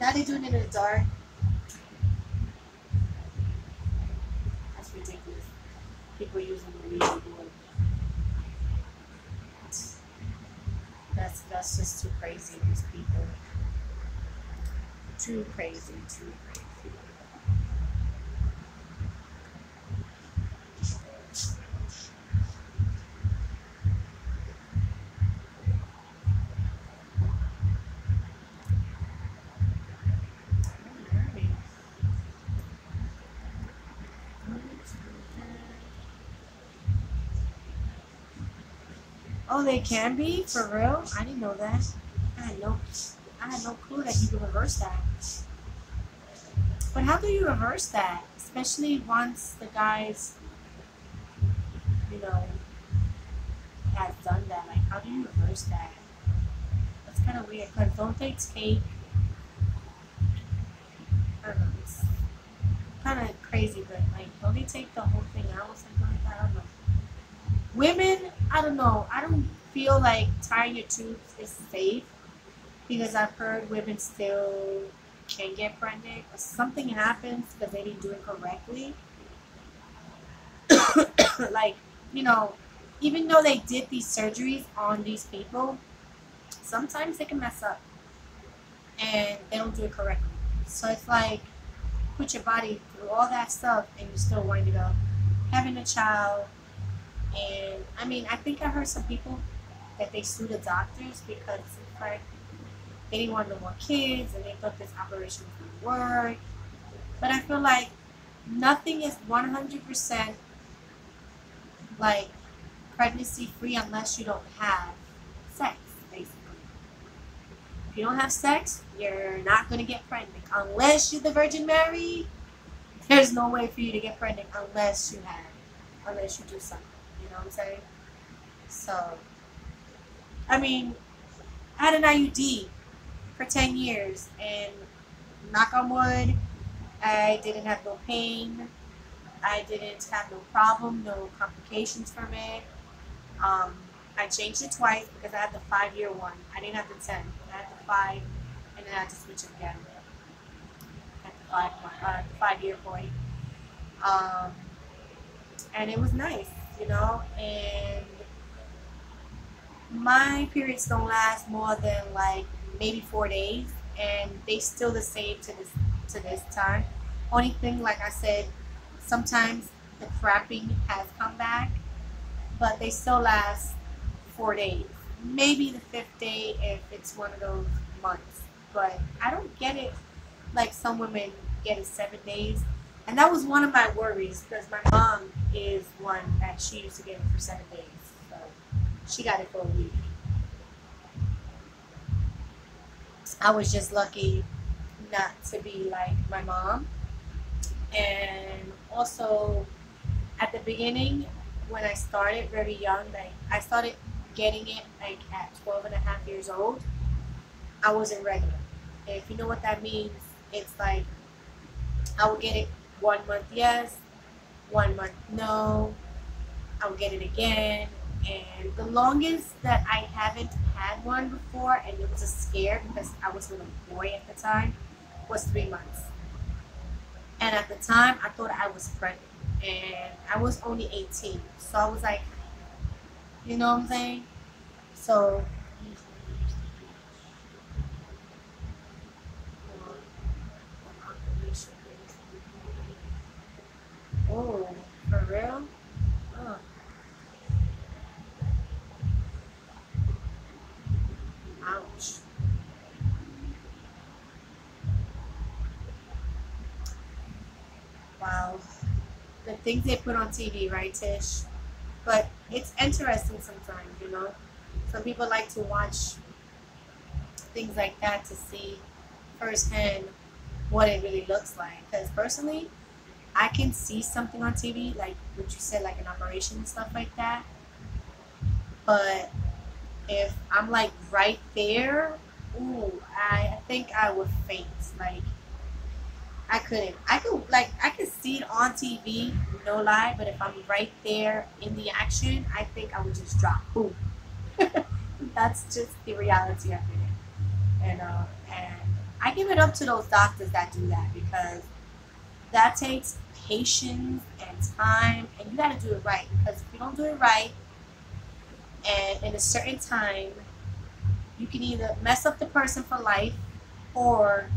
Now they're doing it in the dark. That's ridiculous. People using the Ouija board. That's that's just too crazy. These people, too crazy, too crazy. Oh, they can be for real. I didn't know that. I had no, I had no clue that you could reverse that. But how do you reverse that? Especially once the guys, you know, has done that. Like, how do you reverse that? That's kind of weird. Cause don't they take? I don't know. It's kind of crazy, but like, don't they take the whole thing out or something like that? I don't know. Women, I don't know. I don't feel like tying your tubes is safe because I've heard women still can get pregnant or something happens because they didn't do it correctly. Like, you know, even though they did these surgeries on these people, sometimes they can mess up and they don't do it correctly. So it's like, put your body through all that stuff and you still want to go having a child. And I mean, I think I heard some people that they sued the doctors because it's like they didn't want no more kids and they thought this operation was going to work. But I feel like nothing is 100% like pregnancy free unless you don't have sex, basically. If you don't have sex, you're not going to get pregnant. Unless you're the Virgin Mary, there's no way for you to get pregnant unless you do something. You know what I'm saying? So, I mean, I had an IUD for 10 years and knock on wood, I didn't have no pain. I didn't have no problem, no complications from it. I changed it twice because I had the 5-year one. I didn't have the 10. I had the 5 and then I had to switch it again at the 5-year point. Um, and it was nice, you know, and my periods don't last more than like maybe 4 days and they still the same to this time. Only thing, like I said, sometimes the cramping has come back, but they still last 4 days. Maybe the 5th day if it's one of those months. But I don't get it like some women get it 7 days. And that was one of my worries because my mom is one that she used to get it for 7 days. So she got it for a week. I was just lucky not to be like my mom. And also at the beginning when I started very young, like I started getting it like at 12 and a half years old, I wasn't regular. And if you know what that means, it's like I would get it 1 month yes, 1 month no, I would get it again. And the longest that I haven't had one before, and it was a scare because I was with a boy at the time, was 3 months. And at the time, I thought I was pregnant. And I was only 18. So I was like, you know what I'm saying? So, oh, for real? Oh. Ouch. Wow. The things they put on TV, right, Tish? But it's interesting sometimes, you know? Some people like to watch things like that to see firsthand what it really looks like. Because personally, I can see something on TV, like what you said, like an operation and stuff like that. But if I'm like right there, ooh, I think I would faint. Like I couldn't. I could see it on TV, no lie, but if I'm right there in the action, I think I would just drop. Boom. That's just the reality of it. And I give it up to those doctors that do that because that takes patience and time, and you got to do it right. Because if you don't do it right, and in a certain time, you can either mess up the person for life, or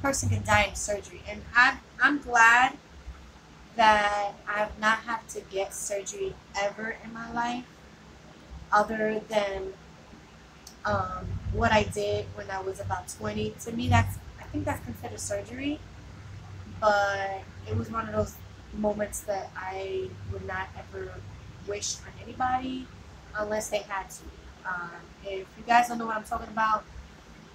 person can die in surgery. And I'm glad that I've not had to get surgery ever in my life, other than what I did when I was about 20. To me, I think that's considered surgery, but it was one of those moments that I would not ever wish on anybody unless they had to. If you guys don't know what I'm talking about,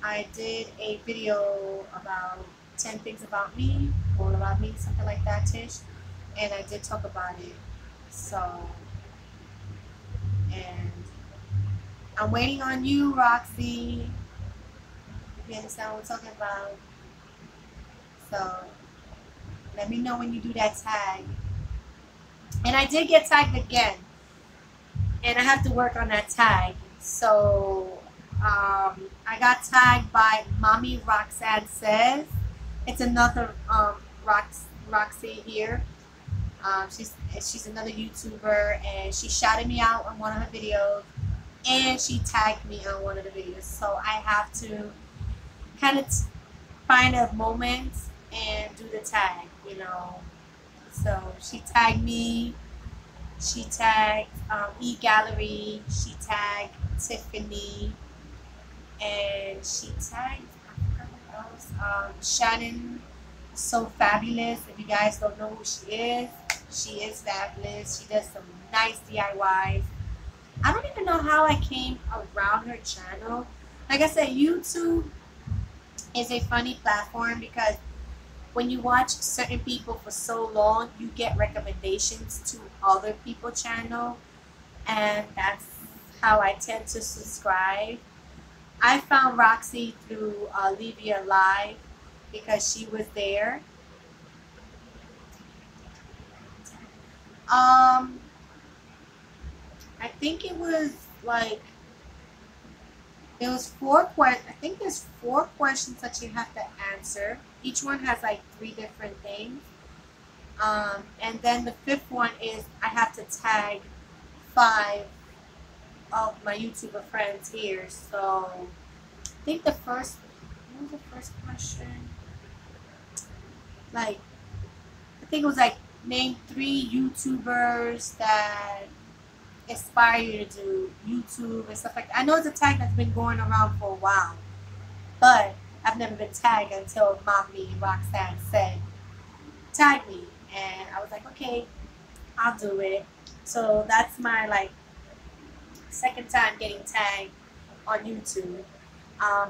I did a video about 10 things about me, or about me, something like that, Tish, and I did talk about it. So, and I'm waiting on you, Roxy. You understand what I'm talking about? So, let me know when you do that tag. And I did get tagged again, and I have to work on that tag. So, I got tagged by Mommy Roxanne Says. It's another Roxy here. She's another YouTuber, and she shouted me out on one of her videos, and she tagged me on one of the videos. So I have to kind of find a moment and do the tag, you know. So she tagged me. She tagged E-Gallery. She tagged Tiffany, and she tagged, I forgot what else. Shannon, So Fabulous. If you guys don't know who she is fabulous. She does some nice DIYs. I don't even know how I came around her channel. Like I said, YouTube is a funny platform because when you watch certain people for so long, you get recommendations to other people's channel, and that's how I tend to subscribe. I found Roxy through Livia Live because she was there. I think it was like there was I think there's 4 questions that you have to answer. Each one has like 3 different things. And then the 5th one is I have to tag 5 of my YouTuber friends here. So I think what was the first question? Like, I think it was like name 3 YouTubers that inspire you to do YouTube and stuff like that. I know it's a tag that's been going around for a while, but I've never been tagged until Mommy Roxanne said, tag me. And I was like, okay, I'll do it. So that's my like 2nd time getting tagged on YouTube.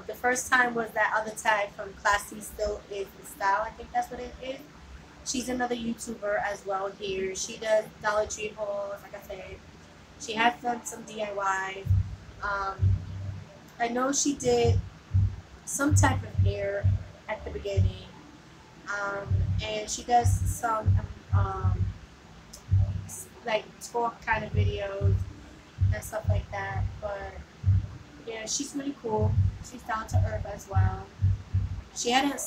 The first time was that other tag from Classy Still Is the Style. I think that's what it is. She's another YouTuber as well here. She does Dollar Tree hauls, like I said. She has done some DIYs. I know she did some type of hair at the beginning. And she does some like talk kind of videos and stuff like that. But yeah, she's really cool. She's down to earth as well. She had a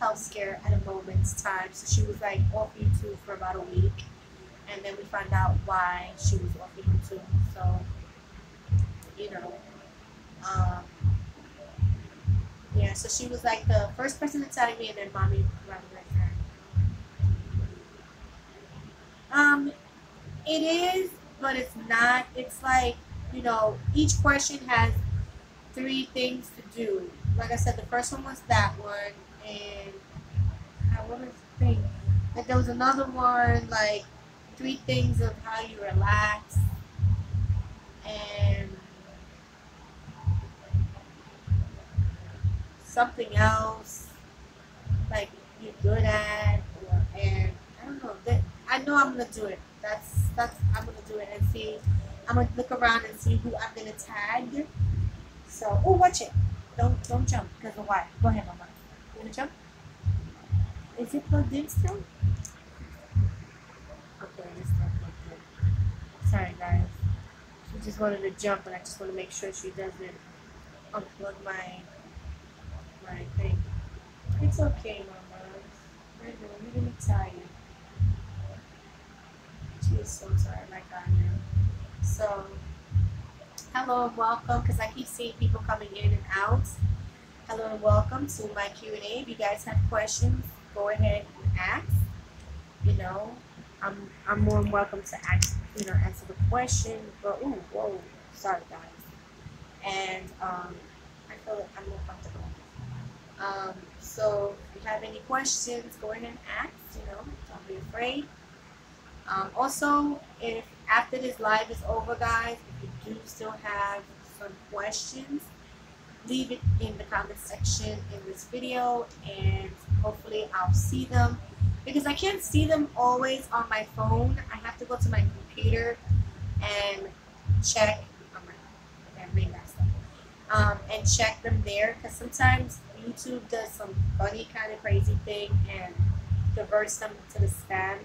health scare at a moment's time, so she was like off YouTube for about a week, and then we found out why she was off YouTube. So, you know, yeah. So she was like the first person to tag me, and then Mommy right there. It is, but it's not. It's like, you know, each question has 3 things to do. Like I said, the first one was that one, and what was the thing? Like there was another one, like 3 things of how you relax, and something else like you're good at, and I don't know. I know I'm gonna do it. I'm gonna do it and see. I'm gonna look around and see who I'm gonna tag. So, oh, watch it. Don't jump because of why. Go ahead, Mama. You wanna jump? Is it plugged in still? Okay, it's not plugged in. Sorry, guys. She just wanted to jump, and I just want to make sure she doesn't unplug my thing. It's okay, Mama. You're really tired. She is so tired, like I am. So, hello and welcome, because I keep seeing people coming in and out. Hello and welcome to my Q&A. If you guys have questions, go ahead and ask. You know, I'm more than welcome to answer the question. But whoa, sorry guys. And I feel like I'm more comfortable. So if you have any questions, go ahead and ask. Don't be afraid. Also, if after this live is over, guys, if you do still have some questions, leave it in the comment section in this video, and hopefully I'll see them, because I can't see them always on my phone. I have to go to my computer and check on and check them there, because sometimes YouTube does some funny kind of crazy thing and diverts them to the spam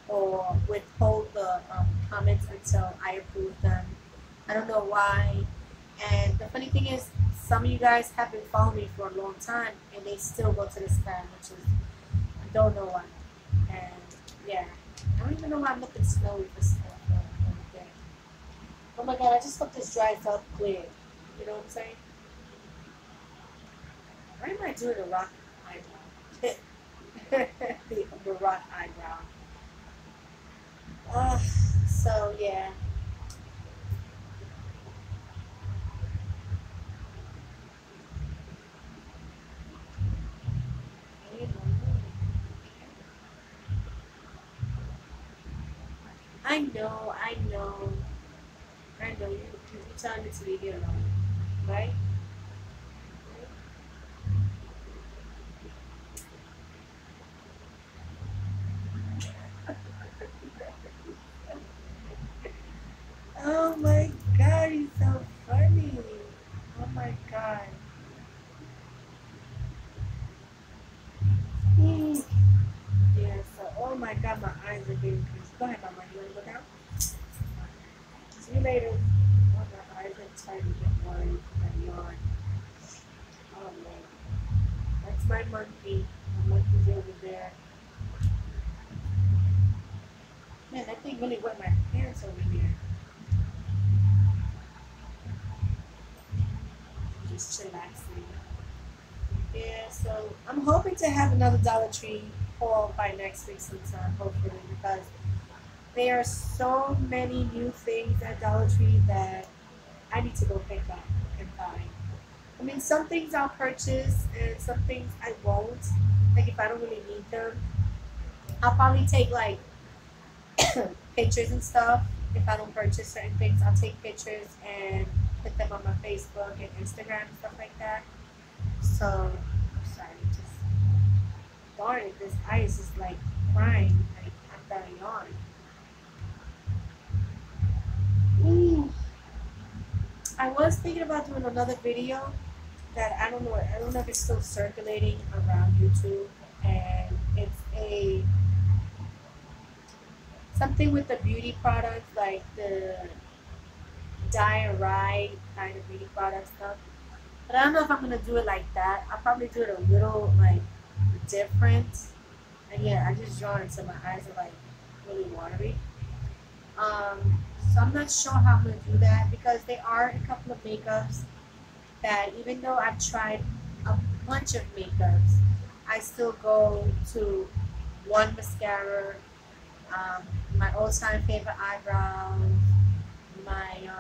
or withhold the comments until I approve them. I don't know why. And the funny thing is, some of you guys have been following me for a long time and they still go to the spam, which is, I don't know why. And yeah, I don't even know why I'm looking slowly for stuff. Oh my god, I just hope this dries up quick. You know what I'm saying? Why am I doing a rock eyebrow? the rock eyebrow. So yeah. I know. You telling me to leave you alone, right? Oh my god, he's so funny. Oh my god. Yeah, so, oh my god, my eyes are getting crazy. Go ahead, Mama. You want to look out? See you later. Oh, my eyes are starting to get worried. My yawn. Oh man. That's my monkey. My monkey's over there. Man, that thing really wet my pants over here. Just chillaxing. Yeah, so I'm hoping to have another Dollar Tree haul by next week sometime, hopefully, because there are so many new things at Dollar Tree that I need to go pick up and buy. I mean, some things I'll purchase and some things I won't. Like if I don't really need them, I'll probably take like pictures and stuff. If I don't purchase certain things, I'll take pictures and put them on my Facebook and Instagram and stuff like that. So, sorry, just darn it, this ice is like crying. Like I'm got a yawn. I was thinking about doing another video that I don't know. I don't know if it's still circulating around YouTube, and it's a something with the beauty products, like the diary kind of beauty product stuff. But I don't know if I'm gonna do it like that. I'll probably do it a little like different. And yeah, I just drawn so my eyes are like really watery. So I'm not sure how I'm gonna do that, because there are a couple of makeups that, even though I've tried a bunch of makeups, I still go to one mascara, um, my all-time favorite eyebrows, my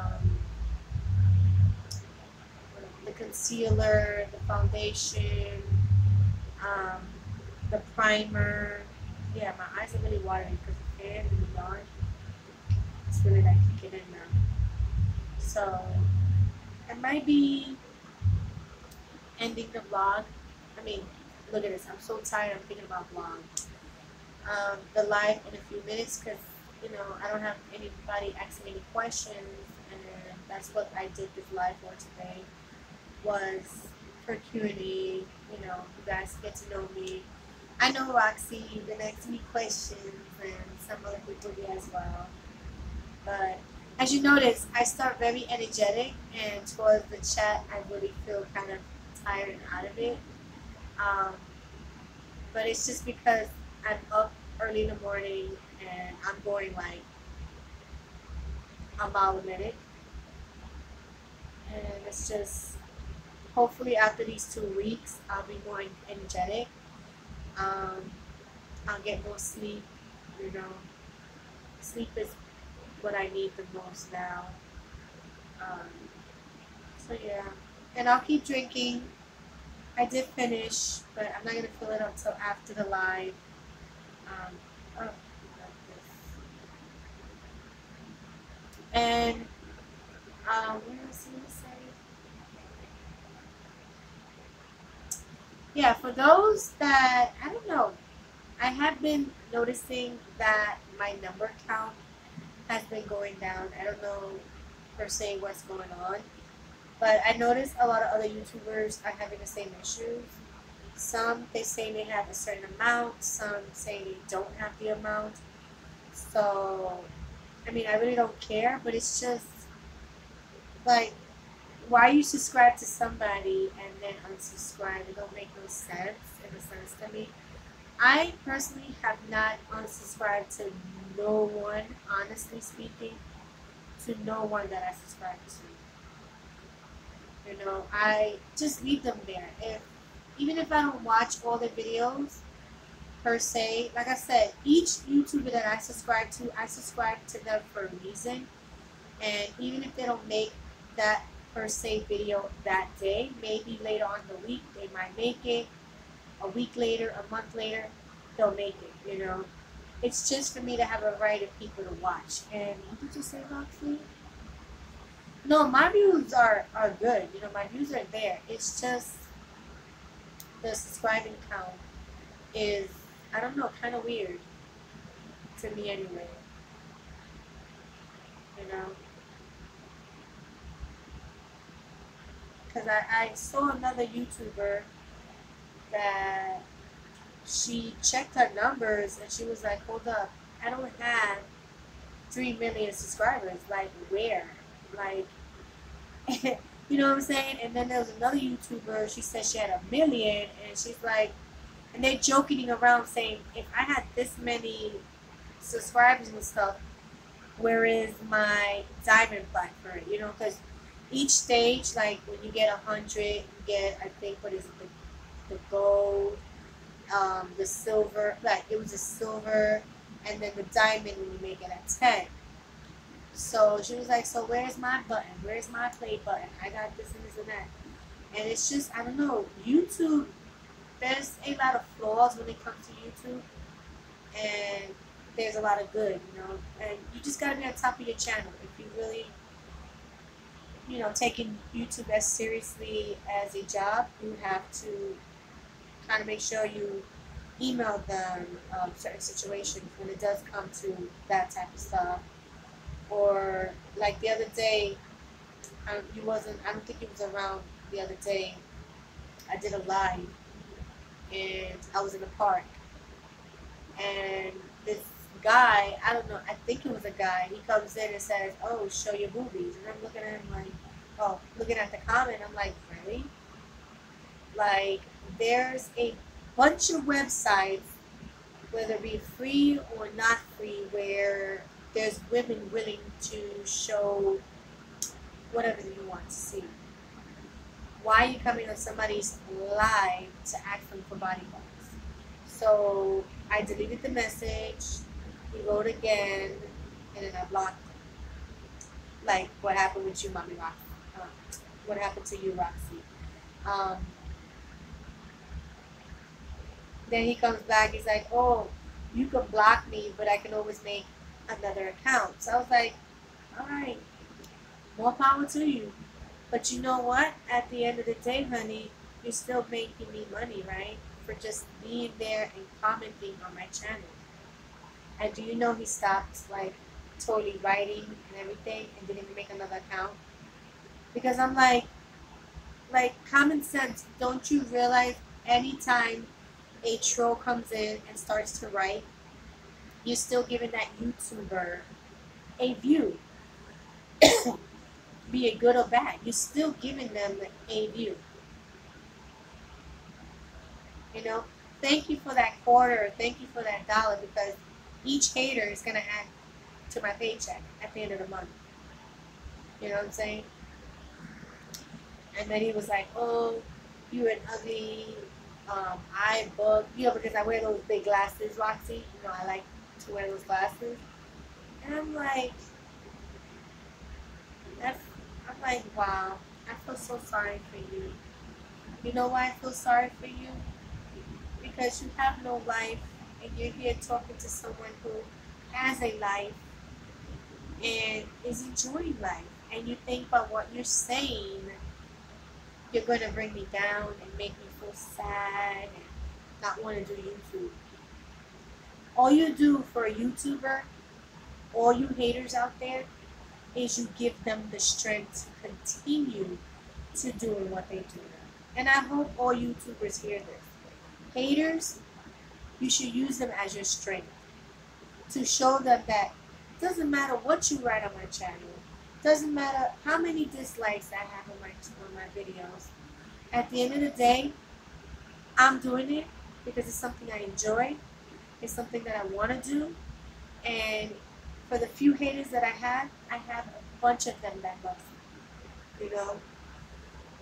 the concealer, the foundation, um, the primer. Yeah, my eyes are really watering because the fan and the yarn. It's really like kicking in now. So I might be ending the vlog. I mean, look at this. I'm so tired. I'm thinking about vlog. The live in a few minutes, because I don't have anybody asking any questions, and that's what I did this live for today, was for Q&A. You guys get to know me. I know Roxy, you've been asking me questions, and some other people do as well. But as you notice, I start very energetic, and towards the chat, I really feel kind of tired and out of it. But it's just because I'm up early in the morning and I'm going like a mile a minute. and it's just hopefully after these 2 weeks I'll be more energetic. Um, I'll get more sleep. You know, sleep is what I need the most now. Um, so yeah, and I'll keep drinking. I did finish, but I'm not gonna fill it up till after the live. Um, oh, like this. And what else did I say? Yeah, for those that I don't know, I have been noticing that my number count has been going down. I don't know per se what's going on, but I noticed a lot of other YouTubers are having the same issues. Some they say they have a certain amount, some say they don't have the amount. So, I mean, I really don't care, but it's just like, why you subscribe to somebody and then unsubscribe? It don't make no sense in a sense to me. I personally have not unsubscribed to no one, honestly speaking, to no one that I subscribe to. You know, I just leave them there. Even if I don't watch all the videos per se, like I said, each YouTuber that I subscribe to them for a reason. And even if they don't make that per se video that day, maybe later on in the week they might make it. A week later, a month later, they'll make it. You know, it's just for me to have a variety of people to watch. And what did you say, Roxy? No, my views are good. You know, my views are there. It's just the subscribing count is, I don't know, kind of weird to me anyway. You know, because I saw another YouTuber that she checked her numbers and she was like, hold up, I don't have 3 million subscribers. Like, where? Like, you know what I'm saying? And then there was another YouTuber, she said she had 1 million, and she's like, and they're joking around saying, if I had this many subscribers and stuff, where is my diamond plaque for it? You know, because each stage, like when you get 100, you get, I think, what is it, the gold, the silver, like it was a silver, and then the diamond when you make it at 10. So she was like, so where's my button? Where's my play button? I got this and this and that. And it's just, I don't know, YouTube, there's a lot of flaws when it comes to YouTube. And there's a lot of good, you know. And you just got to be on top of your channel. If you really, you know, taking YouTube as seriously as a job, you have to kind of make sure you email them certain situations when it does come to that type of stuff. Or like the other day, you wasn't. I don't think it was around the other day. I did a live, and I was in the park, and this guy, I don't know. I think it was a guy. He comes in and says, "Oh, show your boobies," and I'm looking at him like, "Oh," looking at the comment. I'm like, "Really?" Like, there's a bunch of websites, whether it be free or not free, where there's women willing to show whatever you want to see. Why are you coming on somebody's live to ask them for body parts? So I deleted the message, he wrote again, and then I blocked him. Like, what happened with you, Mommy Roxy? What happened to you, Roxy? Um, then he comes back, he's like, oh, you can block me, but I can always make another account. So I was like, all right, more power to you. But you know what? At the end of the day, honey, you're still making me money, right? For just being there and commenting on my channel. And do you know he stopped, like, totally writing and everything and didn't even make another account? Because I'm like, common sense, don't you realize anytime a troll comes in and starts to write, you're still giving that YouTuber a view? Be it good or bad, you're still giving them a view. You know, thank you for that quarter, thank you for that dollar, because each hater is gonna add to my paycheck at the end of the month. You know what I'm saying? And then he was like, "Oh, you an ugly eye bug," because I wear those big glasses, Roxy. I like to wear those glasses. And I'm like, that's, I'm like, wow, I feel so sorry for you. You know why I feel sorry for you? Because you have no life, and you're here talking to someone who has a life and is enjoying life. And you think by what you're saying, you're going to bring me down and make me feel sad and not want to do YouTube. All you do for a YouTuber, all you haters out there, is you give them the strength to continue to doing what they do. And I hope all YouTubers hear this. Haters, you should use them as your strength to show them that it doesn't matter what you write on my channel, doesn't matter how many dislikes I have on my videos. At the end of the day, I'm doing it because it's something I enjoy. It's something that I want to do. And for the few haters that I have a bunch of them that love me,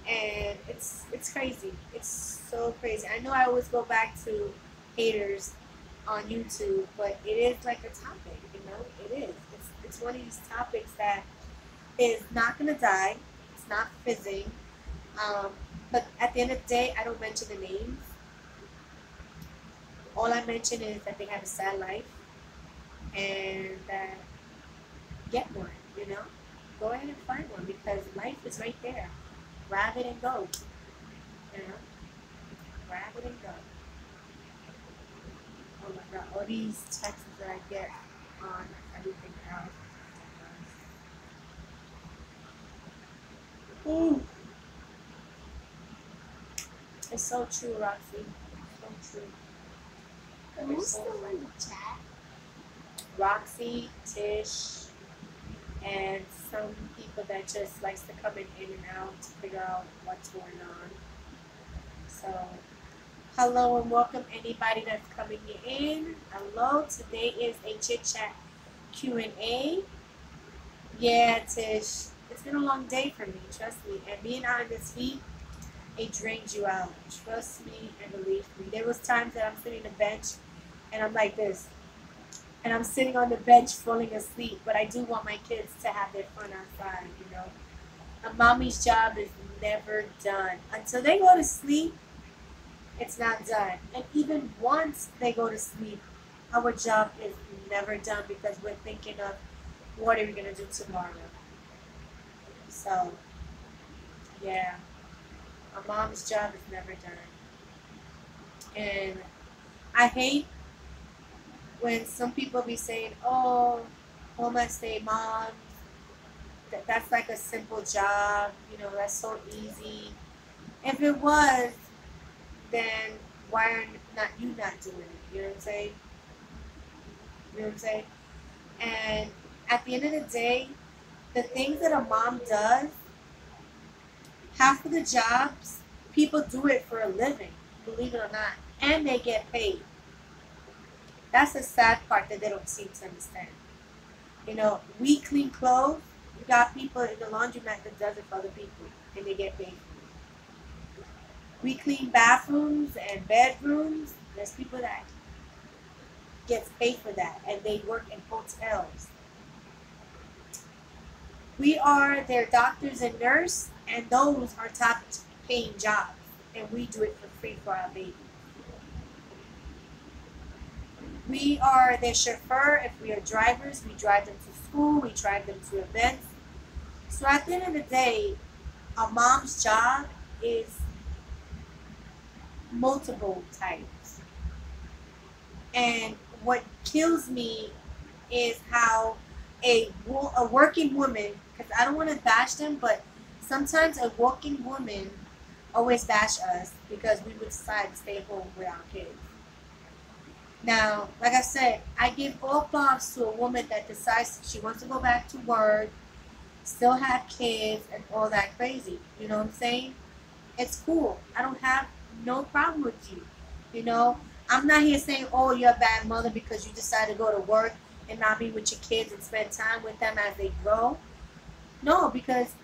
And it's crazy. It's so crazy. I know I always go back to haters on YouTube, but it is like a topic, It is. It's one of these topics that is not gonna die. It's not fizzing. But at the end of the day, I don't mention the names. All I mention is that they have a sad life and that get one. Go ahead and find one because life is right there. Grab it and go. Grab it and go. Oh my God, all these texts that I get on everything else. Ooh. It's so true, Roxy. So true. Who's still in the chat? Roxy, Tish, and some people that just likes to come in and out to figure out what's going on. So, hello and welcome anybody that's coming in. Hello, today is a Chit Chat Q&A. Yeah, Tish, it's been a long day for me, trust me. And being out in this heat, it drains you out. Trust me and believe me. There was times that I'm sitting on the bench and I'm like this. And I'm sitting on the bench falling asleep, but I do want my kids to have their fun outside, A mommy's job is never done. Until they go to sleep, it's not done. And even once they go to sleep, our job is never done because we're thinking of what are we going to do tomorrow. So, yeah, a mom's job is never done. And I hate when some people be saying, "Oh, home I stay moms, that's like a simple job, that's so easy." If it was, then why are you not doing it? You know what I'm saying? You know what I'm saying? And at the end of the day, the things that a mom does, half of the jobs, people do it for a living, believe it or not, and they get paid. That's the sad part that they don't seem to understand. We clean clothes. You got people in the laundromat that does it for other people, and they get paid. We clean bathrooms and bedrooms. There's people that gets paid for that, and they work in hotels. We are their doctors and nurse, and those are top paying jobs, and we do it for free for our babies. We are their chauffeur. If we are drivers, we drive them to school, we drive them to events. So at the end of the day, a mom's job is multiple types. And what kills me is how a working woman, because I don't want to bash them, but sometimes a working woman always bash us because we would decide to stay home with our kids. Now, like I said, I give all props to a woman that decides she wants to go back to work, still have kids, and all that crazy. You know what I'm saying? It's cool. I don't have no problem with you. I'm not here saying, oh, you're a bad mother because you decide to go to work and not be with your kids and spend time with them as they grow. No, because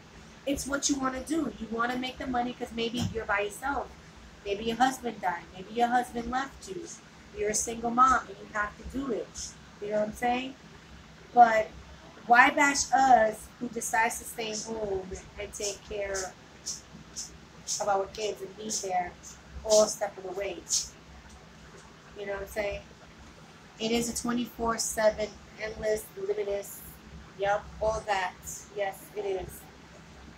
it's what you want to do. You want to make the money because maybe you're by yourself. Maybe your husband died. Maybe your husband left you. You're a single mom and you have to do it. You know what I'm saying? But why bash us who decides to stay home and take care of our kids and be there all step of the way? You know what I'm saying? It is a 24/7, endless, limitless, yep, all that. Yes, it is.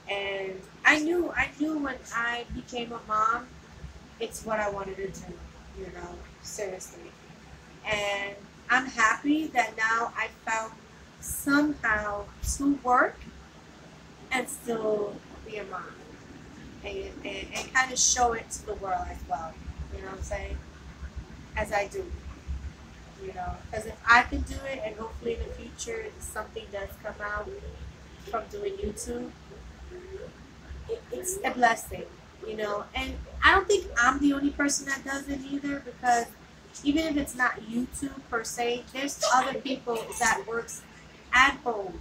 And I knew when I became a mom, it's what I wanted to do, seriously. And I'm happy that now I found somehow to work and still be a mom and kind of show it to the world as well. You know what I'm saying? As I do, because if I can do it and hopefully in the future something does come out from doing YouTube, it's a blessing. And I don't think I'm the only person that does it either, because even if it's not YouTube per se, there's other people that works at home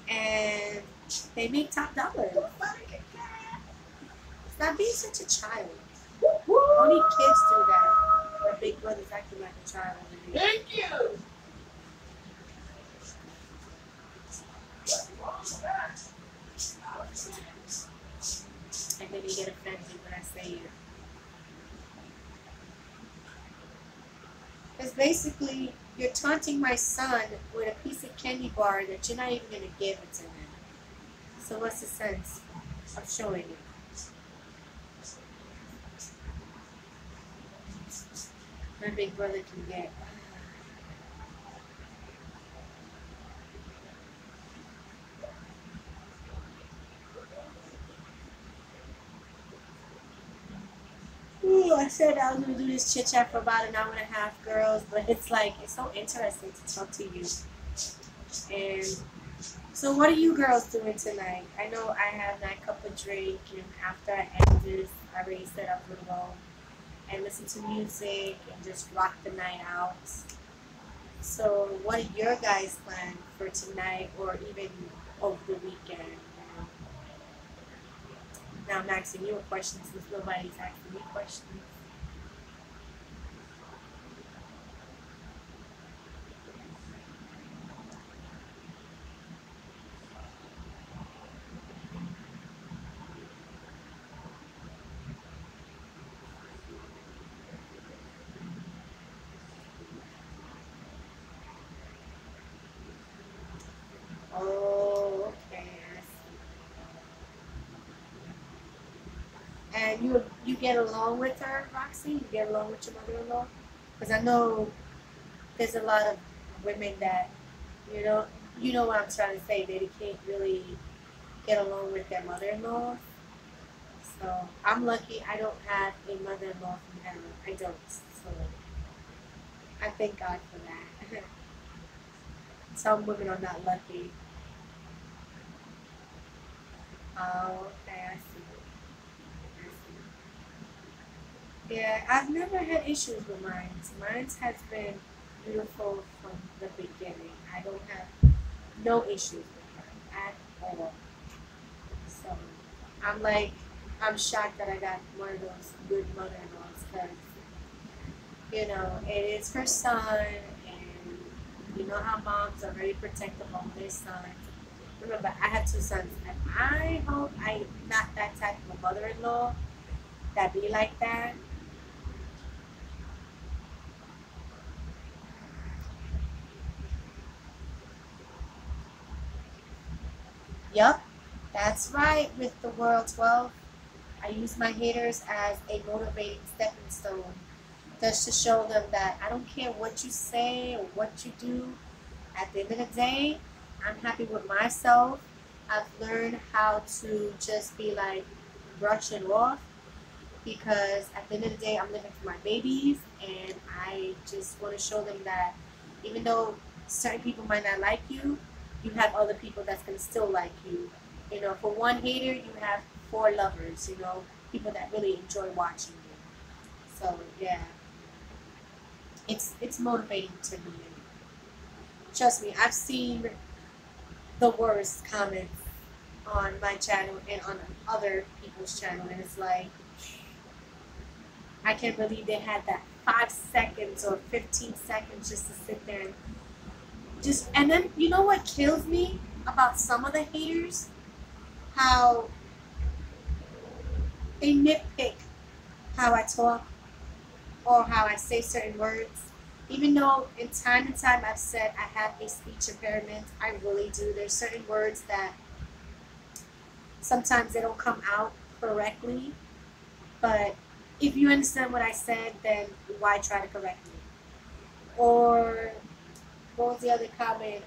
and they make top dollar. Stop being such a child. Only kids do that. My big brother's acting like a child. Thank you. And then they get offended when I say it. Because basically, you're taunting my son with a piece of candy bar that you're not even going to give it to him. So what's the sense of showing it? My big brother can get. Ooh, I said I was going to do this chit chat for about an hour and a half, girls, but it's so interesting to talk to you. And so, what are you girls doing tonight? I know I had my cup of drink, and after I end this, I already said I was going to go and listen to music and just rock the night out. So, what are your guys' plans for tonight or even over the weekend? Now I'm asking you a question since nobody's asking me questions. Oh, okay. I see. And you get along with her, Roxy? You get along with your mother-in-law? Because I know there's a lot of women that, you know, you know what I'm trying to say, that they can't really get along with their mother-in-law. So I'm lucky I don't have a mother-in-law from Hannah. I don't. So I thank God for that. Some women are not lucky. Oh, okay, I see. I see. Yeah, I've never had issues with mine. Mine has been beautiful from the beginning. I don't have no issues with her at all. So I'm shocked that I got one of those good mother-in-laws, because, it is her son, and you know how moms are very protective of their sons. Remember, I have two sons, and I hope I'm not that type of a mother-in-law that be like that. Yup, that's right, with the World 12. I use my haters as a motivating stepping stone, just to show them that I don't care what you say or what you do. At the end of the day, I'm happy with myself. I've learned how to just be like, brush it off, because at the end of the day, I'm living for my babies, and I just want to show them that even though certain people might not like you, you have other people that's going to still like you. For one hater, you have four lovers, people that really enjoy watching you. So, yeah, it's motivating to me. Trust me, I've seen the worst comments on my channel and on other people's channel, and it's like I can't believe they had that 5 seconds or 15 seconds just to sit there and just. And then you know what kills me about some of the haters? How they nitpick how I talk or how I say certain words. Even though in time and time I've said I have a speech impairment, I really do. There's certain words that sometimes they don't come out correctly, but if you understand what I said, then why try to correct me? Or what was the other comment?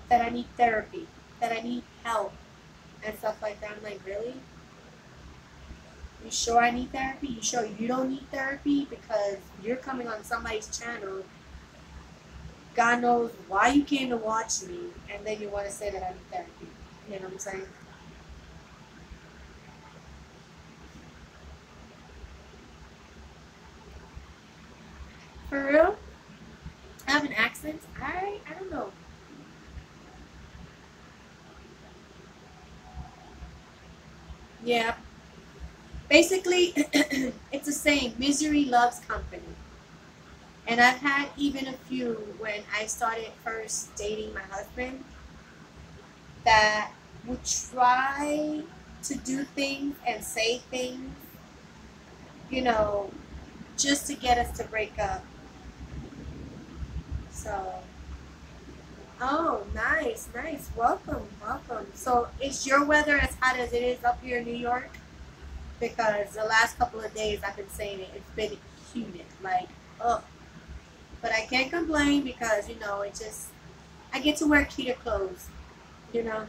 That I need therapy, that I need help, and stuff like that. I'm like, really? You sure I need therapy? You sure you don't need therapy? Because you're coming on somebody's channel. God knows why you came to watch me, and then you want to say that I need therapy. You know what I'm saying? For real? I have an accent? I don't know. Yeah. Basically, it's the same. Misery loves company. And I've had even a few when I started first dating my husband that would try to do things and say things, you know, just to get us to break up. So, oh, nice, nice. Welcome, welcome. So, is your weather as hot as it is up here in New York? Because the last couple of days I've been saying it, it's been humid. Like, ugh. But I can't complain because, it just, I get to wear cuter clothes, you know.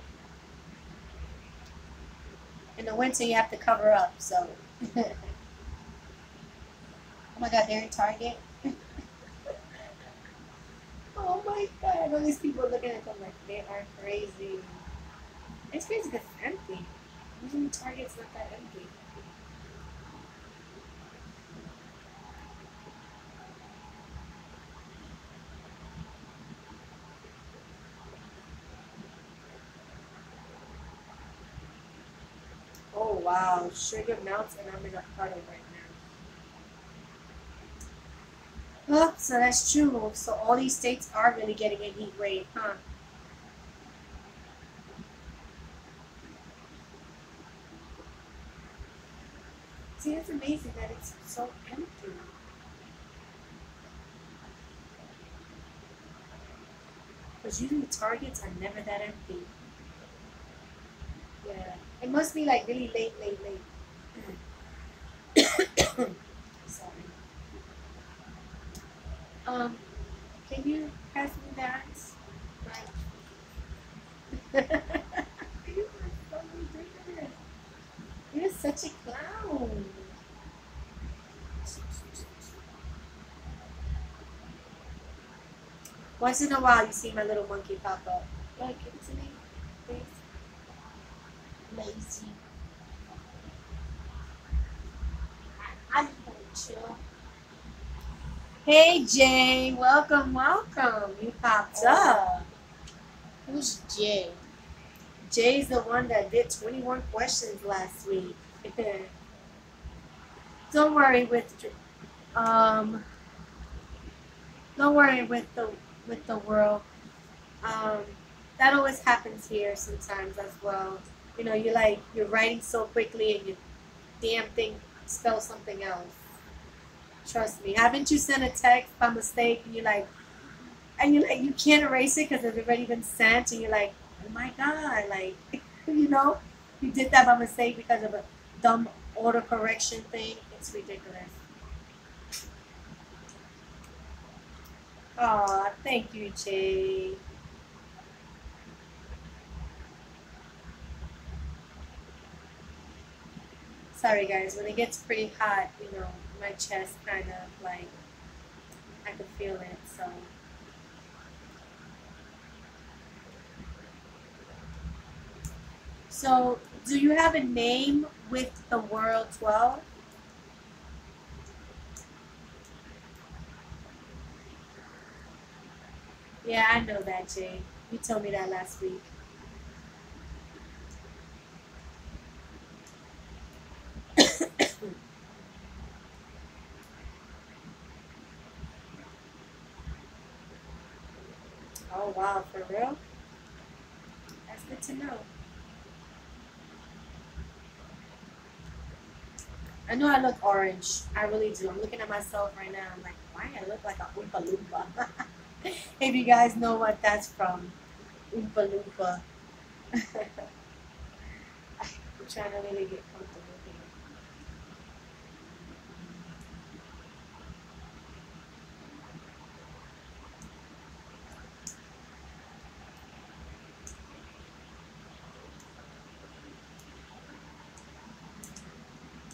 In the winter, you have to cover up, so. Oh my God, they're in Target. Oh my God, all these people looking at them like they are crazy. It's crazy because it's empty. Usually Target's not that empty. Oh wow, sugar melts and I'm in a puddle right now. Oh, so that's true. So all these states are really getting a heat wave, huh? See, it's amazing that it's so empty. Because usually Targets are never that empty. Yeah. It must be like really late, late, late. Sorry. Um, can you pass me that? Right. You are so ridiculous. You're such a clown. Once in a while, you see my little monkey pop up. Like, give it to me, please. Lazy. I just want to chill. Hey, Jay. Welcome, welcome. You popped up. Who's Jay? Jay's the one that did 21 questions last week. Don't worry um don't worry with the world. Um that always happens here sometimes as well. You're writing so quickly and your damn thing spells something else. Trust me. Haven't you sent a text by mistake and you can't erase it because it's already been sent and you're like, oh my God, like you know, you did that by mistake because of a dumb auto correction thing. It's ridiculous. Aw, thank you, Jay. Sorry guys, when it gets pretty hot, my chest kind of like I can feel it. So do you have a name with the world 12? Yeah, I know that, Jay. You told me that last week. Oh wow, for real? That's good to know. I know I look orange. I really do. I'm looking at myself right now. I'm like, why I look like a Oompa Loompa? If you guys know what that's from, Oompa Loompa. I'm trying to really get comfortable here.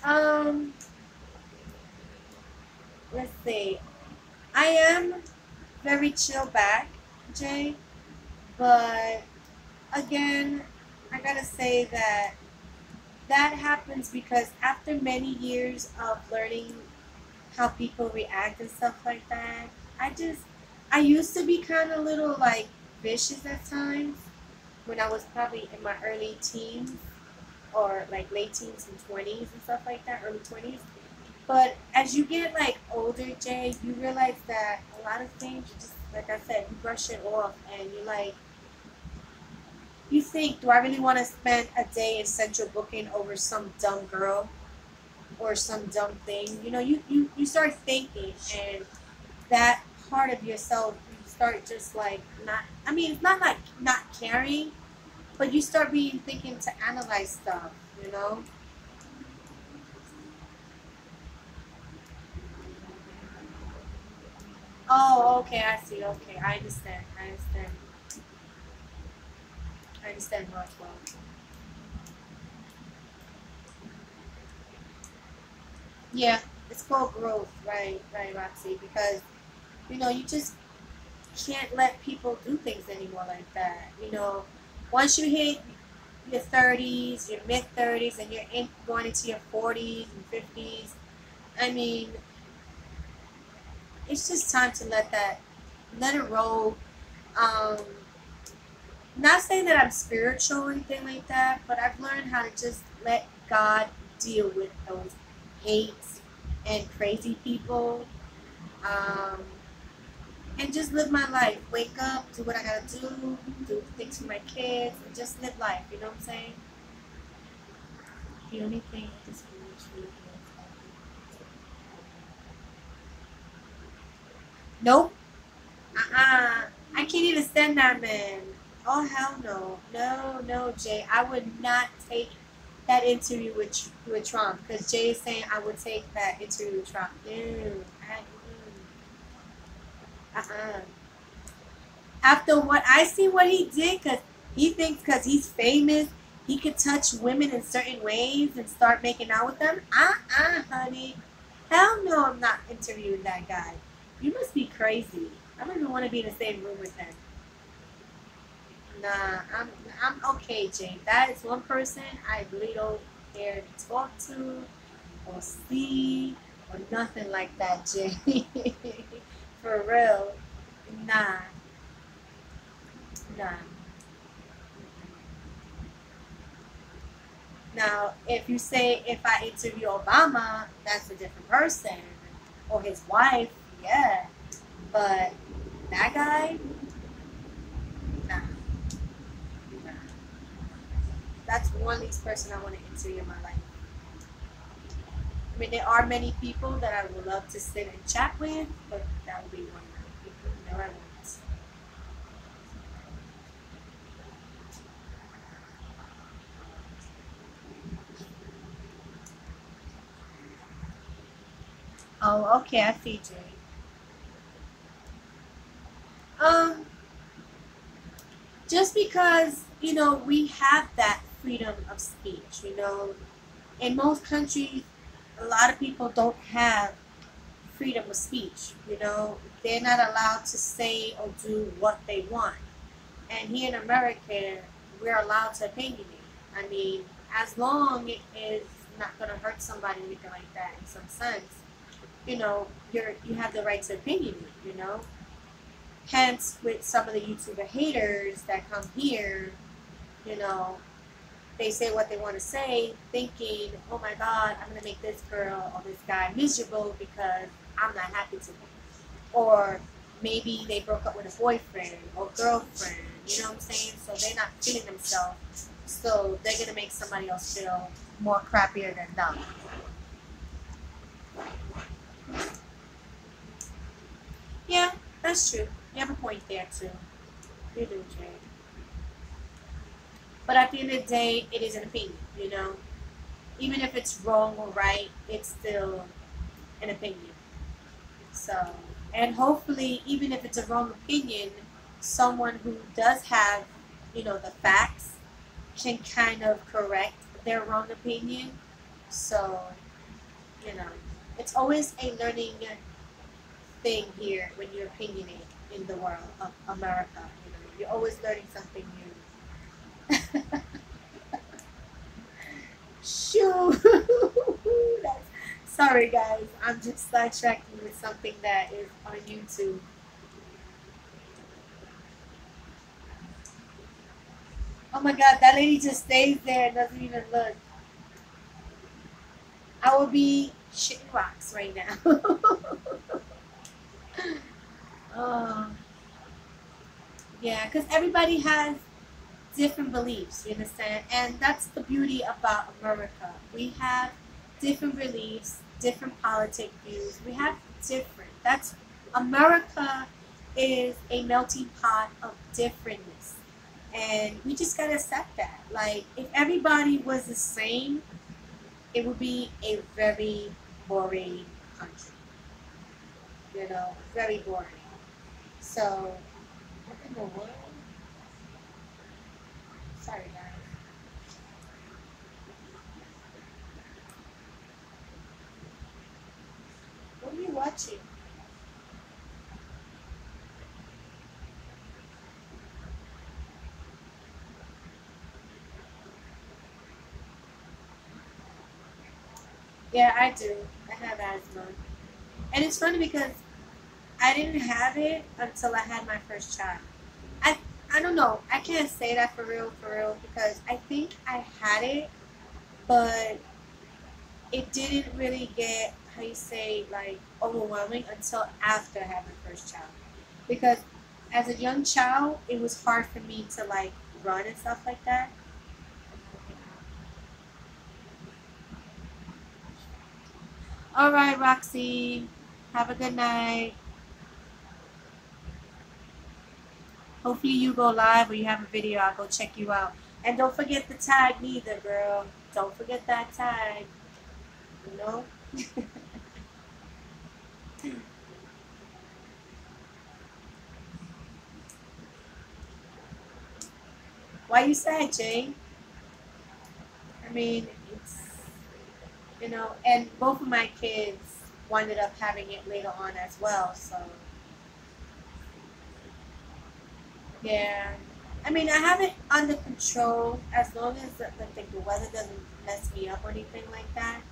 Um, let's see. I am very chill back, Jay, but again, I gotta say that that happens because after many years of learning how people react and stuff like that, I used to be kind of little like vicious at times when I was probably in my early teens or like late teens and 20s and stuff like that, early 20s. But as you get like older, Jay, you realize that a lot of things, you just like I said, you brush it off and you like you think, do I really want to spend a day in central booking over some dumb girl or some dumb thing? You know, you start thinking, and that part of yourself, you start just like not. I mean, it's not like not caring, but you start being thinking to analyze stuff. You know. Oh, okay, I see. Okay, I understand. I understand. I understand much well. Yeah, it's called growth, right, right, Roxy. Because you just can't let people do things anymore like that. Once you hit your 30s, your mid 30s, and going into your 40s and 50s, I mean, it's just time to let it roll. Um, Not saying that I'm spiritual or anything like that, but I've learned how to just let God deal with those hates and crazy people. Um, and just live my life. Wake up, do what I gotta do things for my kids, and just live life. You know what I'm saying? The only thing is spiritually. Nope. I can't even stand that man. Oh hell no, no, no, Jay. I would not take that interview with Trump because Jay is saying I would take that interview with Trump. No, uh-uh. After what I see, what he did, because he thinks because he's famous, he could touch women in certain ways and start making out with them. Honey. Hell no, I'm not interviewing that guy. You must be crazy. I don't even want to be in the same room with him. Nah, I'm okay, Jane. That is one person I really don't care to talk to or see or nothing like that, Jane. For real. Nah, nah. Now, if you say if I interview Obama, that's a different person, or his wife, yeah. But that guy, nah, nah. That's one least person I want to interview in my life. I mean, there are many people that I would love to sit and chat with, but that would be one of the people. No, I won't. Oh, okay, I see, Jay. Um, just because we have that freedom of speech. In most countries, a lot of people don't have freedom of speech. They're not allowed to say or do what they want. And here in America, we're allowed to opinionate. I mean, as long as not going to hurt somebody or anything like that in some sense, you have the right to opinionate. Hence, with some of the YouTuber haters that come here, you know, they say what they want to say, thinking, oh my God, I'm going to make this girl or this guy miserable because I'm not happy today. Or maybe they broke up with a boyfriend or girlfriend, you know what I'm saying? So they're not feeling themselves. So they're going to make somebody else feel more crappier than them. Yeah, that's true. You have a point there too. You do, Jay. But at the end of the day, it is an opinion, you know? Even if it's wrong or right, it's still an opinion. So, and hopefully, even if it's a wrong opinion, someone who does have, the facts can kind of correct their wrong opinion. So, you know, it's always a learning thing here when you're opinionate in the world of America. You're always learning something new. Shoo! Sorry, guys. I'm just sidetracking with something that is on YouTube. Oh my god, that lady just stays there and doesn't even look. I will be shitting rocks right now. Oh, yeah, because everybody has different beliefs, you understand? And that's the beauty about America. We have different beliefs, different politic views. We have different. That's America is a melting pot of differentness. And we just gotta accept that. Like if everybody was the same, it would be a very boring country. Very boring. So what in the world? Sorry guys. What are you watching? Yeah, I do. I have asthma. And it's funny because I didn't have it until I had my first child. I I don't know. I can't say that for real, because I think I had it, but it didn't really get, how you say, like overwhelming until after I had my first child. Because as a young child, it was hard for me to like run and stuff like that. All right, Roxy. Have a good night. Hopefully you go live or you have a video. I'll go check you out. And don't forget the tag neither, girl. Don't forget that tag. You know? Why you sad, Jay? I mean, and both of my kids winded up having it later on as well. So, yeah. I mean, I have it under control as long as the weather doesn't mess me up or anything like that.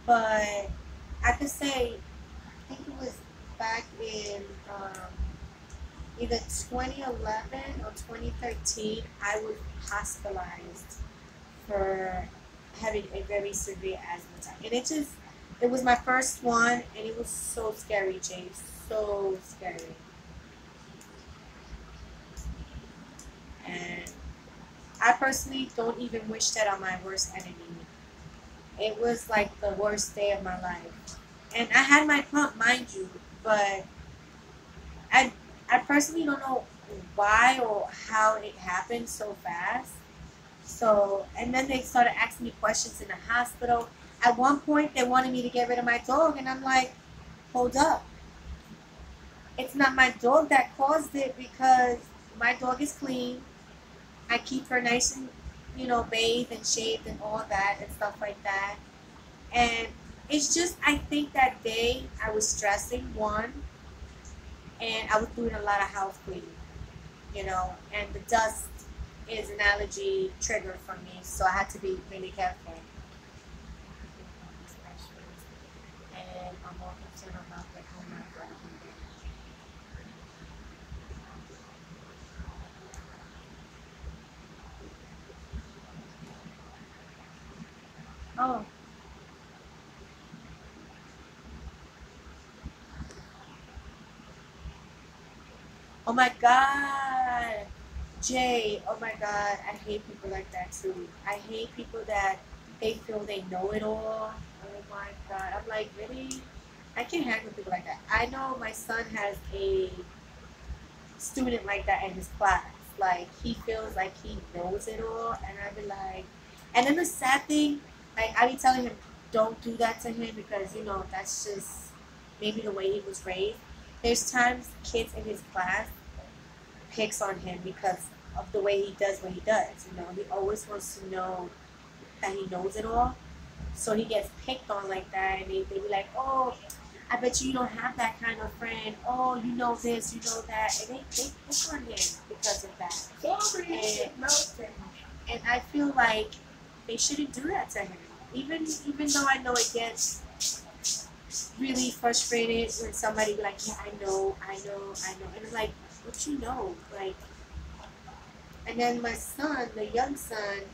But I could say, I think it was back in either 2011 or 2013, I was hospitalized for having a very severe asthma attack. And it was my first one, and it was so scary, James. So scary. And I personally don't even wish that on my worst enemy. It was like the worst day of my life. And I had my pump, mind you, but I I personally don't know why or how it happened so fast. So, and then they started asking me questions in the hospital. At one point, they wanted me to get rid of my dog, and I'm like, hold up. It's not my dog that caused it, because my dog is clean. I keep her nice and, bathed and shaved and all that and stuff like that. And it's just, I think that day I was stressing, one, and I was doing a lot of house cleaning, and the dust is an allergy trigger for me, so I had to be really careful. And I'm more concerned about the home life. Oh, Oh my God. Jay, oh my God, I hate people like that too. I hate people that they feel they know it all. Oh my God. I'm like, really? I can't handle people like that. I know my son has a student like that in his class. Like, he feels like he knows it all, and I'd be like, and then the sad thing, like, I be telling him, don't do that to him because, you know, that's just maybe the way he was raised. There's times kids in his class picks on him because of the way he does what he does. You know, he always wants to know that he knows it all. So he gets picked on like that, and they be like, oh, I bet you don't have that kind of friend. Oh, you know this, you know that. And they pick on him because of that. And I feel like they shouldn't do that to him. Even though I know it gets really frustrated when somebody be like, yeah, I know. And it's like, what you know? Like, and then my son, the young son,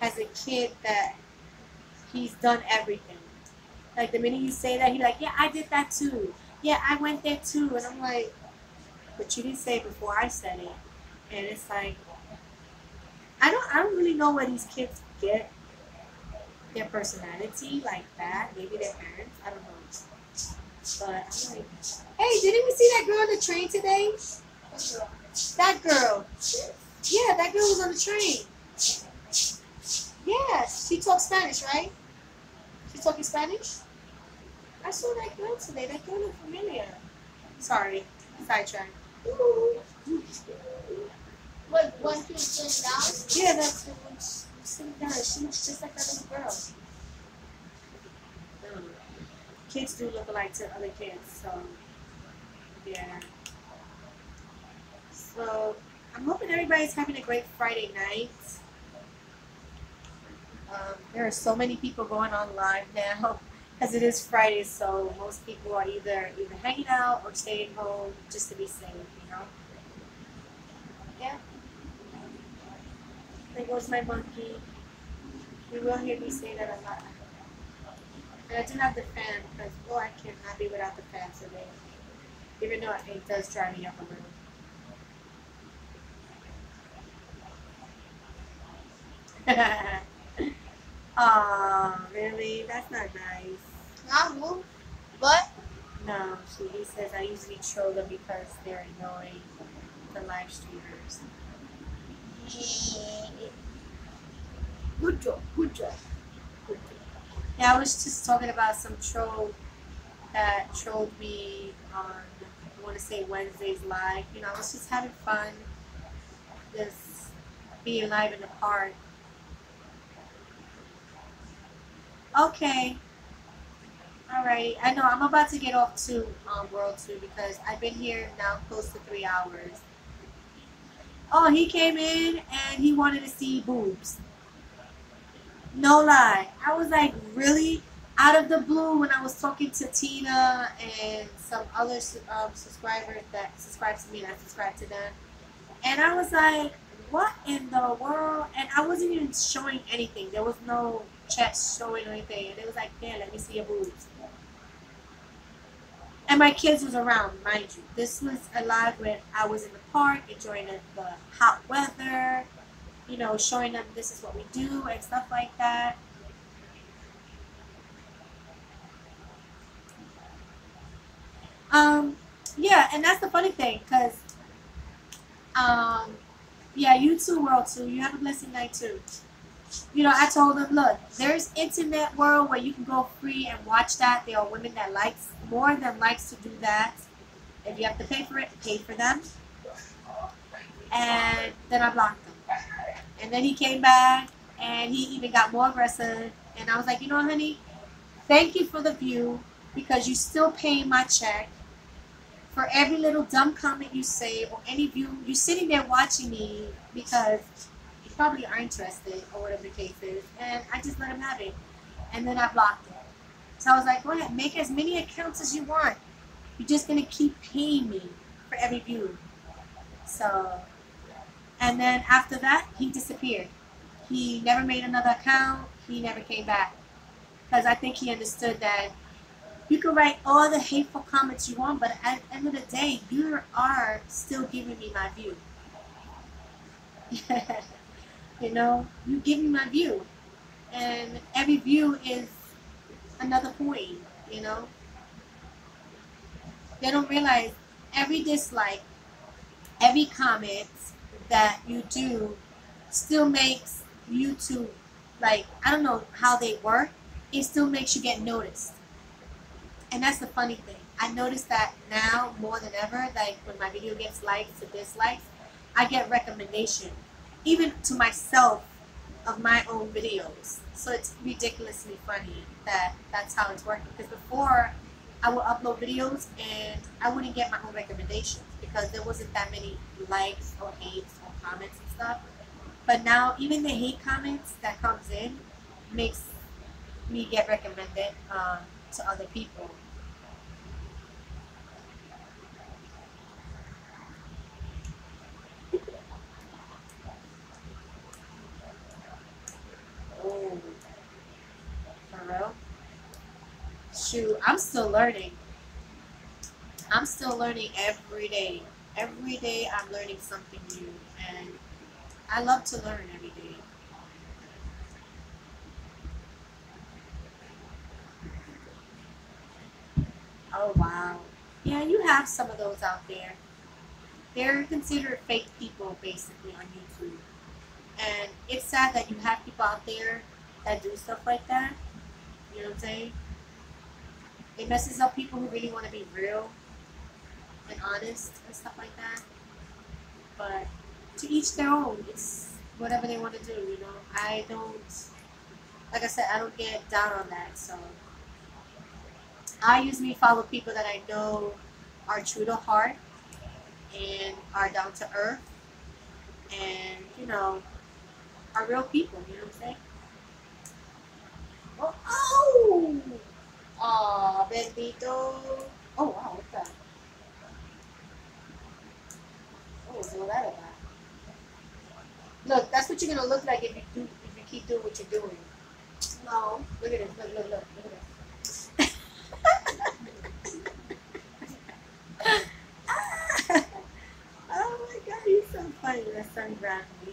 has a kid that he's done everything. Like the minute you say that, he's like, yeah, I did that too. Yeah, I went there too. And I'm like, but you didn't say it before I said it. And it's like, I don't really know where these kids get their personality like that. Maybe their parents. I don't know. But I'm like, hey, didn't we see that girl on the train today? That girl. Yeah, that girl was on the train. Yeah, she talks Spanish, right? She's talking Spanish? I saw that girl today. That girl looked familiar. Sorry, sidetrack. What, one kid sitting down? Yeah, that's the one sitting down. She looks just like that little girl. Kids do look alike to other kids, so yeah. So I'm hoping everybody's having a great Friday night. There are so many people going on live now because it is Friday, so most people are either hanging out or staying home just to be safe, you know? Yeah. There goes my monkey. You will hear me say that a lot. And I do have the fan because, oh, I cannot be without the fan today. Even though it does drive me up a little. Aw, really? That's not nice. Not move. But No, he says I usually troll them because they're annoying, the live streamers. good job, good job. Yeah, I was just talking about some troll that trolled me on, I want to say Wednesday's live. You know, I was just having fun, just being live in the park. Okay. All right. I know I'm about to get off to World 2 because I've been here now close to 3 hours. Oh, he came in and he wanted to see boobs. No lie. I was like, really? Out of the blue when I was talking to Tina and some other subscribers that subscribe to me and I subscribe to them. And I was like, what in the world? And I wasn't even showing anything. There was no chest showing or anything. And it was like, yeah, let me see your boobs. And my kids was around, mind you. This was a live when I was in the park, enjoying the hot weather, you know, showing them this is what we do and stuff like that. Um, yeah, and that's the funny thing, because, yeah, you too, World 2. You have a blessed night too. You know, I told them, look, there's internet world where you can go free and watch that. There are women that likes more than likes to do that. If you have to pay for it, pay for them. And then I blocked him. And then he came back and he even got more aggressive. And I was like, you know, honey, thank you for the view because you still paying my check. For every little dumb comment you say or any view, you're sitting there watching me because you probably are interested or whatever the case is. And I just let him have it. And then I blocked him. So I was like, go ahead, make as many accounts as you want. You're just going to keep paying me for every view. So, and then after that, he disappeared. He never made another account. He never came back. Because I think he understood that You can write all the hateful comments you want, but at the end of the day, you are still giving me my view. You know, you give me my view, and every view is another point. You know, they don't realize every dislike, every comment that you do still makes YouTube, like, I don't know how they work, it still makes you get noticed. And that's the funny thing. I noticed that now more than ever, like when my video gets likes or dislikes, I get recommendation, even to myself, of my own videos. So it's ridiculously funny that that's how it's working. Because before, I would upload videos and I wouldn't get my own recommendations because there wasn't that many likes or hates or comments and stuff. But now, even the hate comments that comes in makes me get recommended to other people. Oh, for real? Shoot, I'm still learning. I'm still learning every day. Every day I'm learning something new, and I love to learn every day. Oh, wow. Yeah, you have some of those out there. They're considered fake people, basically, on YouTube. And it's sad that you have people out there that do stuff like that. You know what I'm saying? It messes up people who really want to be real and honest and stuff like that. But to each their own. It's whatever they want to do, you know. I don't, like I said, I don't get down on that. So I usually follow people that I know are true to heart and are down to earth and, you know, are real people, you know what I'm saying? Oh, oh! Aw, bendito. Oh, wow, what's that? What was all that about? Look, that's what you're gonna look like if you keep doing what you're doing. No. Look at this. Look at this. Oh my god, he's so funny. That son grabbed me.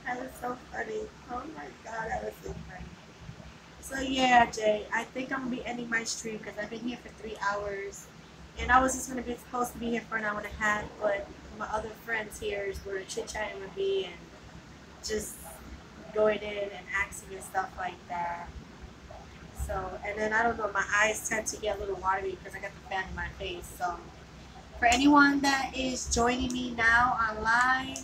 That was so funny. Oh my god, that was so funny. So yeah, Jay, I think I'm gonna be ending my stream because I've been here for 3 hours, and I was just gonna be supposed to be here for an hour and a half, but my other friends here were chit chatting with me and just going in and asking and stuff like that. So, and then I don't know, my eyes tend to get a little watery because I got the fan in my face. So, for anyone that is joining me now online,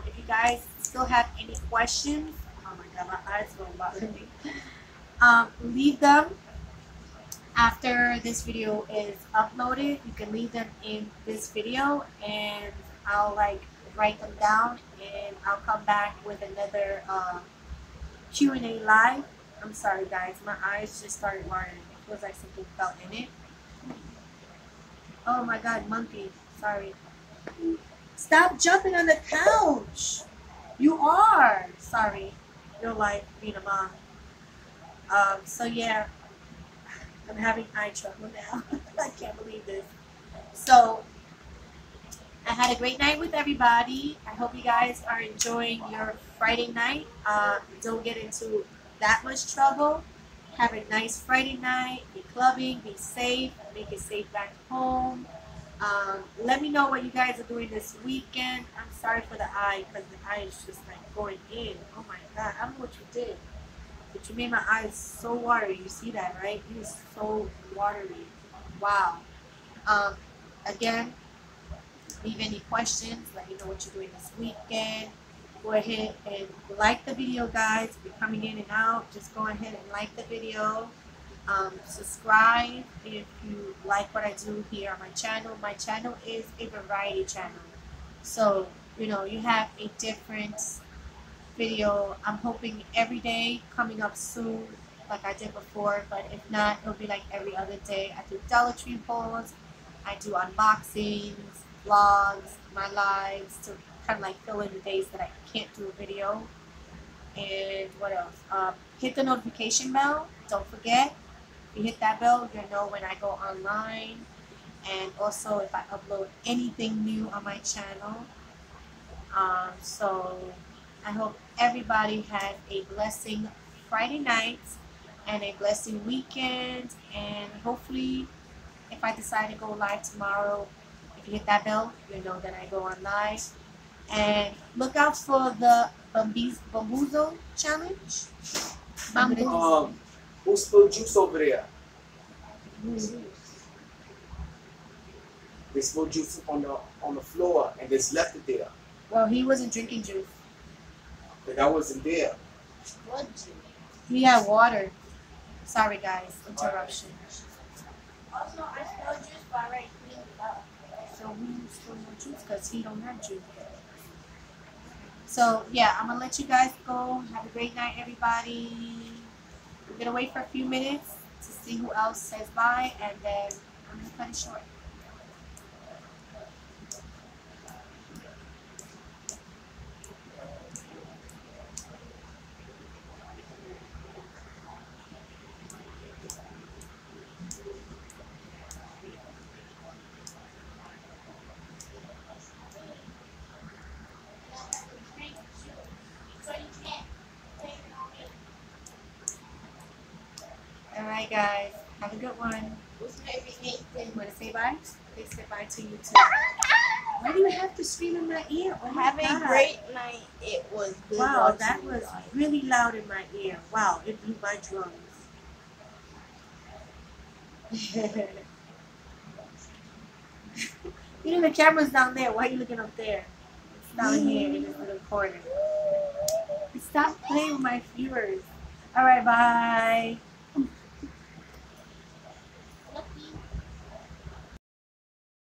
if you guys still have any questions, oh my god, my eyes are going bother me. Leave them after this video is uploaded. You can leave them in this video, and I'll like write them down, and I'll come back with another Q&A live. I'm sorry, guys, my eyes just started watering. It feels like something fell in it. Oh my god, monkey. Sorry. Stop jumping on the couch. You are. Sorry. You're like being a mom. So yeah, I'm having eye trouble now. I can't believe this. So I had a great night with everybody. I hope you guys are enjoying your Friday night. Don't get into that much trouble. Have a nice Friday night. Be clubbing. Be safe. Make it safe back home. Let me know what you guys are doing this weekend. I'm sorry for the eye because the eye is just like going in. Oh my god. I don't know what you did. But you made my eyes so watery. You see that, right? It is so watery. Wow. Again, leave any questions. Let me know what you're doing this weekend. Go ahead and like the video, guys. If you're coming in and out, just go ahead and like the video. Subscribe if you like what I do here on my channel. My channel is a variety channel. So, you know, you have a different video. I'm hoping every day coming up soon like I did before, but if not, it'll be like every other day. I do Dollar Tree hauls, I do unboxings, vlogs, my lives to kind of like fill in the days that I can't do a video. And what else? Hit the notification bell, don't forget. If you hit that bell, you'll know when I go online, and also if I upload anything new on my channel. So I hope everybody has a blessing Friday night and a blessing weekend. And hopefully, if I decide to go live tomorrow, if you hit that bell, you know that I go on live. And look out for the Bamboozle challenge. Who spilled juice over there? They spilled juice on the floor and just left it there. Well, he wasn't drinking juice. Like I wasn't there. What juice? He had water. Sorry, guys. Interruption. Also, I smell juice, but I already cleaned it up. So we still no juice because he don't have juice. So yeah, I'm gonna let you guys go. Have a great night, everybody. I'm gonna wait for a few minutes to see who else says bye, and then I'm gonna cut it short. Alright guys, have a good one. You wanna say bye? Please say bye to you too. Why do you have to scream in my ear? Oh my Have a God. great night. It was good. Wow, watching that you was guys. really loud in my ear. Wow, it blew my drums. You know the camera's down there. Why are you looking up there? It's down here in this little corner. Stop playing with my viewers. Alright, bye.